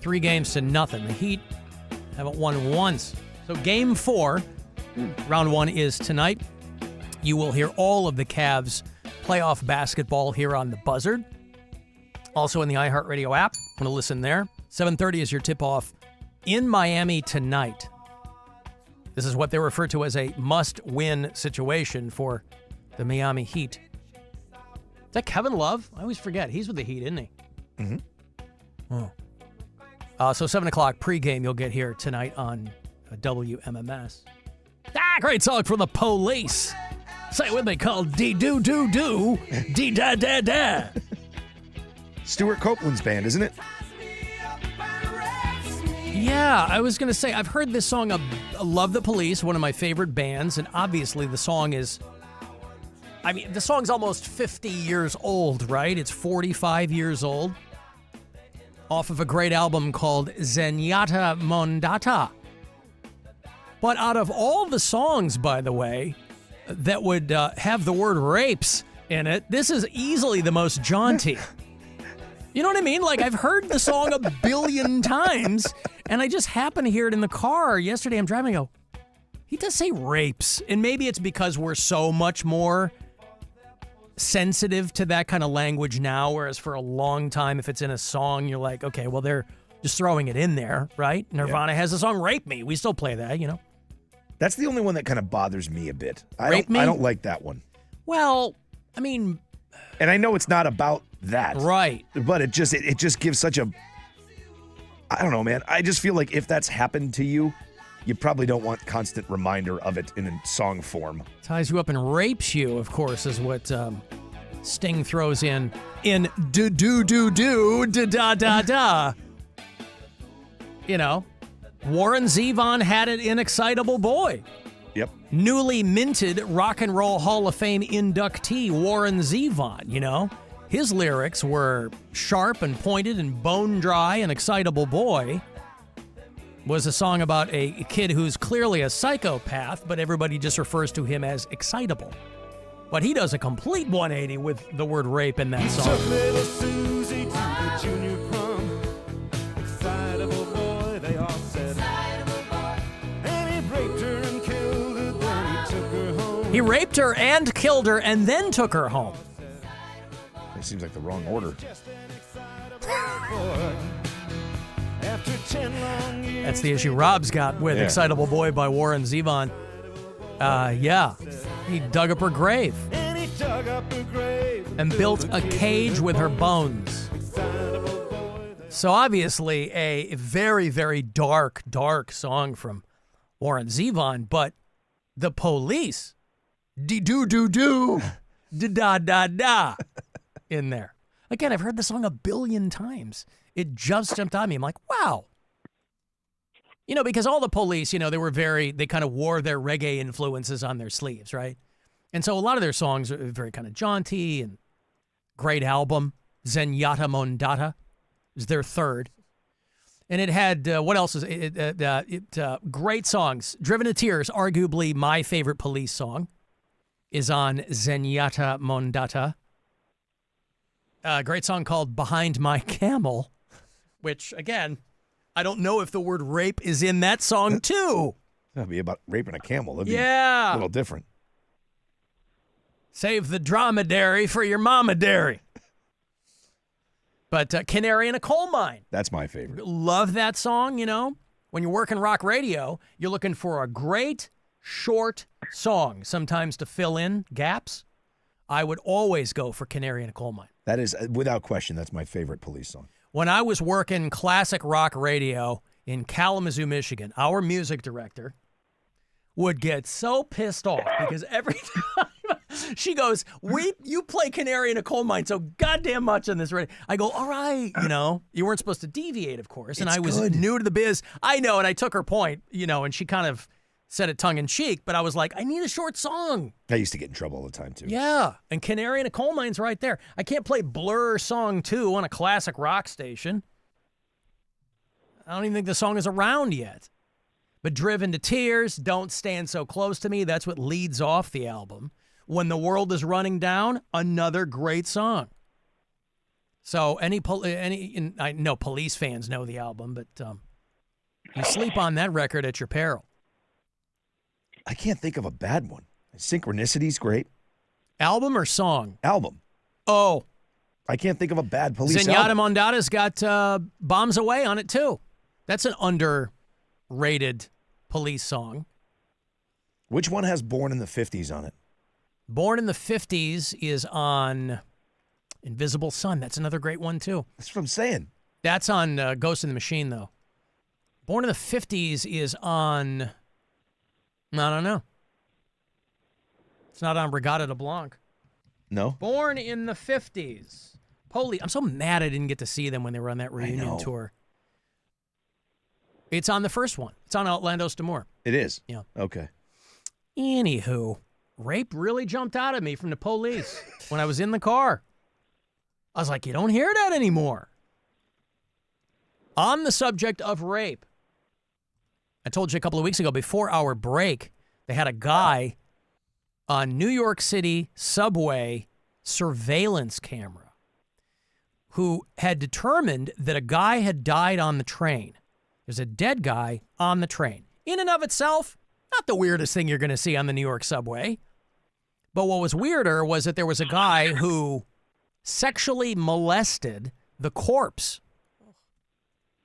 3-0. The Heat haven't won once. So game 4, round 1 is tonight. You will hear all of the Cavs playoff basketball here on the Buzzard. Also in the iHeartRadio app. Want to listen there. 7:30 is your tip-off in Miami tonight. This is what they refer to as a must-win situation for the Miami Heat. Is that Kevin Love? I always forget. He's with the Heat, isn't he? Mm-hmm. Oh. So 7 o'clock pregame you'll get here tonight on WMMS. Great song from the Police. Say it with me, called Dee-Doo-Doo-Doo, Dee-Da-Da-Da. Stuart Copeland's band, isn't it? Yeah, I was going to say, I've heard this song, I love the Police, one of my favorite bands, and obviously the song is, the song's almost 50 years old, right? It's 45 years old. Off of a great album called Zenyatta Mondatta. But out of all the songs, by the way, that would have the word rapes in it, this is easily the most jaunty. You know what I mean? Like, I've heard the song a billion times, and I just happened to hear it in the car yesterday. I'm driving, I go, he does say rapes. And maybe it's because we're so much more sensitive to that kind of language now, whereas for a long time, if it's in a song, you're like, okay, well, they're just throwing it in there, right? Nirvana has the song Rape Me. We still play that, you know? That's the only one that kind of bothers me a bit. Rape Me? I don't like that one. Well, I mean... And I know it's not about that. Right. But it just gives such a... I don't know, man. I just feel like if that's happened to you, you probably don't want constant reminder of it in a song form. Ties you up and rapes you, of course, is what Sting throws in do-do-do-do, da-da-da-da. You know, Warren Zevon had it in Excitable Boy. Yep. Newly minted Rock and Roll Hall of Fame inductee Warren Zevon, you know. His lyrics were sharp and pointed and bone dry, and Excitable Boy was a song about a kid who's clearly a psychopath, but everybody just refers to him as excitable. But he does a complete 180 with the word rape in that song. Took little Susie to the junior prom. Excitable boy, they all said. And he raped her and killed her, then he took her home. He raped her and killed her and then took her home. It seems like the wrong order. That's the issue Rob's got with Excitable Boy by Warren Zevon. Yeah. He dug up her grave. And built a cage with her bones. So obviously a very, very dark, dark song from Warren Zevon, but the Police, dee-doo-doo-doo, da-da-da-da, in there. Again, I've heard the song a billion times. It just jumped on me. I'm like, wow. You know, because all the Police, you know, they kind of wore their reggae influences on their sleeves, right? And so a lot of their songs are very kind of jaunty and great album. Zenyatta Mondatta is their third. And it had, what else is it? Great songs. Driven to Tears, arguably my favorite Police song, is on Zenyatta Mondatta. A great song called Behind My Camel, which, again, I don't know if the word rape is in that song, too. That'd be about raping a camel. That'd be a little different. Save the dromedary for your mama-dairy. But Canary in a Coal Mine. That's my favorite. Love that song, you know. When you're working rock radio, you're looking for a great, short song, sometimes to fill in gaps. I would always go for Canary in a Coal Mine. That is, without question, that's my favorite Police song. When I was working classic rock radio in Kalamazoo, Michigan, our music director would get so pissed off because every time she goes, you play Canary in a Coal Mine so goddamn much on this radio. I go, all right, you know, you weren't supposed to deviate, of course. And I was new to the biz. I know, and I took her point, you know, and she kind of said it tongue-in-cheek, but I was like, I need a short song. I used to get in trouble all the time, too. Yeah, and Canary in a Coal Mine's right there. I can't play Blur Song 2 on a classic rock station. I don't even think the song is around yet. But Driven to Tears, Don't Stand So Close to Me, that's what leads off the album. When the World is Running Down, another great song. So I know Police fans know the album, but you sleep on that record at your peril. I can't think of a bad one. Synchronicity's great. Album or song? Album. Oh. I can't think of a bad Police Zenyatta album. Mondada's got Bombs Away on it, too. That's an underrated Police song. Which one has Born in the 50s on it? Born in the 50s is on Invisible Sun. That's another great one, too. That's what I'm saying. That's on Ghost in the Machine, though. Born in the 50s is on, I don't know. It's not on Regatta de Blanc. No? Born in the 50s. I'm so mad I didn't get to see them when they were on that reunion tour. It's on the first one. It's on Outlandos D'Amour. It is? Yeah. Okay. Anywho, Rape really jumped out at me from the Police when I was in the car. I was like, you don't hear that anymore. On the subject of rape, I told you a couple of weeks ago, before our break, they had a guy on New York City subway surveillance camera who had determined that a guy had died on the train. There's a dead guy on the train. In and of itself, not the weirdest thing you're going to see on the New York subway. But what was weirder was that there was a guy who sexually molested the corpse.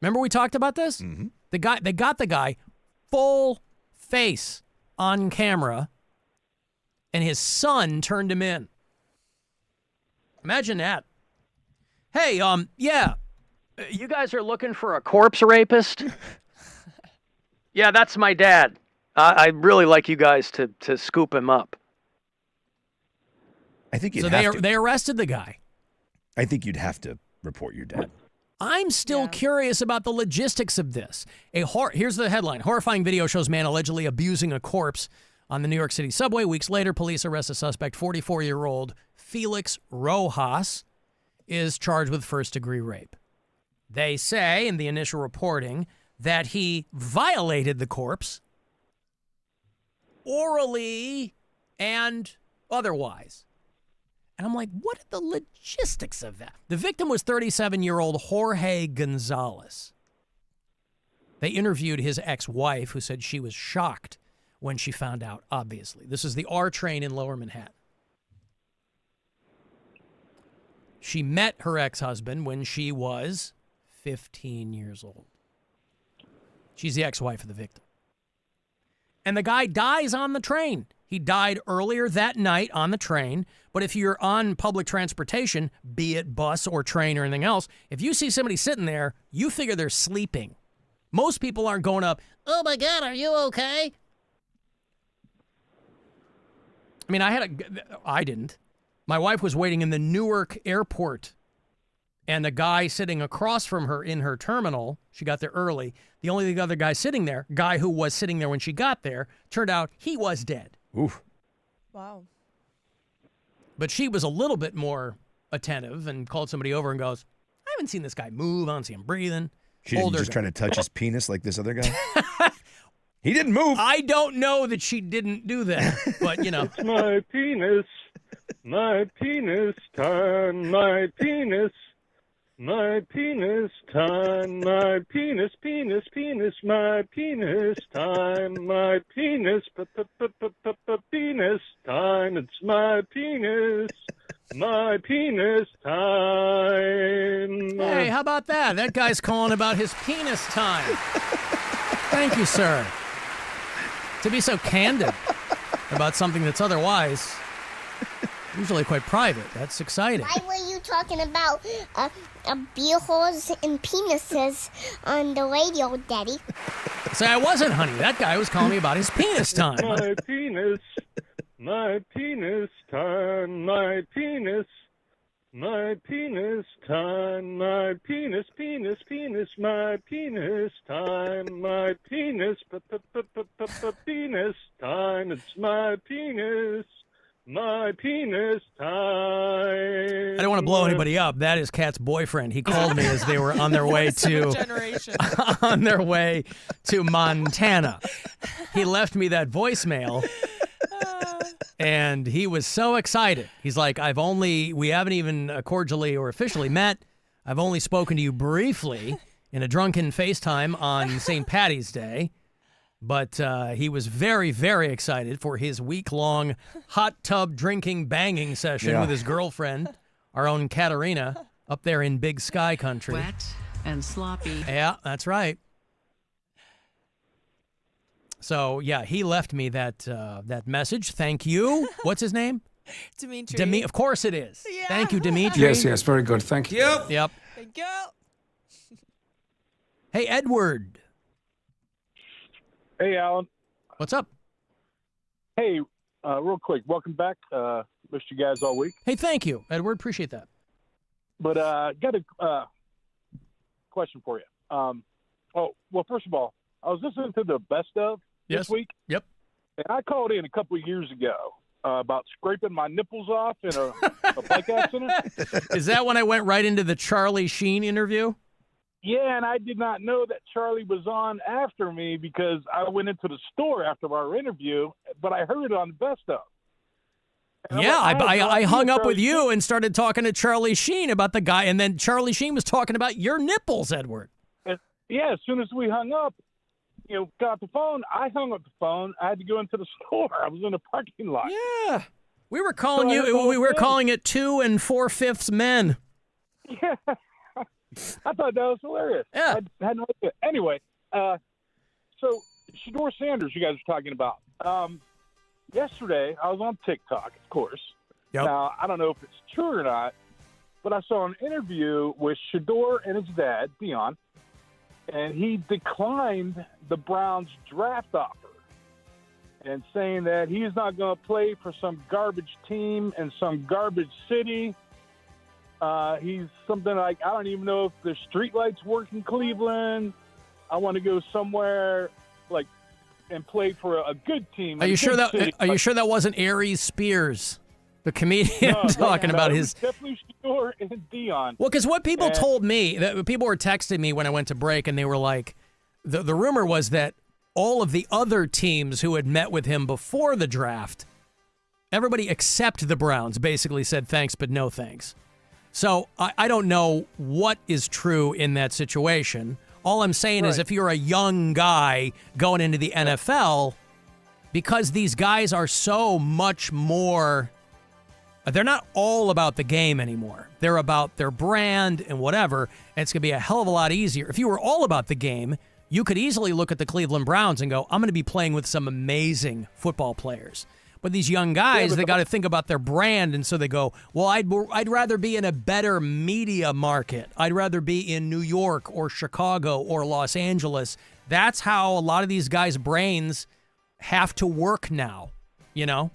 Remember we talked about this? Mm-hmm. They got the guy full face on camera, and his son turned him in. Imagine that. Hey, yeah, you guys are looking for a corpse rapist? Yeah, that's my dad. I'd really like you guys to scoop him up. I think they arrested the guy. I think you'd have to report your dad. I'm still curious about the logistics of this. Here's the headline. Horrifying video shows man allegedly abusing a corpse on the New York City subway. Weeks later, police arrest a suspect, 44-year-old Felix Rojas, is charged with first-degree rape. They say in the initial reporting that he violated the corpse orally and otherwise. And I'm like, what are the logistics of that? The victim was 37-year-old Jorge Gonzalez. They interviewed his ex-wife, who said she was shocked when she found out, obviously. This is the R train in Lower Manhattan. She met her ex-husband when she was 15 years old. She's the ex-wife of the victim. And the guy dies on the train. He died earlier that night on the train. But if you're on public transportation, be it bus or train or anything else, if you see somebody sitting there, you figure they're sleeping. Most people aren't going up, oh my God, are you okay? I mean, I didn't. My wife was waiting in the Newark airport, and a guy sitting across from her in her terminal, she got there early. The only other guy sitting there, guy who was sitting there when she got there, turned out he was dead. Oof. Wow. But she was a little bit more attentive and called somebody over and goes, I haven't seen this guy move. I don't see him breathing. She didn't just try to touch his penis like this other guy? He didn't move. I don't know that she didn't do that, but, you know. It's my penis time, my penis time, my penis my penis time, my penis time, it's my penis time. Hey, how about that? That guy's calling about his penis time. Thank you, sir. To be so candid about something that's otherwise usually quite private. That's exciting. Why were you talking about beer holes and penises on the radio, Daddy? Say I wasn't, honey. That guy was calling me about his penis time. My penis time, my penis time, my penis my penis time, my penis time, it's my penis time. I don't want to blow anybody up. That is Kat's boyfriend. He called me as they were on their way to Montana. He left me that voicemail. And he was so excited. He's like, we haven't even cordially or officially met. I've only spoken to you briefly in a drunken FaceTime on St. Patty's Day. But he was very, very excited for his week-long hot tub drinking banging session with his girlfriend, our own Katerina, up there in Big Sky Country. Wet and sloppy. Yeah, that's right. So, yeah, he left me that message. Thank you. What's his name? Dimitri. Of course it is. Yeah. Thank you, Dimitri. Yes, very good. Thank you. Yep. Thank you. Hey, Edward. Hey, Alan. What's up? Hey, real quick, welcome back. Missed you guys all week. Hey, thank you, Edward. Appreciate that. But got a question for you. Well, first of all, I was listening to the best of this week. Yep. And I called in a couple of years ago about scraping my nipples off in a bike accident. Is that when I went right into the Charlie Sheen interview? Yeah, and I did not know that Charlie was on after me because I went into the store after our interview, but I heard it on the best of. And Yeah, I hung up with you Sheen. and started talking to Charlie Sheen about the guy, and then Charlie Sheen was talking about your nipples, Edward. Yeah, as soon as we hung up, got the phone, I hung up the phone. I had to go into the store. I was in a parking lot. Yeah. We were calling we were calling it 2 4/5 men. Yeah. I thought that was hilarious. Yeah. I had no idea. Anyway, so Shedeur Sanders, you guys were talking about. Yesterday, I was on TikTok, of course. Yep. Now, I don't know if it's true or not, but I saw an interview with Shedeur and his dad, Dion, and he declined the Browns draft offer and saying that he's not going to play for some garbage team in some garbage city. He's something like, I don't even know if the streetlights work in Cleveland. I want to go somewhere and play for a good team. Are you sure that wasn't Aries Spears, the comedian, talking about his? It was definitely Shedeur and Dion. Well, because what people told me, that people were texting me when I went to break, and they were like, the rumor was that all of the other teams who had met with him before the draft, everybody except the Browns basically said thanks, but no thanks. So I don't know what is true in that situation. All I'm saying is if you're a young guy going into the NFL, because these guys are so much more, they're not all about the game anymore. They're about their brand and whatever, and it's going to be a hell of a lot easier. If you were all about the game, you could easily look at the Cleveland Browns and go, I'm going to be playing with some amazing football players. But these young guys, they got to think about their brand, and so they go, well, I'd rather be in a better media market. I'd rather be in New York or Chicago or Los Angeles. That's how a lot of these guys' brains have to work now, So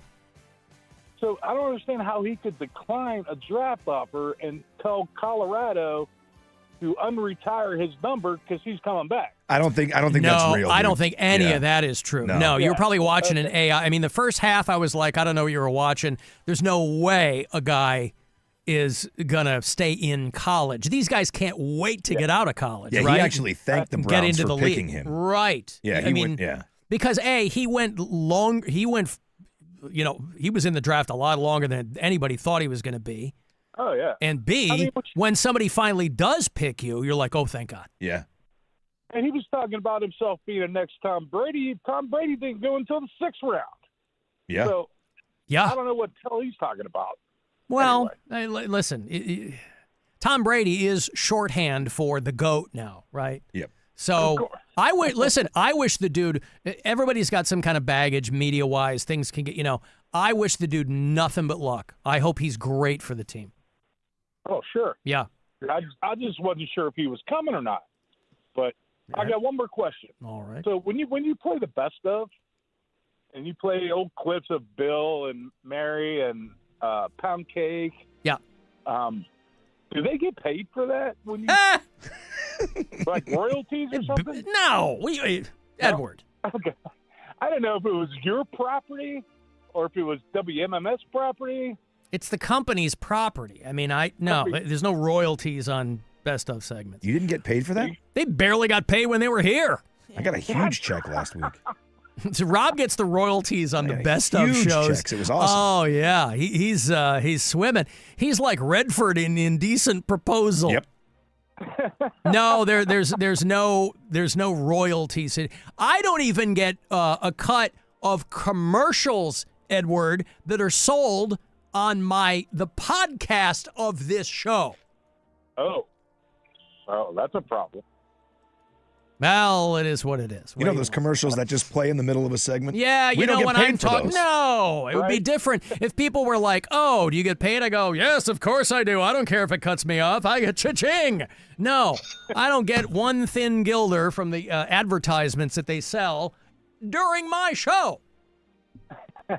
I don't understand how he could decline a draft offer and tell Colorado to unretire his number because he's coming back. I don't think that's real. I dude. don't think any of that is true. No, you were probably watching an AI. I mean, the first half I was like, I don't know what you were watching. There's no way a guy is going to stay in college. These guys can't wait to get out of college, Yeah, right? he actually thanked the Get Browns into for the picking league. him. Right. Yeah, because he was in the draft a lot longer than anybody thought he was going to be. Oh, yeah. And B, when somebody finally does pick you, you're like, oh, thank God. Yeah. And he was talking about himself being the next Tom Brady. Tom Brady didn't go until the 6th round. Yeah. So, yeah. I don't know what the hell he's talking about. Well, listen, Tom Brady is shorthand for the GOAT now, right? Yep. So I wish the dude, everybody's got some kind of baggage media-wise, things can get, I wish the dude nothing but luck. I hope he's great for the team. Oh, sure. Yeah. I just wasn't sure if he was coming or not. But I got one more question. All right. So when you play the best of, and you play old clips of Bill and Mary and Pound Cake, yeah, do they get paid for that? When you like royalties or something? No, Edward. Okay, I don't know if it was your property or if it was WMMS property. It's the company's property. I mean, there's no royalties on best of segments. You didn't get paid for that? They barely got paid when they were here. I got a huge check last week. So Rob gets the royalties on the best of huge shows. checks. It was awesome. Oh yeah, he's swimming. He's like Redford in Indecent Proposal. Yep. No, there's no royalties. I don't even get a cut of commercials, Edward, that are sold on the podcast of this show. Oh, that's a problem. Well, it is what it is. You know those commercials that just play in the middle of a segment? Yeah, we don't get when paid I'm for talking. those. No, it would be different if people were like, "Oh, do you get paid?" I go, "Yes, of course I do. I don't care if it cuts me off. I get cha-ching." No, I don't get one thin gilder from the advertisements that they sell during my show.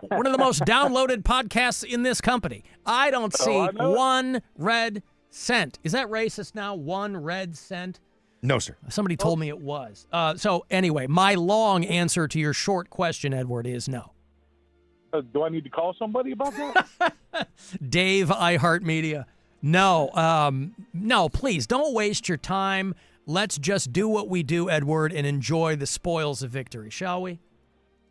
One of the most downloaded podcasts in this company. I don't see one red cent. Is that racist now? 1 red cent? No, sir. Somebody told me it was. So anyway, my long answer to your short question, Edward, is no. Do I need to call somebody about that? Dave, iHeartMedia. No, please don't waste your time. Let's just do what we do, Edward, and enjoy the spoils of victory, shall we?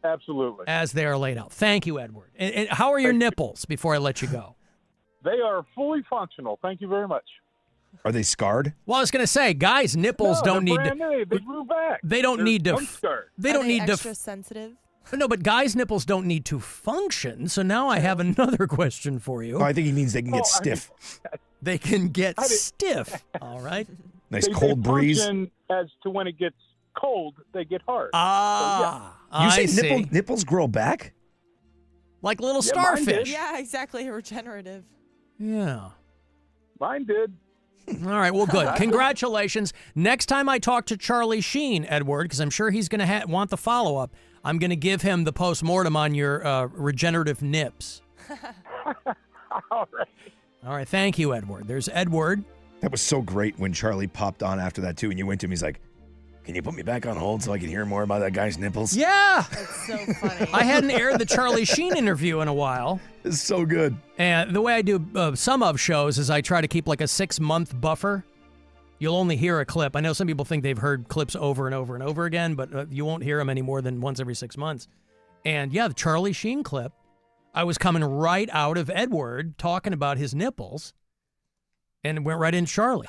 Absolutely. As they are laid out. Thank you, Edward. And how are your nipples before I let you go? They are fully functional. Thank you very much. Are they scarred? Well, I was going to say, guys, nipples don't need brand new. They grew back. They don't need to. They don't need to. Extra sensitive. No, but guys' nipples don't need to function. So now I have another question for you. Oh, I think he means they can get stiff. They can get stiff. All right. Nice They cold breeze. function as to when it gets cold, they get hard. You say nipples grow back? Like little Yeah, mine did. starfish. Yeah, exactly. Regenerative. Yeah. Mine did. All right, well, good. Congratulations. Next time I talk to Charlie Sheen, Edward, because I'm sure he's going to want the follow-up, I'm going to give him the post-mortem on your regenerative nips. All right. All right, thank you, Edward. There's Edward. That was so great when Charlie popped on after that, too, and you went to him. He's like, can you put me back on hold so I can hear more about that guy's nipples? Yeah. That's so funny. I hadn't aired the Charlie Sheen interview in a while. It's so good. And the way I do some of shows is I try to keep like a 6-month buffer. You'll only hear a clip. I know some people think they've heard clips over and over and over again, but you won't hear them any more than once every 6 months. And yeah, the Charlie Sheen clip, I was coming right out of Edward talking about his nipples and went right into Charlie.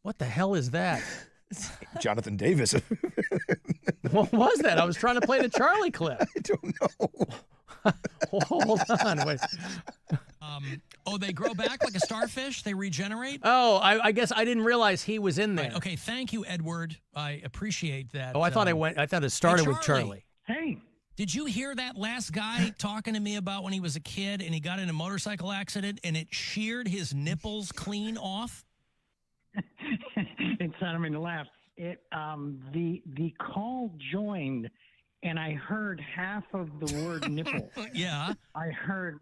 What the hell is that? Jonathan Davis. What was that? I was trying to play the Charlie clip. I don't know. Hold on. Wait. They grow back like a starfish? They regenerate? Oh, I guess I didn't realize he was in there. Right, okay, thank you, Edward. I appreciate that. Oh, I thought I thought it started Hey, with Charlie. Hey. Did you hear that last guy talking to me about when he was a kid and he got in a motorcycle accident and it sheared his nipples clean off? It's I don't mean to laugh. The call joined, and I heard half of the word nipple. Yeah. I heard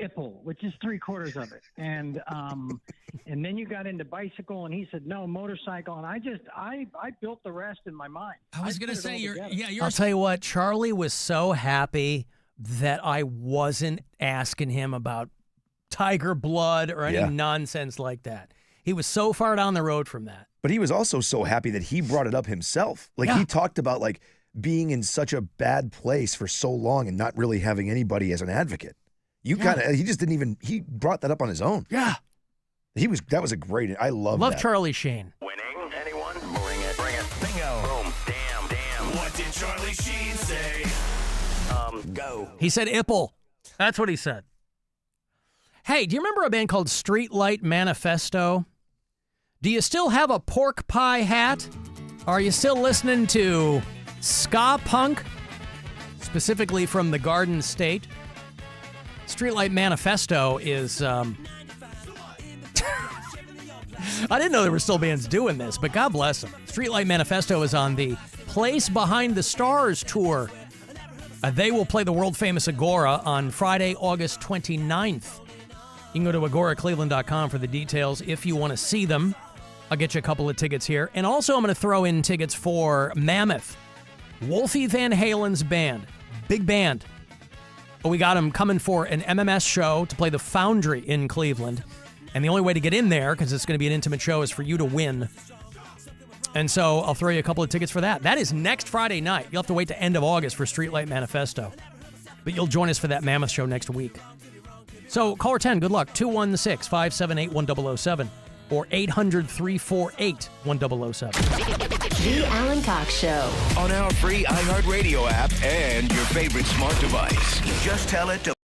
ipple, which is 3/4 of it, and then you got into bicycle, and he said no motorcycle, and I built the rest in my mind. I was going to say you're. I'll tell you what, Charlie was so happy that I wasn't asking him about tiger blood or any nonsense like that. He was so far down the road from that. But he was also so happy that he brought it up himself. Like he talked about like being in such a bad place for so long and not really having anybody as an advocate. He just didn't even, he brought that up on his own. Yeah. That was a great, I love that. Charlie Sheen. Winning? Anyone? Bring it. Bingo. Boom. Damn. What did Charlie Sheen say? Go. He said ipple. That's what he said. Hey, do you remember a band called Streetlight Manifesto? Do you still have a pork pie hat? Are you still listening to ska punk, specifically from the Garden State? Streetlight Manifesto is, I didn't know there were still bands doing this, but God bless them. Streetlight Manifesto is on the Place Behind the Stars tour. They will play the world-famous Agora on Friday, August 29th. You can go to agoracleveland.com for the details if you want to see them. I'll get you a couple of tickets here. And also I'm going to throw in tickets for Mammoth, Wolfie Van Halen's band. Big band. But we got them coming for an MMS show to play the Foundry in Cleveland. And the only way to get in there, because it's going to be an intimate show, is for you to win And so I'll throw you a couple of tickets for that. That is next Friday night. You'll have to wait to end of August for Streetlight Manifesto. But you'll join us for that Mammoth show next week. So caller 10, good luck. 216-578-1007 or 800-348-1007. The Alan Cox Show. On our free iHeartRadio app and your favorite smart device. Just tell it to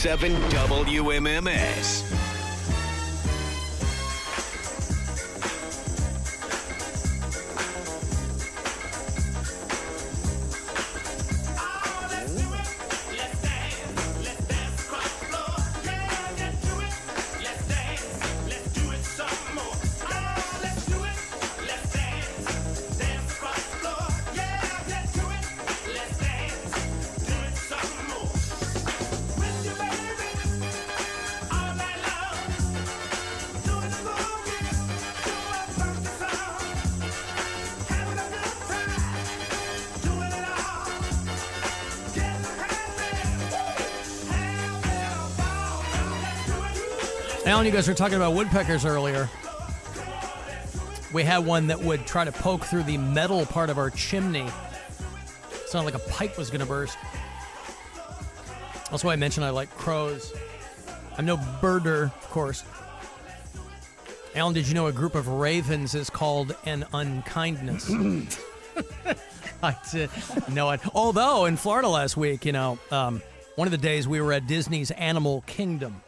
7 WMMS. Alan, you guys were talking about woodpeckers earlier. We had one that would try to poke through the metal part of our chimney. Sounded like a pipe was going to burst. That's why I mentioned I like crows. I'm no birder, of course. Alan, did you know a group of ravens is called an unkindness? I did know it. Although in Florida last week, one of the days we were at Disney's Animal Kingdom.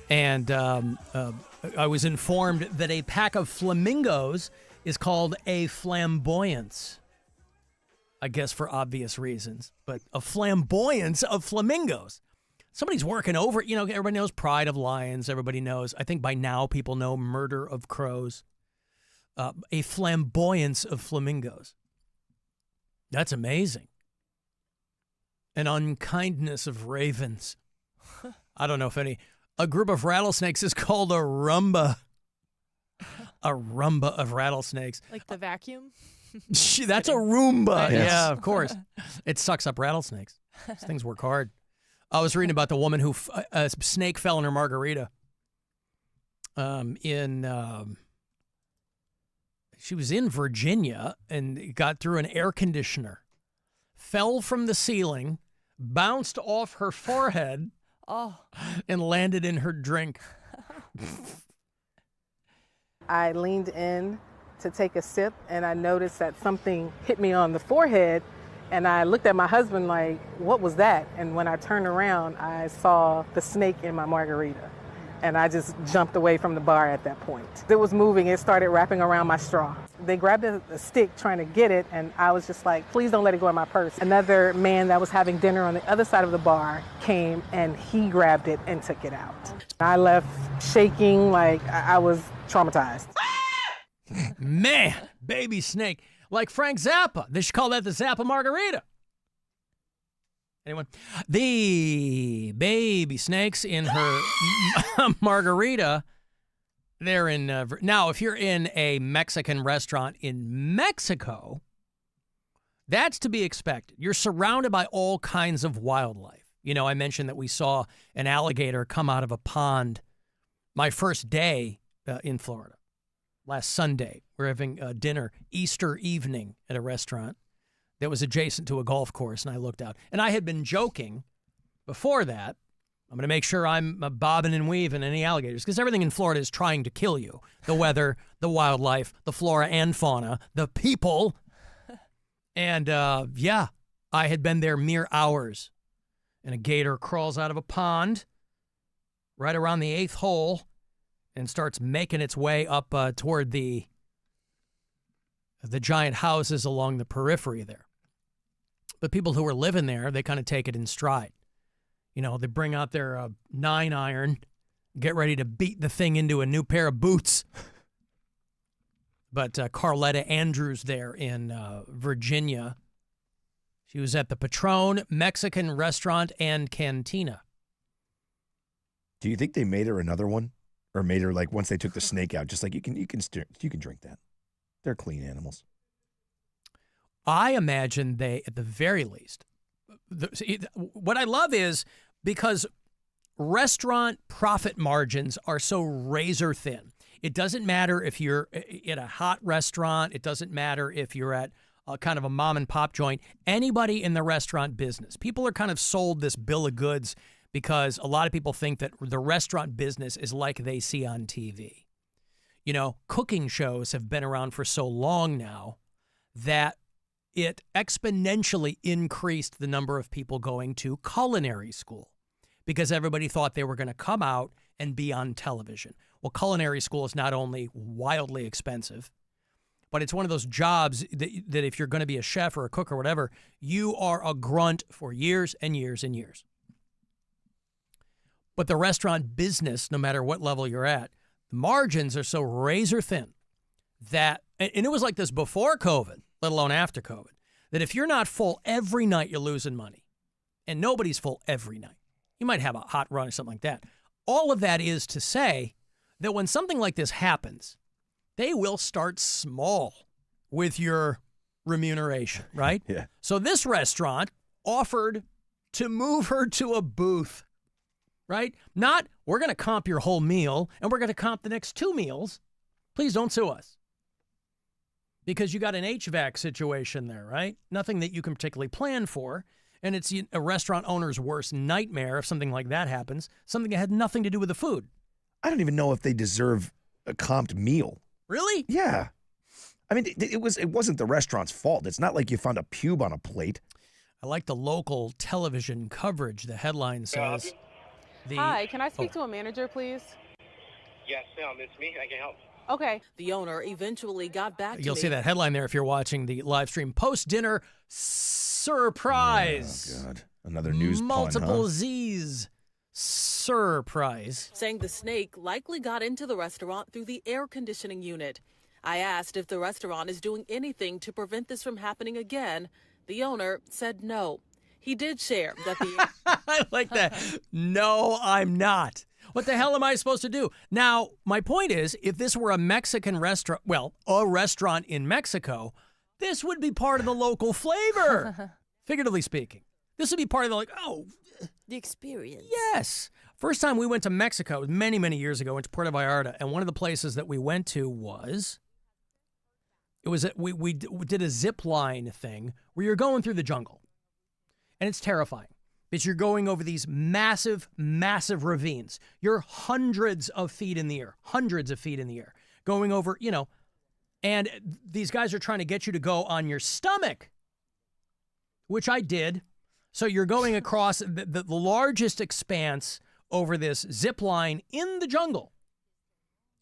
And I was informed that a pack of flamingos is called a flamboyance. I guess for obvious reasons, but a flamboyance of flamingos. Somebody's working over it. Everybody knows Pride of Lions. Everybody knows. I think by now people know Murder of Crows. A flamboyance of flamingos. That's amazing. An unkindness of ravens. I don't know if any... A group of rattlesnakes is called a rumba. A rumba of rattlesnakes. Like the vacuum? That's a Roomba. Yes. Yeah, of course. It sucks up rattlesnakes. These things work hard. I was reading about the woman who a snake fell in her margarita. She was in Virginia and got through an air conditioner, fell from the ceiling, bounced off her forehead, and landed in her drink. I leaned in to take a sip, and I noticed that something hit me on the forehead, and I looked at my husband like, what was that? And when I turned around, I saw the snake in my margarita, and I just jumped away from the bar at that point. It was moving. It started wrapping around my straw. They grabbed a stick trying to get it, and I was just like, please don't let it go in my purse. Another man that was having dinner on the other side of the bar came, and he grabbed it and took it out. I left shaking like I was traumatized. Man, baby snake. Like Frank Zappa. They should call that the Zappa Margarita. Anyone? The baby snakes in her margarita. They're in... now, if you're in a Mexican restaurant in Mexico, that's to be expected. You're surrounded by all kinds of wildlife. I mentioned that we saw an alligator come out of a pond my first day in Florida. Last Sunday, we're having dinner Easter evening at a restaurant that was adjacent to a golf course, and I looked out. And I had been joking before that, I'm going to make sure I'm bobbing and weaving any alligators, because everything in Florida is trying to kill you. The weather, the wildlife, the flora and fauna, the people. And, I had been there mere hours, and a gator crawls out of a pond right around the 8th hole and starts making its way up toward the giant houses along the periphery there. The people who are living there, they kind of take it in stride. They bring out their 9-iron, get ready to beat the thing into a new pair of boots. But Carletta Andrews there in Virginia, she was at the Patron Mexican Restaurant and Cantina. Do you think they made her another one? Or made her, like, once they took the snake out, just like you can drink that. They're clean animals. I imagine they, at the very least, what I love is because restaurant profit margins are so razor thin. It doesn't matter if you're at a hot restaurant. It doesn't matter if you're at kind of a mom and pop joint. Anybody in the restaurant business, people are kind of sold this bill of goods because a lot of people think that the restaurant business is like they see on TV. Cooking shows have been around for so long now that it exponentially increased the number of people going to culinary school. because everybody thought they were going to come out and be on television. Well, culinary school is not only wildly expensive, but it's one of those jobs that if you're going to be a chef or a cook or whatever, you are a grunt for years and years and years. But the restaurant business, no matter what level you're at, the margins are so razor thin that, and it was like this before COVID, let alone after COVID, that if you're not full every night, you're losing money. And nobody's full every night. You might have a hot run or something like that. All of that is to say that when something like this happens, they will start small with your remuneration, right? Yeah. So this restaurant offered to move her to a booth, right? Not, we're going to comp your whole meal and we're going to comp the next 2 meals. Please don't sue us. Because you got an HVAC situation there, right? Nothing that you can particularly plan for. And it's a restaurant owner's worst nightmare if something like that happens. Something that had nothing to do with the food. I don't even know if they deserve a comped meal. Really? Yeah. I mean, it wasn't the restaurant's fault. It's not like you found a pube on a plate. I like the local television coverage. The headline says... Hi, can I speak to a manager, please? Yes, ma'am, it's me. I can help. Okay. The owner eventually got back to me. You'll see that headline there if you're watching the live stream. Post-dinner surprise. Oh, God. Another news Multiple pun, huh? Z's. Surprise. Saying the snake likely got into the restaurant through the air conditioning unit. I asked if the restaurant is doing anything to prevent this from happening again. The owner said no. He did share that the... I like that. No, I'm not. What the hell am I supposed to do? Now, my point is, if this were a Mexican restaurant, well, a restaurant in Mexico, this would be part of the local flavor, figuratively speaking. This would be part of the experience. Yes. First time we went to Mexico was many, many years ago, went to Puerto Vallarta, and one of the places that we went to we did a zip line thing where you're going through the jungle, and it's terrifying. Because you're going over these massive, massive ravines. You're hundreds of feet in the air, going over, and these guys are trying to get you to go on your stomach, which I did. So you're going across the largest expanse over this zip line in the jungle.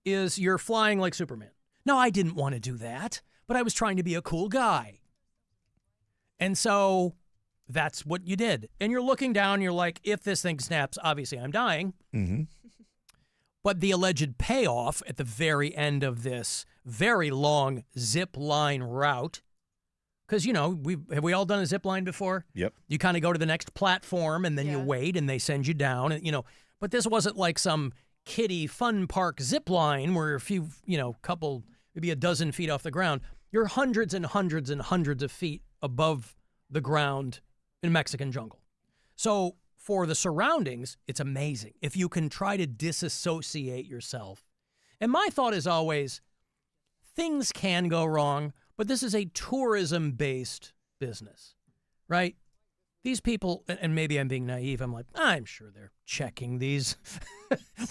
You're flying like Superman. No, I didn't want to do that, but I was trying to be a cool guy. And so... that's what you did. And you're looking down, you're like, if this thing snaps, obviously I'm dying. Mm-hmm. But the alleged payoff at the very end of this very long zip line route, because, have we all done a zip line before? Yep. You kind of go to the next platform and then you wait and they send you down. And, but this wasn't like some kiddie fun park zip line where a few, couple, maybe a dozen feet off the ground. You're hundreds and hundreds and hundreds of feet above the ground in Mexican jungle. So for the surroundings, it's amazing if you can try to disassociate yourself. And my thought is always, things can go wrong, but this is a tourism-based business, right? These people, and maybe I'm being naive, I'm sure they're checking these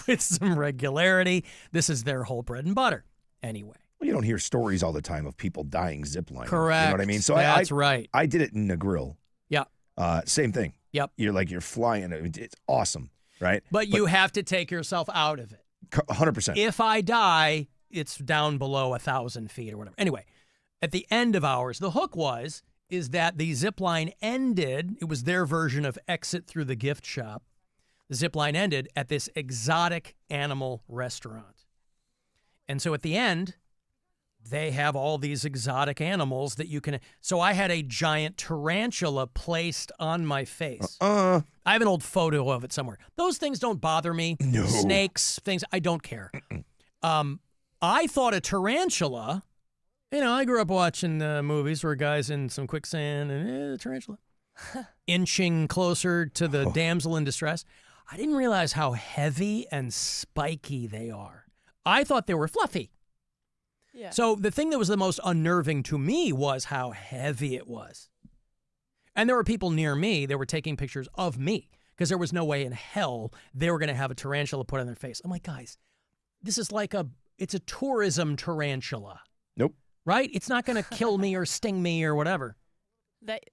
with some regularity. This is their whole bread and butter. Anyway. Well, you don't hear stories all the time of people dying ziplining. Correct. You know what I mean? So that's right. I did it in Negril. Yeah. Same thing. Yep. You're flying. It's awesome, right? But you have to take yourself out of it. 100%. If I die, it's down below 1,000 feet or whatever. Anyway, at the end of ours, the hook is that the zip line ended. It was their version of exit through the gift shop. The zip line ended at this exotic animal restaurant. And so at the end, they have all these exotic animals that you can... So I had a giant tarantula placed on my face. I have an old photo of it somewhere. Those things don't bother me. No. Snakes, things, I don't care. I thought a tarantula... I grew up watching movies where guys in some quicksand and tarantula. Inching closer to the damsel in distress. I didn't realize how heavy and spiky they are. I thought they were fluffy. Yeah. So the thing that was the most unnerving to me was how heavy it was. And there were people near me that were taking pictures of me because there was no way in hell they were going to have a tarantula put on their face. I'm like, guys, this is it's a tourism tarantula. Nope. Right? It's not going to kill me or sting me or whatever.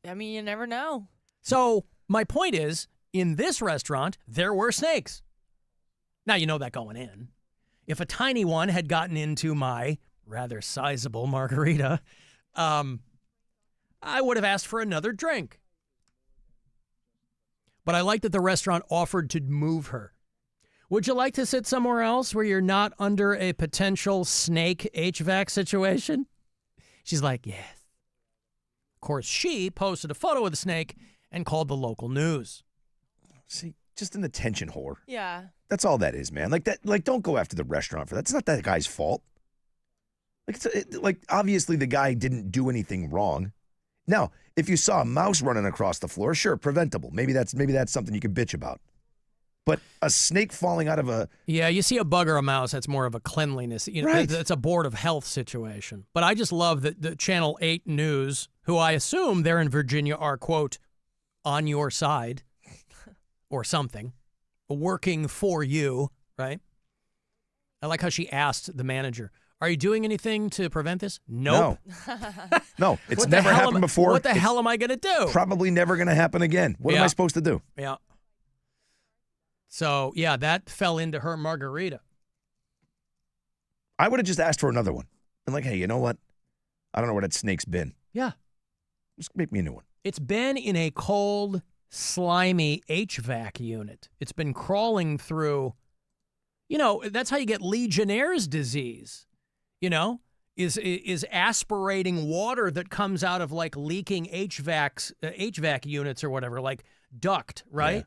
You never know. So my point is, in this restaurant, there were snakes. Now, you know that going in. If a tiny one had gotten into my rather sizable margarita, I would have asked for another drink. But I like that the restaurant offered to move her. Would you like to sit somewhere else where you're not under a potential snake HVAC situation? She's like, yes. Of course, she posted a photo of the snake and called the local news. See, just an attention whore. Yeah. That's all that is, man. Like that. Like, don't go after the restaurant for that. It's not that guy's fault. Like, obviously the guy didn't do anything wrong. Now, if you saw a mouse running across the floor, sure, preventable. Maybe that's something you could bitch about. But a snake falling out of a... Yeah, you see a bug or a mouse, that's more of a cleanliness. You know, Right. It's a board of health situation. But I just love that the Channel 8 News, who I assume they're in Virginia, are, quote, on your side or something, working for you, right? I like how she asked the manager, are you doing anything to prevent this? Nope. No, it's What the never hell happened am- before. What the It's hell am I going to do? Probably never going to happen again. What am Yeah. I supposed to do? Yeah. So, yeah, that fell into her margarita. I would have just asked for another one. And like, hey, you know what? I don't know where that snake's been. Yeah. Just make me a new one. It's been in a cold, slimy HVAC unit. It's been crawling through, you know, that's how you get Legionnaire's disease, you know, is aspirating water that comes out of like leaking HVAC units or whatever, like duct, right? Yeah.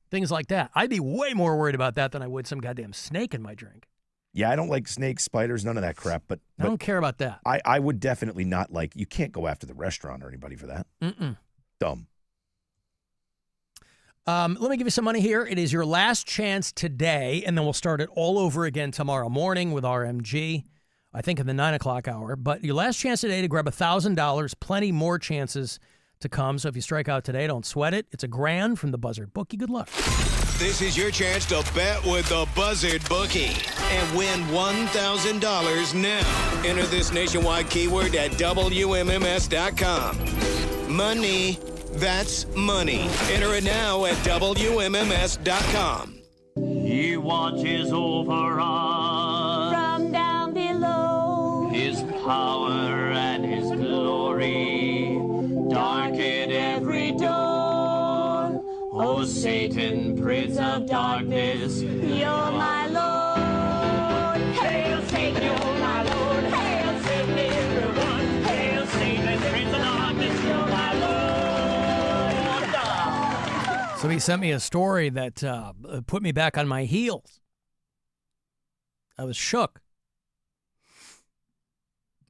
Things like that. I'd be way more worried about that than I would some goddamn snake in my drink. Yeah, I don't like snakes, spiders, none of that crap. But I don't care about that. I would definitely not like, you can't go after the restaurant or anybody for that. Mm-mm. Dumb. Let me give you some money here. It is your last chance today, and then we'll start it all over again tomorrow morning with RMG, I think in the 9 o'clock hour. But your last chance today to grab $1,000, plenty more chances to come. So if you strike out today, don't sweat it. It's $1,000 from the Buzzard Bookie. Good luck. This is your chance to bet with the Buzzard Bookie and win $1,000 now. Enter this nationwide keyword at WMMS.com. Money. That's money. Enter it now at WMMS.com. He watches over us from down below. His power and his glory darken every door. Oh, Satan, prince of darkness, you're my Lord. Hail Satan, you're my Lord. Hail Satan, everyone. Hail Satan, prince of darkness, you're my Lord. So he sent me a story that put me back on my heels. I was shook.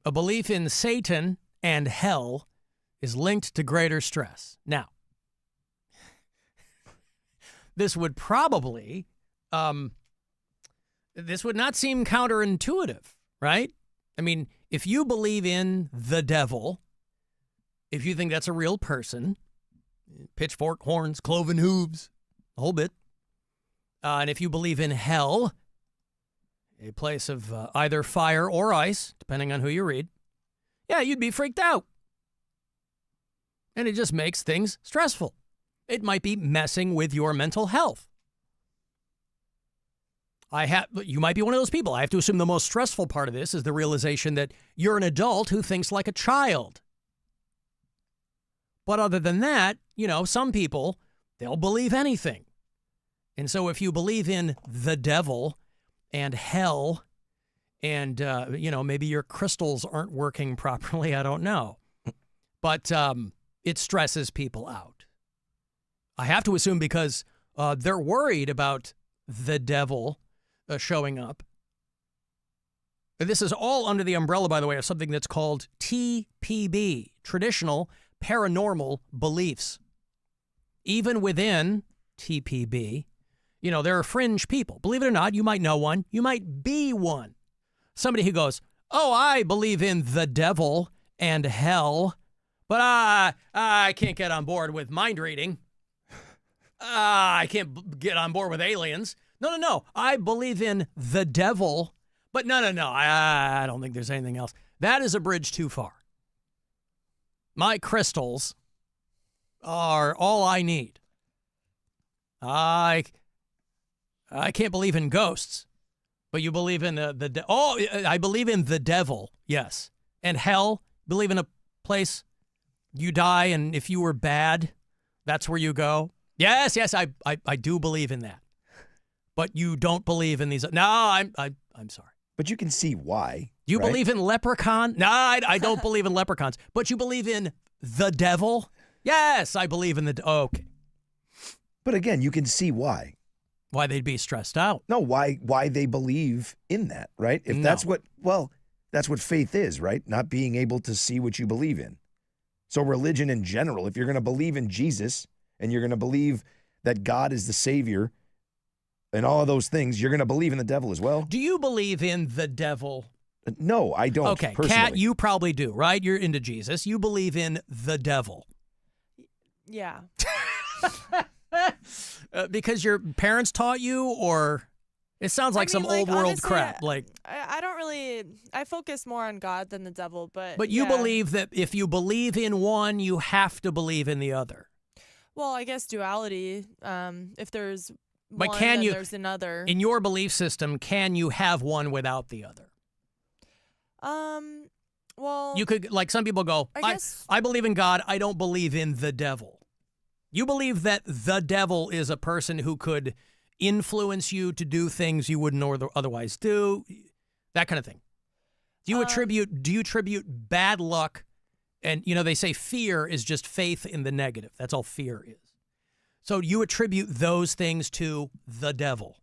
A belief in Satan and hell is linked to greater stress. Now, this would probably, this would not seem counterintuitive, right? I mean, if you believe in the devil, if you think that's a real person, pitchfork, horns, cloven hooves, a whole bit. And if you believe in hell, a place of either fire or ice, depending on who you read, yeah, you'd be freaked out. And it just makes things stressful. It might be messing with your mental health. You might be one of those people. I have to assume the most stressful part of this is the realization that you're an adult who thinks like a child. But other than that, you know, some people, they'll believe anything. And so if you believe in the devil and hell and, you know, maybe your crystals aren't working properly, I don't know. But it stresses people out. I have to assume because they're worried about the devil showing up. This is all under the umbrella, by the way, of something that's called TPB, traditional paranormal beliefs. Even within TPB, you know, there are fringe people. Believe it or not, you might know one. You might be one. Somebody who goes, oh, I believe in the devil and hell, but I can't get on board with mind reading. I can't get on board with aliens. No. I believe in the devil, but no. I don't think there's anything else. That is a bridge too far. My crystals are all I need. I can't believe in ghosts, but you believe in I believe in the devil, yes. And hell, believe in a place you die, and if you were bad, that's where you go. Yes, I do believe in that. But you don't believe in these. No, I'm sorry. But you can see why. You right? believe in leprechaun? No, I don't believe in leprechauns. But you believe in the devil? Yes, I believe in the. Okay. But again, you can see why. Why they'd be stressed out. No, why they believe in that, right? If that's what faith is, right? Not being able to see what you believe in. So religion in general, if you're going to believe in Jesus and you're going to believe that God is the Savior and all of those things, you're going to believe in the devil as well. Do you believe in the devil? No, I don't. Okay, personally. Kat, you probably do, right? You're into Jesus. You believe in the devil. Yeah. Because your parents taught you, or it sounds like some old world honestly, crap. Like I don't really. I focus more on God than the devil, but you yeah. believe that if you believe in one, you have to believe in the other. Well, I guess duality. If there's but one, can then you, there's another. In your belief system, can you have one without the other? Well, you could, like some people go, I believe in God. I don't believe in the devil. You believe that the devil is a person who could influence you to do things you wouldn't otherwise do, that kind of thing. Do you attribute bad luck? And, they say fear is just faith in the negative. That's all fear is. So you attribute those things to the devil.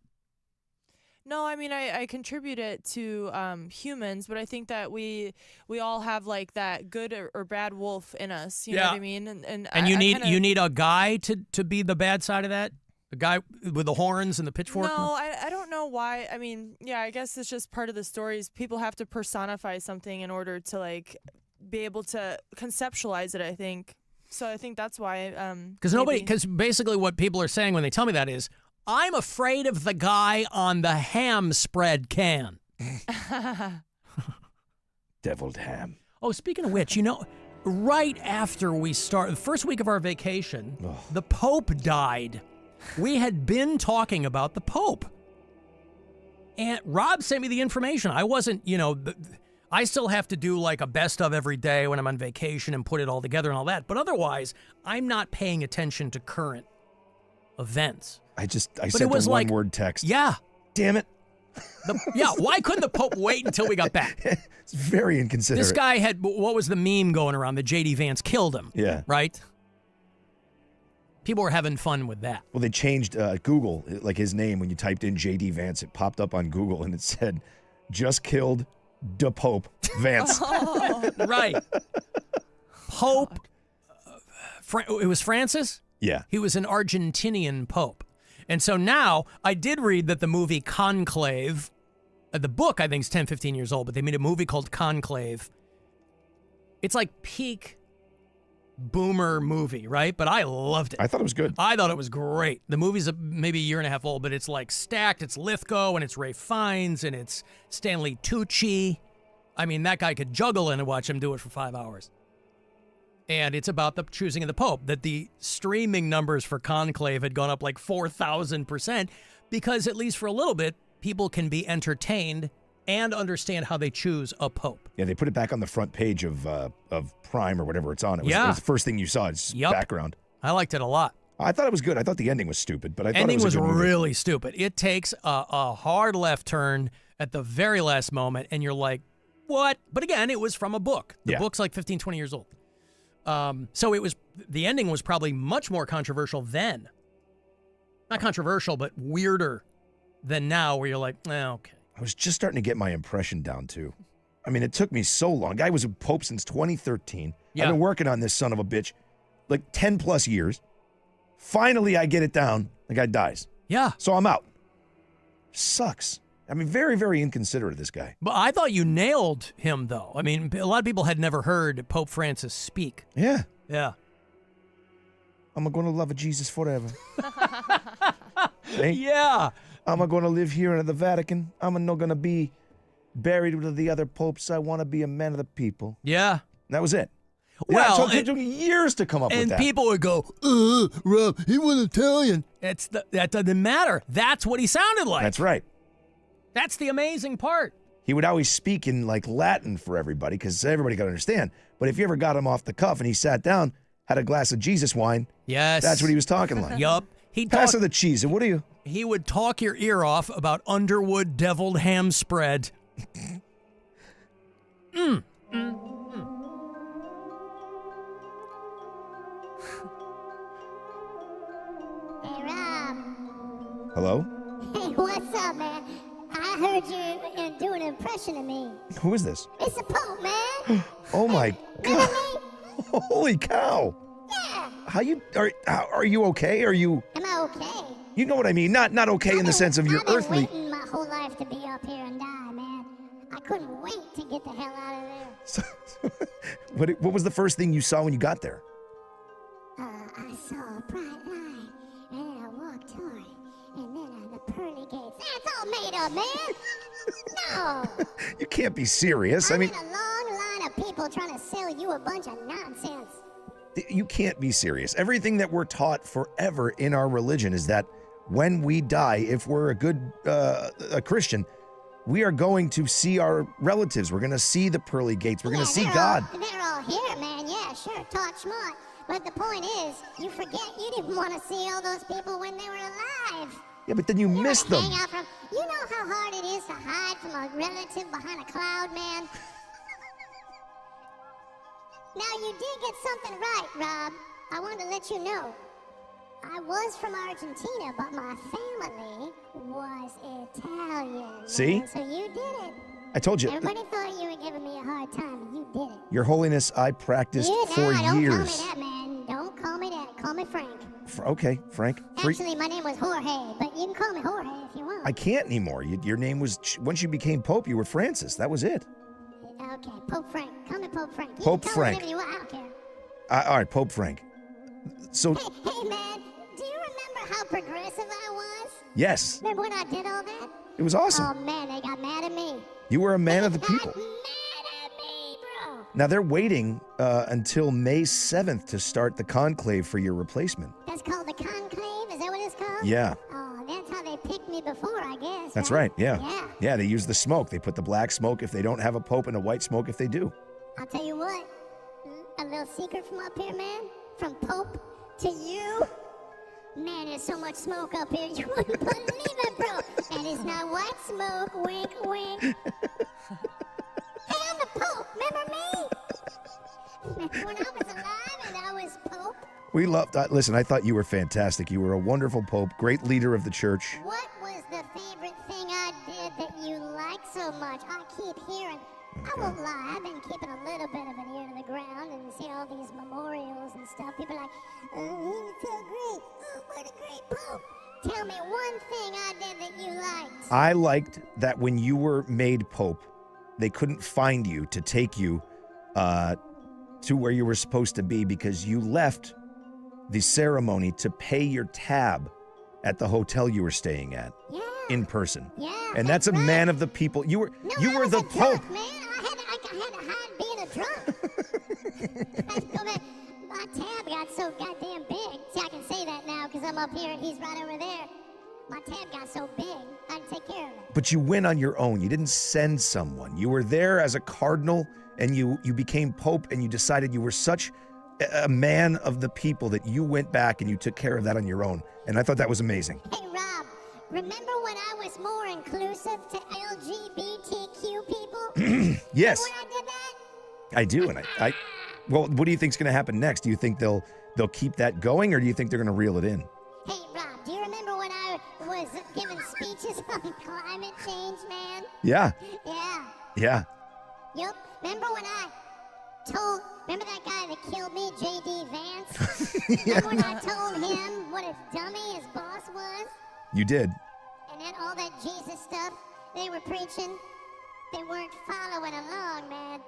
No, I mean, I contribute it to humans, but I think that we all have like that good or bad wolf in us. You know what I mean? And you need a guy to be the bad side of that? The guy with the horns and the pitchfork? No, I don't know why. I mean, yeah, I guess it's just part of the stories. People have to personify something in order to like be able to conceptualize it, I think. So I think that's why. Because basically what people are saying when they tell me that is, I'm afraid of the guy on the ham spread can. Deviled ham. Oh, speaking of which, right after we start, the first week of our vacation, the Pope died. We had been talking about the Pope. And Rob sent me the information. I wasn't, I still have to do like a best of every day when I'm on vacation and put it all together and all that. But otherwise, I'm not paying attention to current events. I sent a one-word text. Yeah. Damn it. Why couldn't the Pope wait until we got back? It's very inconsiderate. This guy what was the meme going around that J.D. Vance killed him? Yeah. Right? People were having fun with that. Well, they changed Google, like his name, when you typed in J.D. Vance, it popped up on Google and it said, just killed the Pope Vance. Right. Pope. It was Francis? Yeah. He was an Argentinian Pope. And so now, I did read that the movie Conclave, the book I think is 10, 15 years old, but they made a movie called Conclave. It's like peak boomer movie, right? But I loved it. I thought it was good. I thought it was great. The movie's maybe a year and a half old, but it's like stacked. It's Lithgow, and it's Ralph Fiennes, and it's Stanley Tucci. I mean, that guy could juggle in and watch him do it for 5 hours. And it's about the choosing of the Pope, that the streaming numbers for Conclave had gone up like 4,000% because, at least for a little bit, people can be entertained and understand how they choose a Pope. Yeah, they put it back on the front page of Prime or whatever it's on. It was the first thing you saw. It's background. I liked it a lot. I thought it was good. I thought the ending was stupid, but I thought ending it was a good movie. Really stupid. It takes a hard left turn at the very last moment, and you're like, what? But again, it was from a book. The book's like 15, 20 years old. So the ending was probably much more controversial then. Not controversial, but weirder than now, where you're like, okay. I was just starting to get my impression down, too. I mean, it took me so long. Guy was a Pope since 2013. Yeah. I've been working on this son of a bitch like 10 plus years. Finally, I get it down. The guy dies. Yeah. So I'm out. Sucks. I mean, very, very inconsiderate of this guy. But I thought you nailed him, though. I mean, a lot of people had never heard Pope Francis speak. Yeah. Yeah. I'm going to love Jesus forever. Yeah. I'm going to live here in the Vatican. I'm not going to be buried with the other popes. I want to be a man of the people. Yeah. And that was it. Well, it took years to come up with and that. people would go, Rob, he was Italian. That doesn't matter. That's what he sounded like. That's right. That's the amazing part. He would always speak in like Latin for everybody because everybody could understand. But if you ever got him off the cuff and he sat down, had a glass of Jesus wine, yes, that's what he was talking like. Yup. Pass her the cheese. And what are you? He would talk your ear off about Underwood deviled ham spread. Hey, Rob. Hello? Hey, what's up, man? I heard you do an impression of me. Who is this? It's the Pope, man. Oh my God! Holy cow! Yeah. Are you okay? Are you? Am I okay? You know what I mean? Not okay in the sense of your I've been earthly. waiting my whole life to be up here and die, man. I couldn't wait to get the hell out of there. What was the first thing you saw when you got there? I saw a bright light, and then I walked toward it, and then the pearly gates. That's all made up, man. No. You can't be serious. I'm in a long line of people trying to sell you a bunch of nonsense. You can't be serious. Everything that we're taught forever in our religion is that when we die, if we're a good a Christian, we are going to see our relatives. We're going to see the pearly gates. We're going to see God. They're all here, man. Yeah, sure, talk smart. But the point is, you forget you didn't want to see all those people when they were alive. Yeah, but then you missed them. Hang out from, you know how hard it is to hide from a relative behind a cloud, man? Now, you did get something right, Rob. I wanted to let you know. I was from Argentina, but my family was Italian. See? Man, so you did it. I told you. Everybody thought you were giving me a hard time, and you did it. Your Holiness, I practiced for Don't years. call me that, man. Don't call me that. Call me Frank. Okay, Frank. Actually, my name was Jorge, but you can call me Jorge if you want. I can't anymore. Your name was, once you became Pope, you were Francis. That was it. Okay, Pope Frank. Call me Pope Frank. You Pope can call Frank. Me whatever you want. I don't care. All right, Pope Frank. So, Hey, man, do you remember how progressive I was? yes, Remember when I did all that? it was awesome. Oh, man, they got mad at me. You were a man of the Got people. mad at me, bro. Now, they're waiting until May 7th to start the conclave for your replacement. That's called the conclave? Is that what it's called? Yeah. Oh, that's how they picked me before, I guess. That's right, yeah. Yeah. Yeah, they use the smoke. They put the black smoke if they don't have a pope and a white smoke if they do. I'll tell you what, a little secret from up here, man. From Pope to you. Man, there's so much smoke up here, you wouldn't believe it, bro. And it's not white smoke, wink, wink. Hey, I'm the Pope, remember me? Remember when I was alive and I was Pope? We loved, listen, I thought you were fantastic. You were a wonderful pope, great leader of the church. What was the favorite thing I did that you liked so much? I keep hearing. I won't lie, I've been keeping a little bit of an ear to the ground and see all these memorials and stuff. People are like, oh, he was so great. Oh, what a great pope. Tell me one thing I did that you liked. I liked that when you were made pope, they couldn't find you to take you to where you were supposed to be because you left the ceremony to pay your tab at the hotel you were staying at in person. Yeah. And that's a man of the people. You were the pope. Man, I had to hide being a drunk. I had to go back. My tab got so goddamn big. See, I can say that now because I'm up here and he's right over there. My tab got so big, I had to take care of it. But you went on your own. You didn't send someone. You were there as a cardinal, and you became pope, and you decided you were such a man of the people that you went back and you took care of that on your own. And I thought that was amazing. Hey, Rob, remember when I was more inclusive to LGBTQ people? Yes. Remember when I did that? I do, and I well, what do you think's going to happen next? Do you think they'll keep that going, or do you think they're going to reel it in? Hey, Rob, do you remember when I was giving speeches on climate change, man? Yeah. Yeah. Yeah. Yep. Remember when I remember that guy that killed me, J.D. Vance? Remember when I told him what a dummy his boss was? You did. And then all that Jesus stuff they were preaching, they weren't following along, man.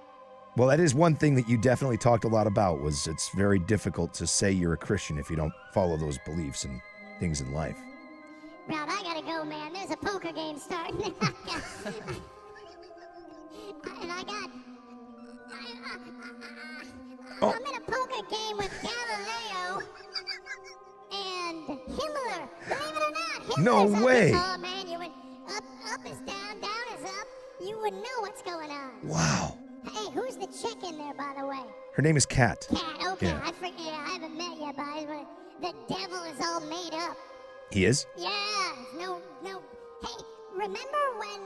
Well, that is one thing that you definitely talked a lot about, was it's very difficult to say you're a Christian if you don't follow those beliefs and things in life. Rob, I gotta go, man. There's a poker game starting. I'm a game with Galileo and Himmler. Believe it or not, Himmler's No up way. there. Oh man, you would up is down, down is up. You would know what's going on. Wow. Hey, who's the chick in there, by the way? Her name is Kat. Cat. Okay, Yeah. I forget. I haven't met yet, but the devil is all made up. He is? Yeah. No. Hey, remember when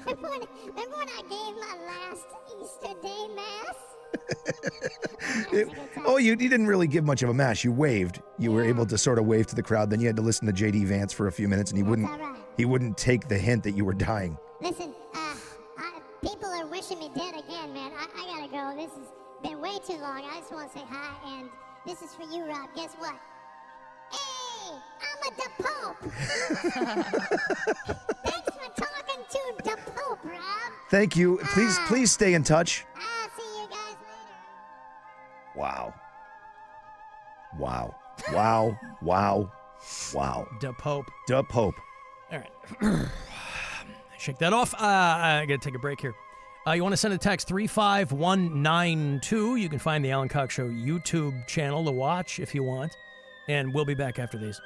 remember when I gave my last Easter Day mass? Oh, you didn't really give much of a mash. You waved. You were able to sort of wave to the crowd. Then you had to listen to J.D. Vance for a few minutes, and he wouldn't take the hint that you were dying. Listen, people are wishing me dead again, man. I gotta go. This has been way too long. I just want to say hi, and this is for you, Rob. Guess what? Hey, I'm a the Pope. Thanks for talking to the Pope, Rob. Thank you. Please stay in touch. I'll see you guys later. Wow. Wow. Wow. Wow. Wow. Da Pope. Da Pope. All right. Shake that off. I got to take a break here. You want to send a text 35192. You can find the Alan Cox Show YouTube channel to watch if you want. And we'll be back after these.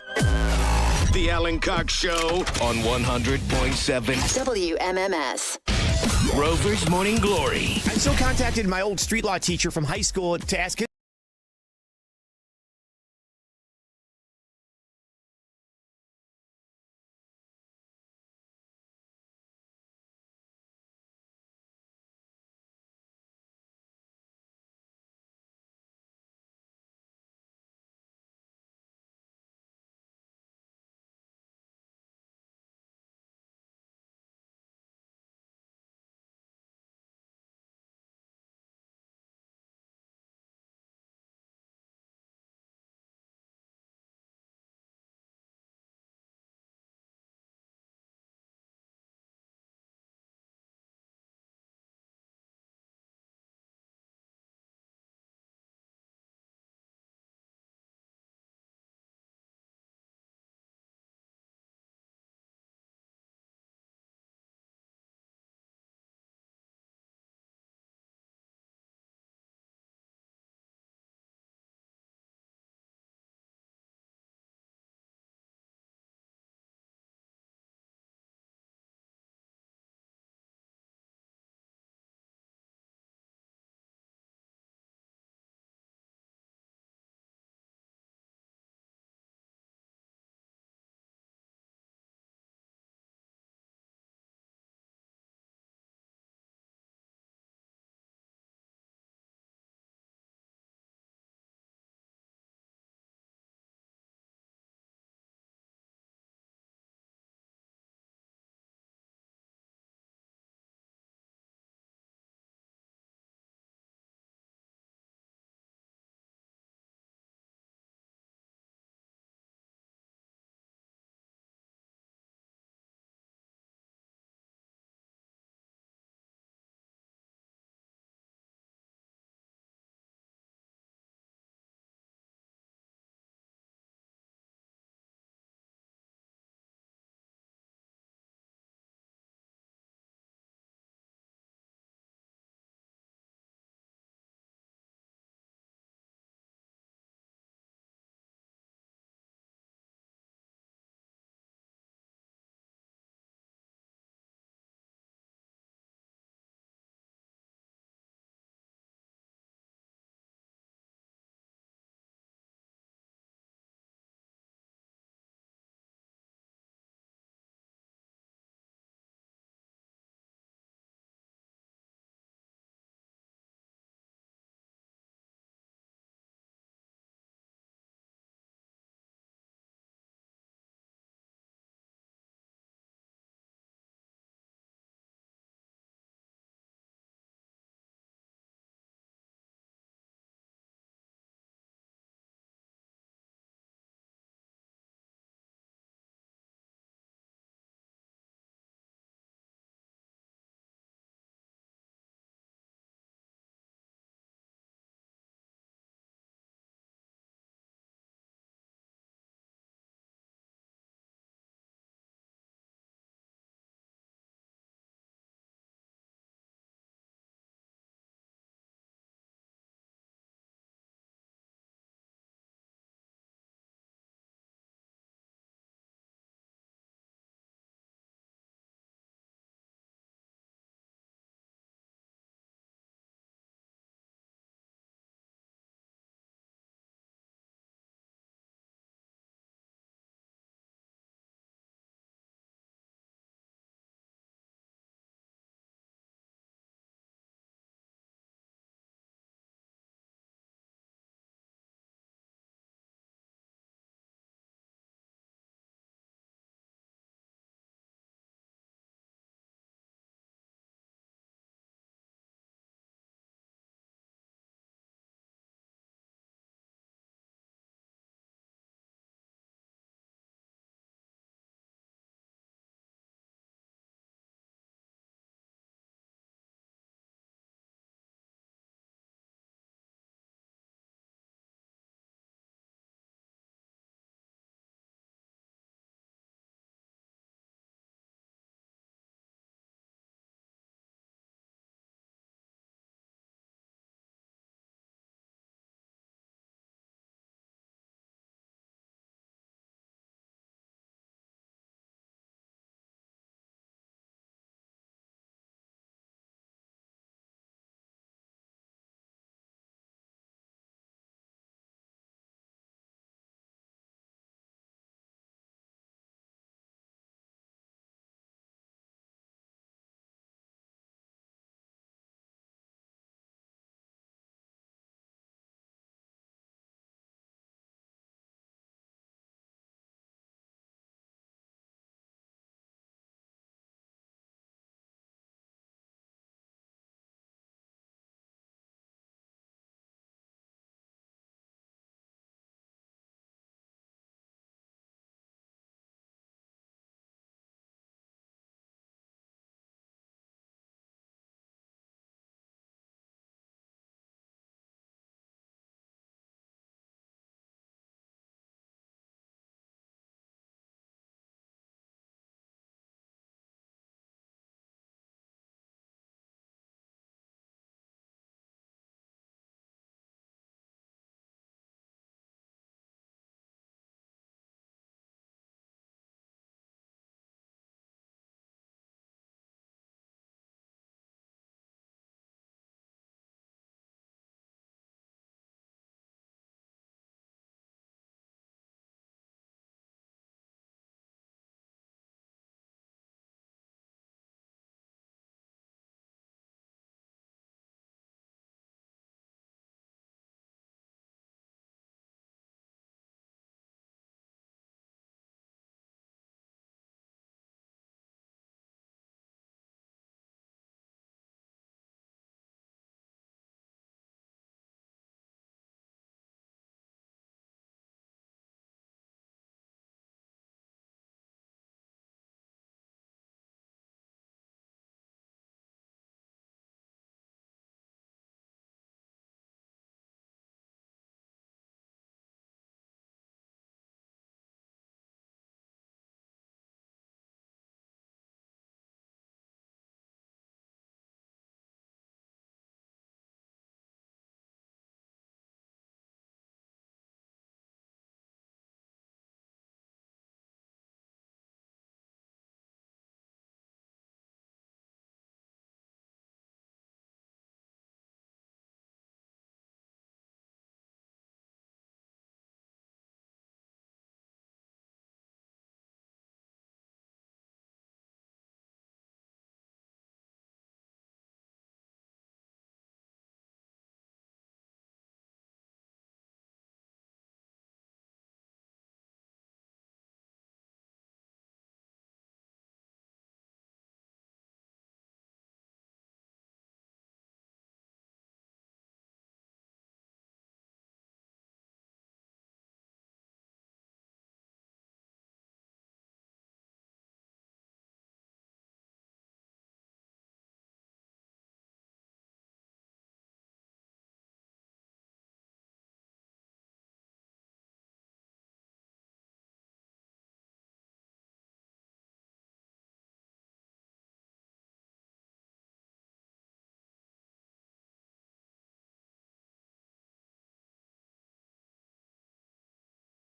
The Alan Cox Show on 100.7 WMMS. Rover's Morning Glory. I still contacted my old street law teacher from high school to ask his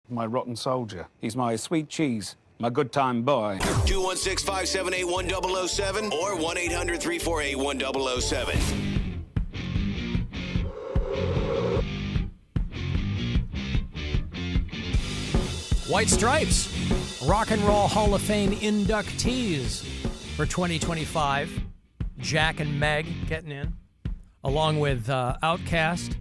My rotten soldier. He's my sweet cheese, my good time boy. 216-578-1007 or 1-800-348-1007. White Stripes, Rock and Roll Hall of Fame inductees for 2025. Jack and Meg getting in, along with Outkast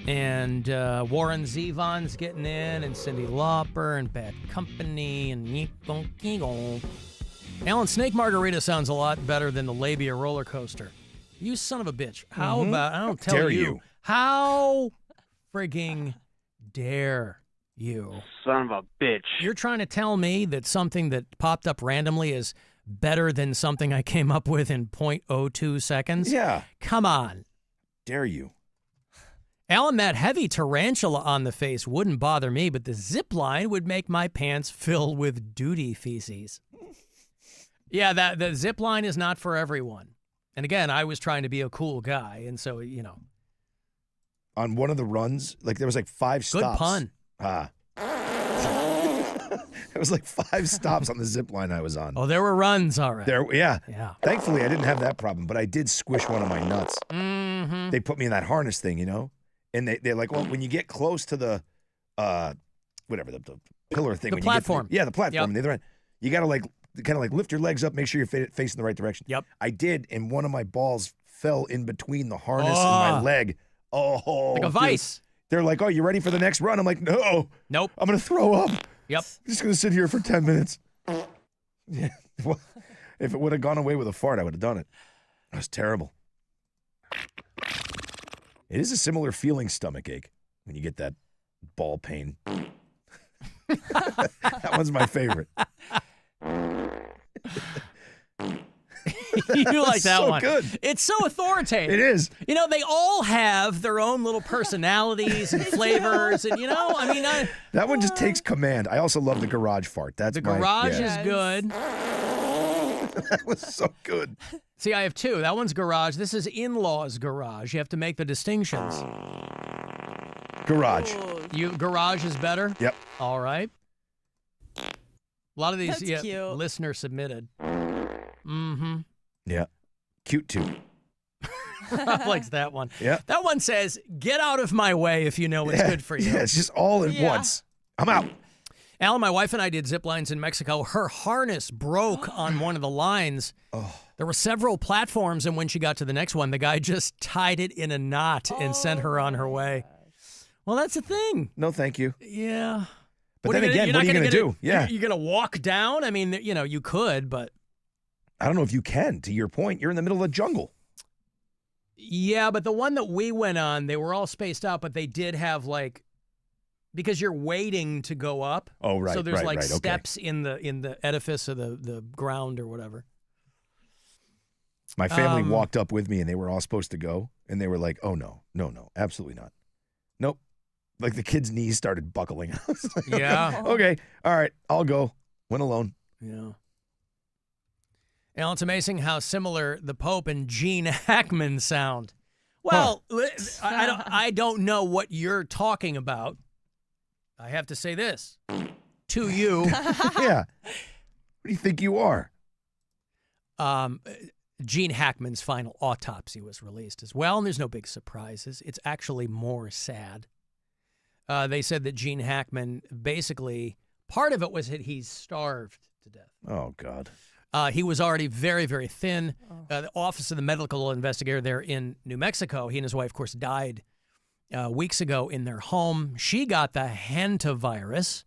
and Warren Zevon's getting in, and Cyndi Lauper and Bad Company and Nico. Alan, Snake Margarita sounds a lot better than the Labia roller coaster. You son of a bitch. How about, I don't tell Dare you. you. How frigging dare you? Son of a bitch. You're trying to tell me that something that popped up randomly is better than something I came up with in 0.02 seconds? Yeah. Come on. Dare you. Alan, that heavy tarantula on the face wouldn't bother me, but the zip line would make my pants fill with duty feces. Yeah, the zip line is not for everyone. And again, I was trying to be a cool guy, and so, you know. On one of the runs, like there was like 5 stops. Good pun. It was like 5 stops on the zip line I was on. Oh, there were runs, all right. Yeah. Yeah. Thankfully, I didn't have that problem, but I did squish one of my nuts. Mm-hmm. They put me in that harness thing, you know? And they're like, well, when you get close to the, whatever, the pillar thing. The when platform. You get the platform. Yep. On the other end, you got to like, kind of like lift your legs up, make sure you're facing the right direction. Yep. I did, and one of my balls fell in between the harness and my leg. Oh. Like a vice. Dude. They're like, oh, you ready for the next run? I'm like, no. Nope. I'm going to throw up. Yep. I'm just going to sit here for 10 minutes. Yeah. Well, if it would have gone away with a fart, I would have done it. That was terrible. It is a similar feeling stomachache when you get that ball pain. That one's my favorite. You like that so one. Good. It's so authoritative. It is. You know, they all have their own little personalities and flavors, and, you know, I mean, that one just takes command. I also love the garage fart. That's the garage is good. That was so good. See, I have 2. That one's garage. This is in-laws garage. You have to make the distinctions. Garage. Garage is better? Yep. All right. A lot of these That's cute. Listener submitted. Mm-hmm. Yeah. Cute too. Rob likes that one. Yeah. That one says, get out of my way if you know what's good for you. Yeah, it's just all at once. I'm out. Alan, my wife and I did zip lines in Mexico. Her harness broke on one of the lines. Oh. There were several platforms, and when she got to the next one, the guy just tied it in a knot and sent her on her way. Well, that's the thing. No, thank you. Yeah. But then again, what are you going to do? Yeah. You're going to walk down? I mean, you know, you could, but. I don't know if you can. To your point, you're in the middle of the jungle. Yeah, but the one that we went on, they were all spaced out, but they did have like, because you're waiting to go up. Oh, right. So there's right, steps in the edifice of the ground or whatever. My family walked up with me, and they were all supposed to go, and they were like, "Oh no, absolutely not, nope." Like the kids' knees started buckling. I was like, Yeah. Okay. All right. I'll go. Went alone. Yeah. Alan, it's amazing how similar the Pope and Gene Hackman sound. Well, I don't know what you're talking about. I have to say this to you. Yeah. What do you think you are? Gene Hackman's final autopsy was released as well, and there's no big surprises. It's actually more sad. They said that Gene Hackman, basically, part of it was that he's starved to death. Oh, God. He was already very, very thin. The Office of the Medical Investigator there in New Mexico, he and his wife, of course, died weeks ago in their home. She got the hantavirus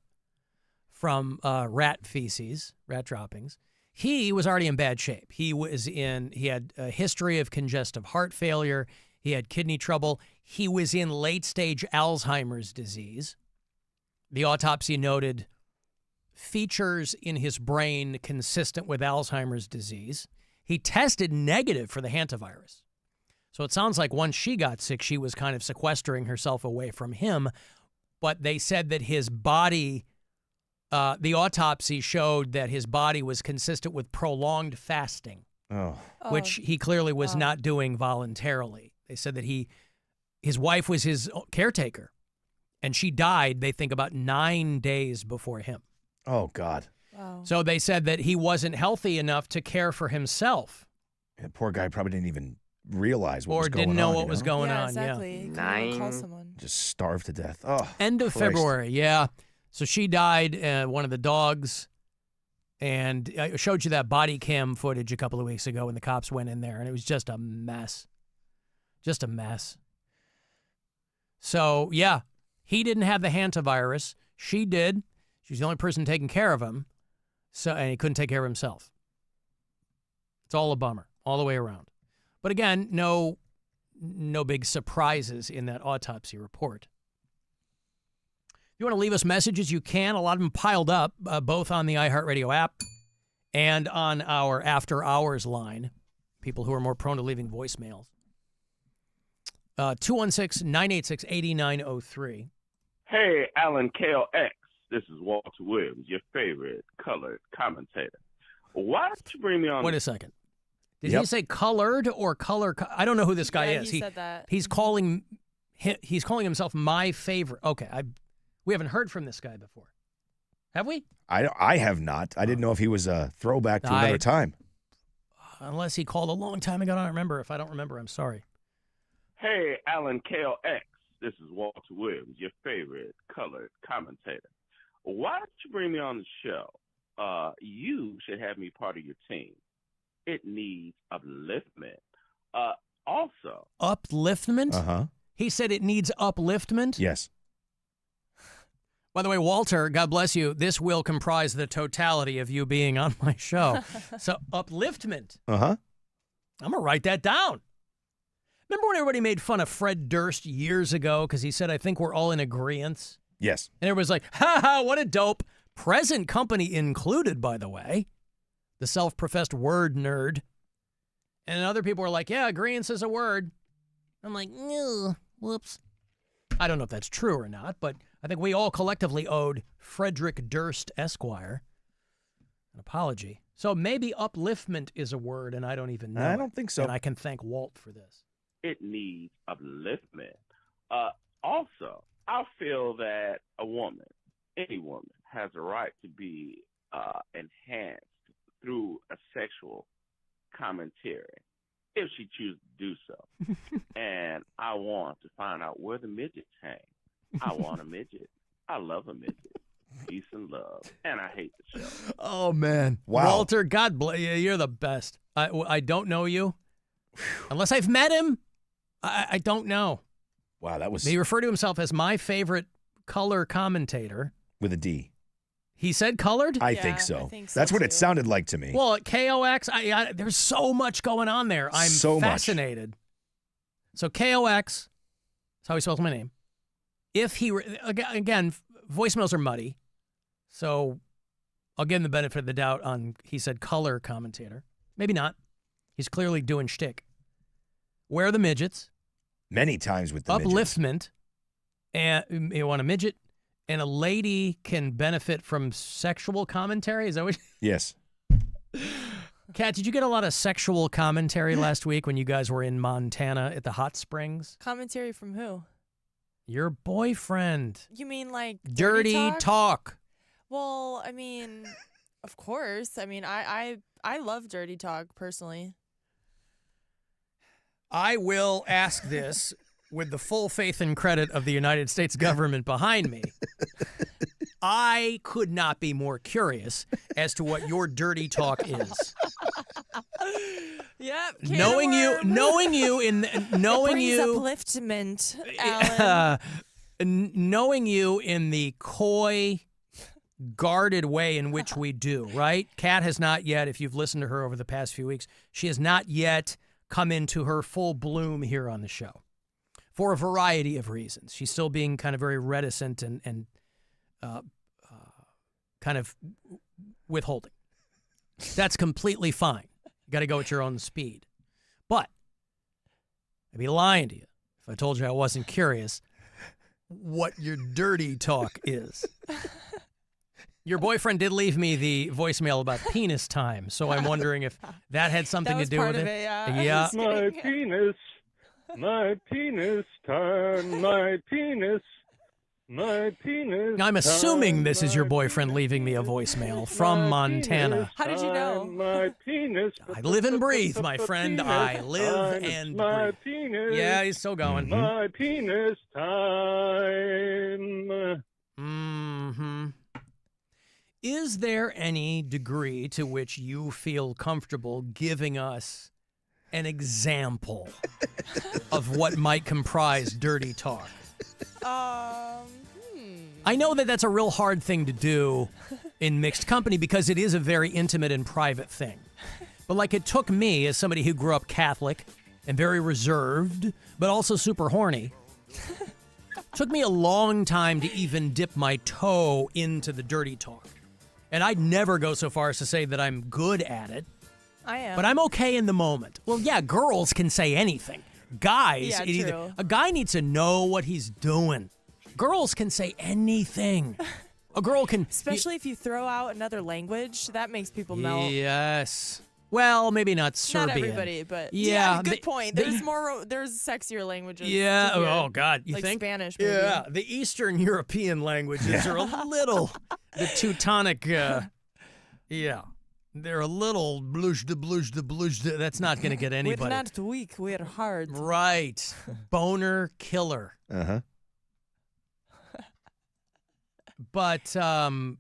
from rat feces, rat droppings. He was already in bad shape. He had a history of congestive heart failure. He had kidney trouble. He was in late-stage Alzheimer's disease. The autopsy noted features in his brain consistent with Alzheimer's disease. He tested negative for the hantavirus. So it sounds like once she got sick, she was kind of sequestering herself away from him. But they said that his body, the autopsy showed that his body was consistent with prolonged fasting, which he clearly was not doing voluntarily. They said that his wife was his caretaker, And she died, they think, about 9 days before him. Oh, God. Wow. So they said that he wasn't healthy enough to care for himself. The poor guy probably didn't even realize what was going on. Or didn't know what was going Yeah, on. exactly. Yeah. Couldn't even call someone. Just starved to death. Oh, End of Christ. February, yeah. So she died, one of the dogs, and I showed you that body cam footage a couple of weeks ago when the cops went in there, and it was just a mess. Just a mess. So, yeah, he didn't have the hantavirus. She did. She's the only person taking care of him, and he couldn't take care of himself. It's all a bummer, all the way around. But again, no big surprises in that autopsy report. If you want to leave us messages, you can. A lot of them piled up, both on the iHeartRadio app and on our After Hours line. People who are more prone to leaving voicemails. 216-986-8903. Hey, Alan KLX. This is Walter Williams, your favorite colored commentator. Why don't you bring me on? Wait a second. Did he say colored or color? I don't know who this guy is. He said that. He's calling himself my favorite. Okay, we haven't heard from this guy before. Have we? I have not. I didn't know if he was a throwback to another time. Unless he called a long time ago. I don't remember. If I don't remember, I'm sorry. Hey, Alan KLX. This is Walter Williams, your favorite colored commentator. Why don't you bring me on the show? You should have me part of your team. It needs upliftment. Also. Upliftment? Uh-huh. He said it needs upliftment? Yes. By the way, Walter, God bless you, this will comprise the totality of you being on my show. So, upliftment. Uh-huh. I'm going to write that down. Remember when everybody made fun of Fred Durst years ago because he said, I think we're all in agreement? Yes. And everybody's like, ha, what a dope. Present company included, by the way. The self-professed word nerd. And other people were like, yeah, agreeance is a word. I'm like, whoops. I don't know if that's true or not, but I think we all collectively owed Frederick Durst Esquire an apology. So maybe upliftment is a word, and I don't even know. I don't think so. And I can thank Walt for this. It needs upliftment. Also, I feel that a woman, any woman, has a right to be enhanced through a sexual commentary if she chooses to do so. And I want to find out where the midgets hang. I want a midget. I love a midget. Peace and love. And I hate the show. Oh, man. Wow. Walter, God bless you. You're the best. I don't know you. Unless I've met him, I don't know. Wow, that was... He referred to himself as my favorite color commentator. With a D. He said colored? I think so. That's what it sounded like to me. Well, at KOX, there's so much going on there. I'm so fascinated. So KOX, that's how he spells my name. If he, again, voicemails are muddy. So I'll give him the benefit of the doubt on, he said color commentator. Maybe not. He's clearly doing shtick. Where are the midgets? Many times with the Upliftment. And you want a midget? And a lady can benefit from sexual commentary? Is that what? Yes. Kat, did you get a lot of sexual commentary last week when you guys were in Montana at the hot springs? Commentary from who? Your boyfriend. You mean like dirty talk? Well, I mean, of course. I mean, I love dirty talk personally. I will ask this with the full faith and credit of the United States government behind me. I could not be more curious as to what your dirty talk is. Yep. Knowing you it brings you, upliftment, Alan. knowing you in the coy, guarded way in which we do, right? Kat has not yet, if you've listened to her over the past few weeks, she has not yet come into her full bloom here on the show for a variety of reasons. She's still being kind of very reticent and kind of withholding. That's completely fine. You got to go at your own speed. But I'd be lying to you if I told you I wasn't curious what your dirty talk is. Your boyfriend did leave me the voicemail about penis time, so I'm wondering if that had something to do with it. Yeah. My penis time, my penis My penis. I'm assuming time, this is your boyfriend leaving me a voicemail from Montana. How did you know? My penis. I live and breathe, my friend. I live and my breathe. penis. Yeah, he's still going. My penis time. Mm-hmm. Is there any degree to which you feel comfortable giving us an example of what might comprise dirty talk? I know that that's a real hard thing to do in mixed company because it is a very intimate and private thing. But like it took me, as somebody who grew up Catholic and very reserved, but also super horny, took me a long time to even dip my toe into the dirty talk. And I'd never go so far as to say that I'm good at it. I am. But I'm okay in the moment. Well, yeah, girls can say anything. Guys, Yeah, true. a guy needs to know what he's doing. Girls can say anything. A girl can... Especially if you throw out another language, that makes people melt. Yes. Well, maybe not Serbian. Not everybody, but yeah, good point. There's there's sexier languages. Yeah. to hear. Oh God, you like think? Spanish? Maybe. Yeah. The Eastern European languages are a little the Teutonic. Yeah, they're a little bluzda. That's not going to get anybody. We're not weak. We're hard. Right. Boner killer. Uh-huh. But,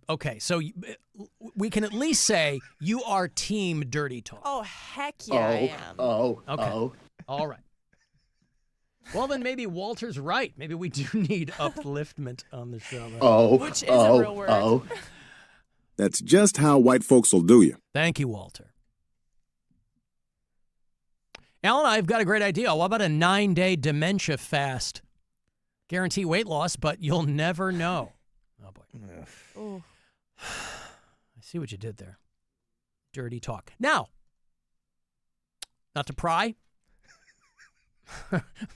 okay, so we can at least say you are team dirty talk. Oh, heck yeah, I am. Okay. All right. Well, then maybe Walter's right. Maybe we do need upliftment on the show. Which is a real word. That's just how white folks will do you. Thank you, Walter. Alan, I've got a great idea. What about a 9-day dementia fast? Guarantee weight loss, but you'll never know. Oh, boy. Ooh. I see what you did there. Dirty talk. Now, not to pry,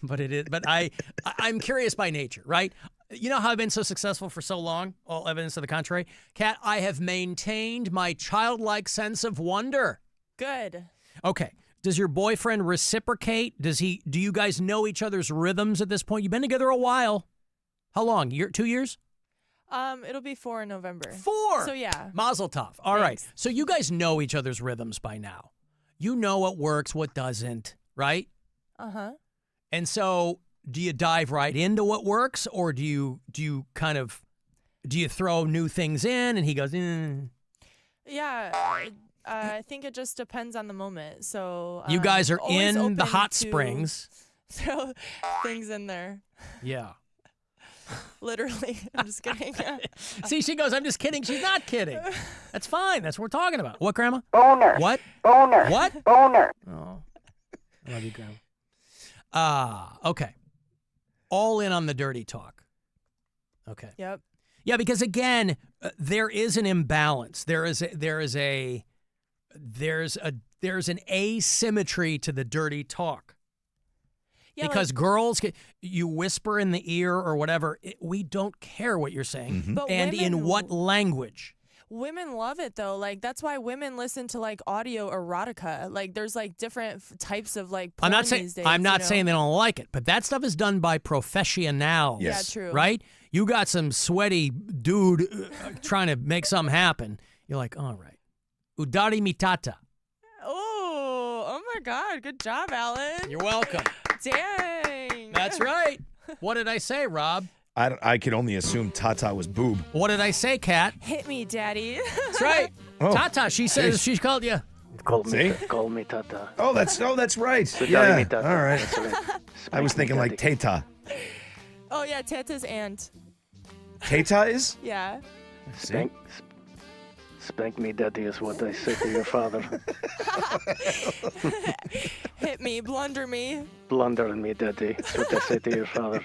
but it is. But I'm curious by nature, right? You know how I've been so successful for so long? All evidence to the contrary. Kat, I have maintained my childlike sense of wonder. Good. Okay. Does your boyfriend reciprocate? Do you guys know each other's rhythms at this point? You've been together a while. How long? 2 years? It'll be 4 in November. 4? So yeah. Mazel tov. All right. So you guys know each other's rhythms by now. You know what works, what doesn't, right? Uh-huh. And so do you dive right into what works, or do you throw new things in and he goes, Yeah. I think it just depends on the moment. So you guys are always in the open hot to springs. Throw things in there. Yeah. Literally. I'm just kidding. See, she goes, I'm just kidding. She's not kidding. That's fine. That's what we're talking about. What, Grandma? Boner. What? Boner. What? Boner. Oh. I love you, Grandma. Okay. All in on the dirty talk. Okay. Yep. Yeah, because again, there is an imbalance. There's an asymmetry to the dirty talk. Yeah, because girls, you whisper in the ear or whatever, we don't care what you're saying. Mm-hmm. But and women- in what language. Women love it though. Like that's why women listen to like audio erotica. Like there's like different types of like porn these days. I'm not you know? saying they don't like it, but that stuff is done by professionals. Yes. Yeah, true. Right? You got some sweaty dude trying to make something happen. You're like, all right. Udari mitata. Oh my God. Good job, Alan. You're welcome. Dang. That's right. What did I say, Rob? I could only assume Tata was boob. What did I say, Kat? Hit me, Daddy. That's right. Oh. Tata, she says she called you. Call me Tata. Oh, that's right. So Yeah. me Tata. All right. That's right. I was thinking like Tata. Oh yeah, Tata's aunt. Tata is? Yeah. Spank me, Daddy, is what I say to your father. Hit me, blunder me. Blunder me, Daddy, is what I say to your father.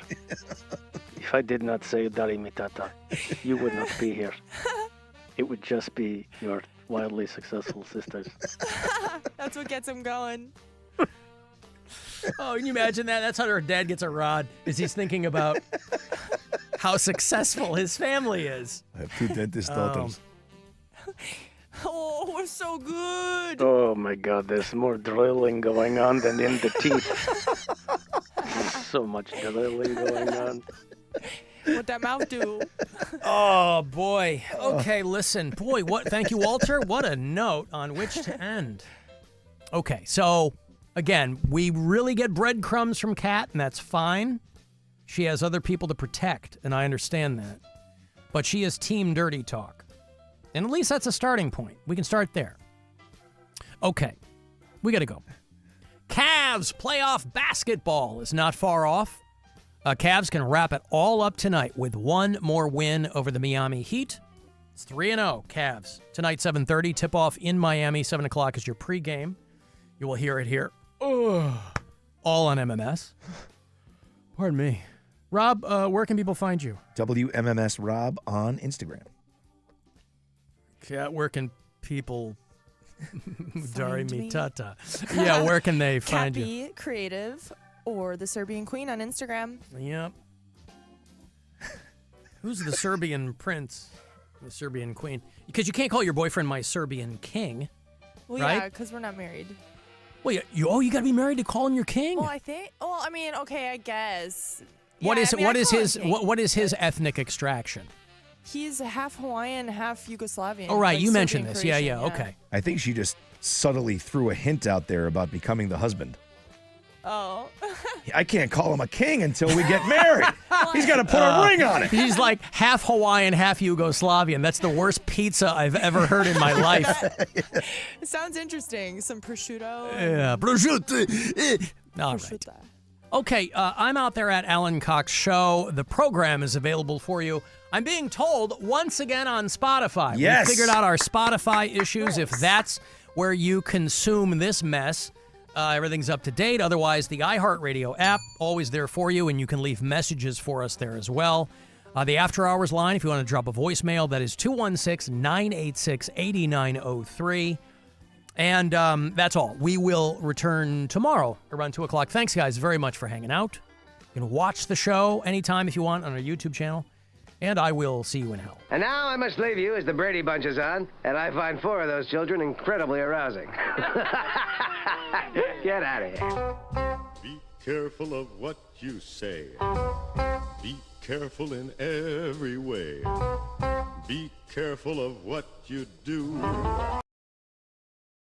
If I did not say Dari mi Tata, you would not be here. It would just be your wildly successful sisters. That's what gets him going. Oh, can you imagine that? That's how her dad gets a rod, is he's thinking about how successful his family is. I have 2 dentist daughters. Oh, we're so good. Oh my God, there's more drilling going on than in the teeth. There's so much drilling going on. We're what that mouth do. Oh, boy. Okay, listen. Boy, what? Thank you, Walter. What a note on which to end. Okay, so, again, we really get breadcrumbs from Kat, and that's fine. She has other people to protect, and I understand that. But she is team dirty talk. And at least that's a starting point. We can start there. Okay, we got to go. Cavs playoff basketball is not far off. Cavs can wrap it all up tonight with one more win over the Miami Heat. It's 3-0 Cavs. Tonight, 7:30, tip-off in Miami. 7 o'clock is your pregame. You will hear it here. Ugh. All on MMS. Pardon me. Rob, where can people find you? WMMS Rob on Instagram. Kat, where can people... Dari Mitata. Yeah, where can they find you? Cappy Creative or the Serbian Queen on Instagram. Yep. Who's the Serbian prince? The Serbian queen? Because you can't call your boyfriend my Serbian king. Well, right? yeah, because we're not married. Well, you got to be married to call him your king? Well, I mean, okay, I guess. What Yeah, is I mean, what I is call him his king. what is his ethnic extraction? He's half Hawaiian, half Yugoslavian. Oh, right, like you mentioned Serbian, this. Yeah, Croatian, okay. I think she just subtly threw a hint out there about becoming the husband. Oh. I can't call him a king until we get married. He's got to put a ring on it. He's like half Hawaiian, half Yugoslavian. That's the worst pizza I've ever heard in my life. It sounds interesting. Some prosciutto. Yeah, prosciutto. All right. Okay, I'm out there at Alan Cox Show. The program is available for you. I'm being told once again on Spotify. Yes. We figured out our Spotify issues. If that's where you consume this mess, everything's up to date. Otherwise, the iHeartRadio app, always there for you, and you can leave messages for us there as well. The After Hours line, if you want to drop a voicemail, that is 216-986-8903. And that's all. We will return tomorrow around 2 o'clock. Thanks, guys, very much for hanging out. You can watch the show anytime if you want on our YouTube channel. And I will see you in hell. And now I must leave you as the Brady Bunch is on, and I find 4 of those children incredibly arousing. Get out of here. Be careful of what you say. Be careful in every way. Be careful of what you do.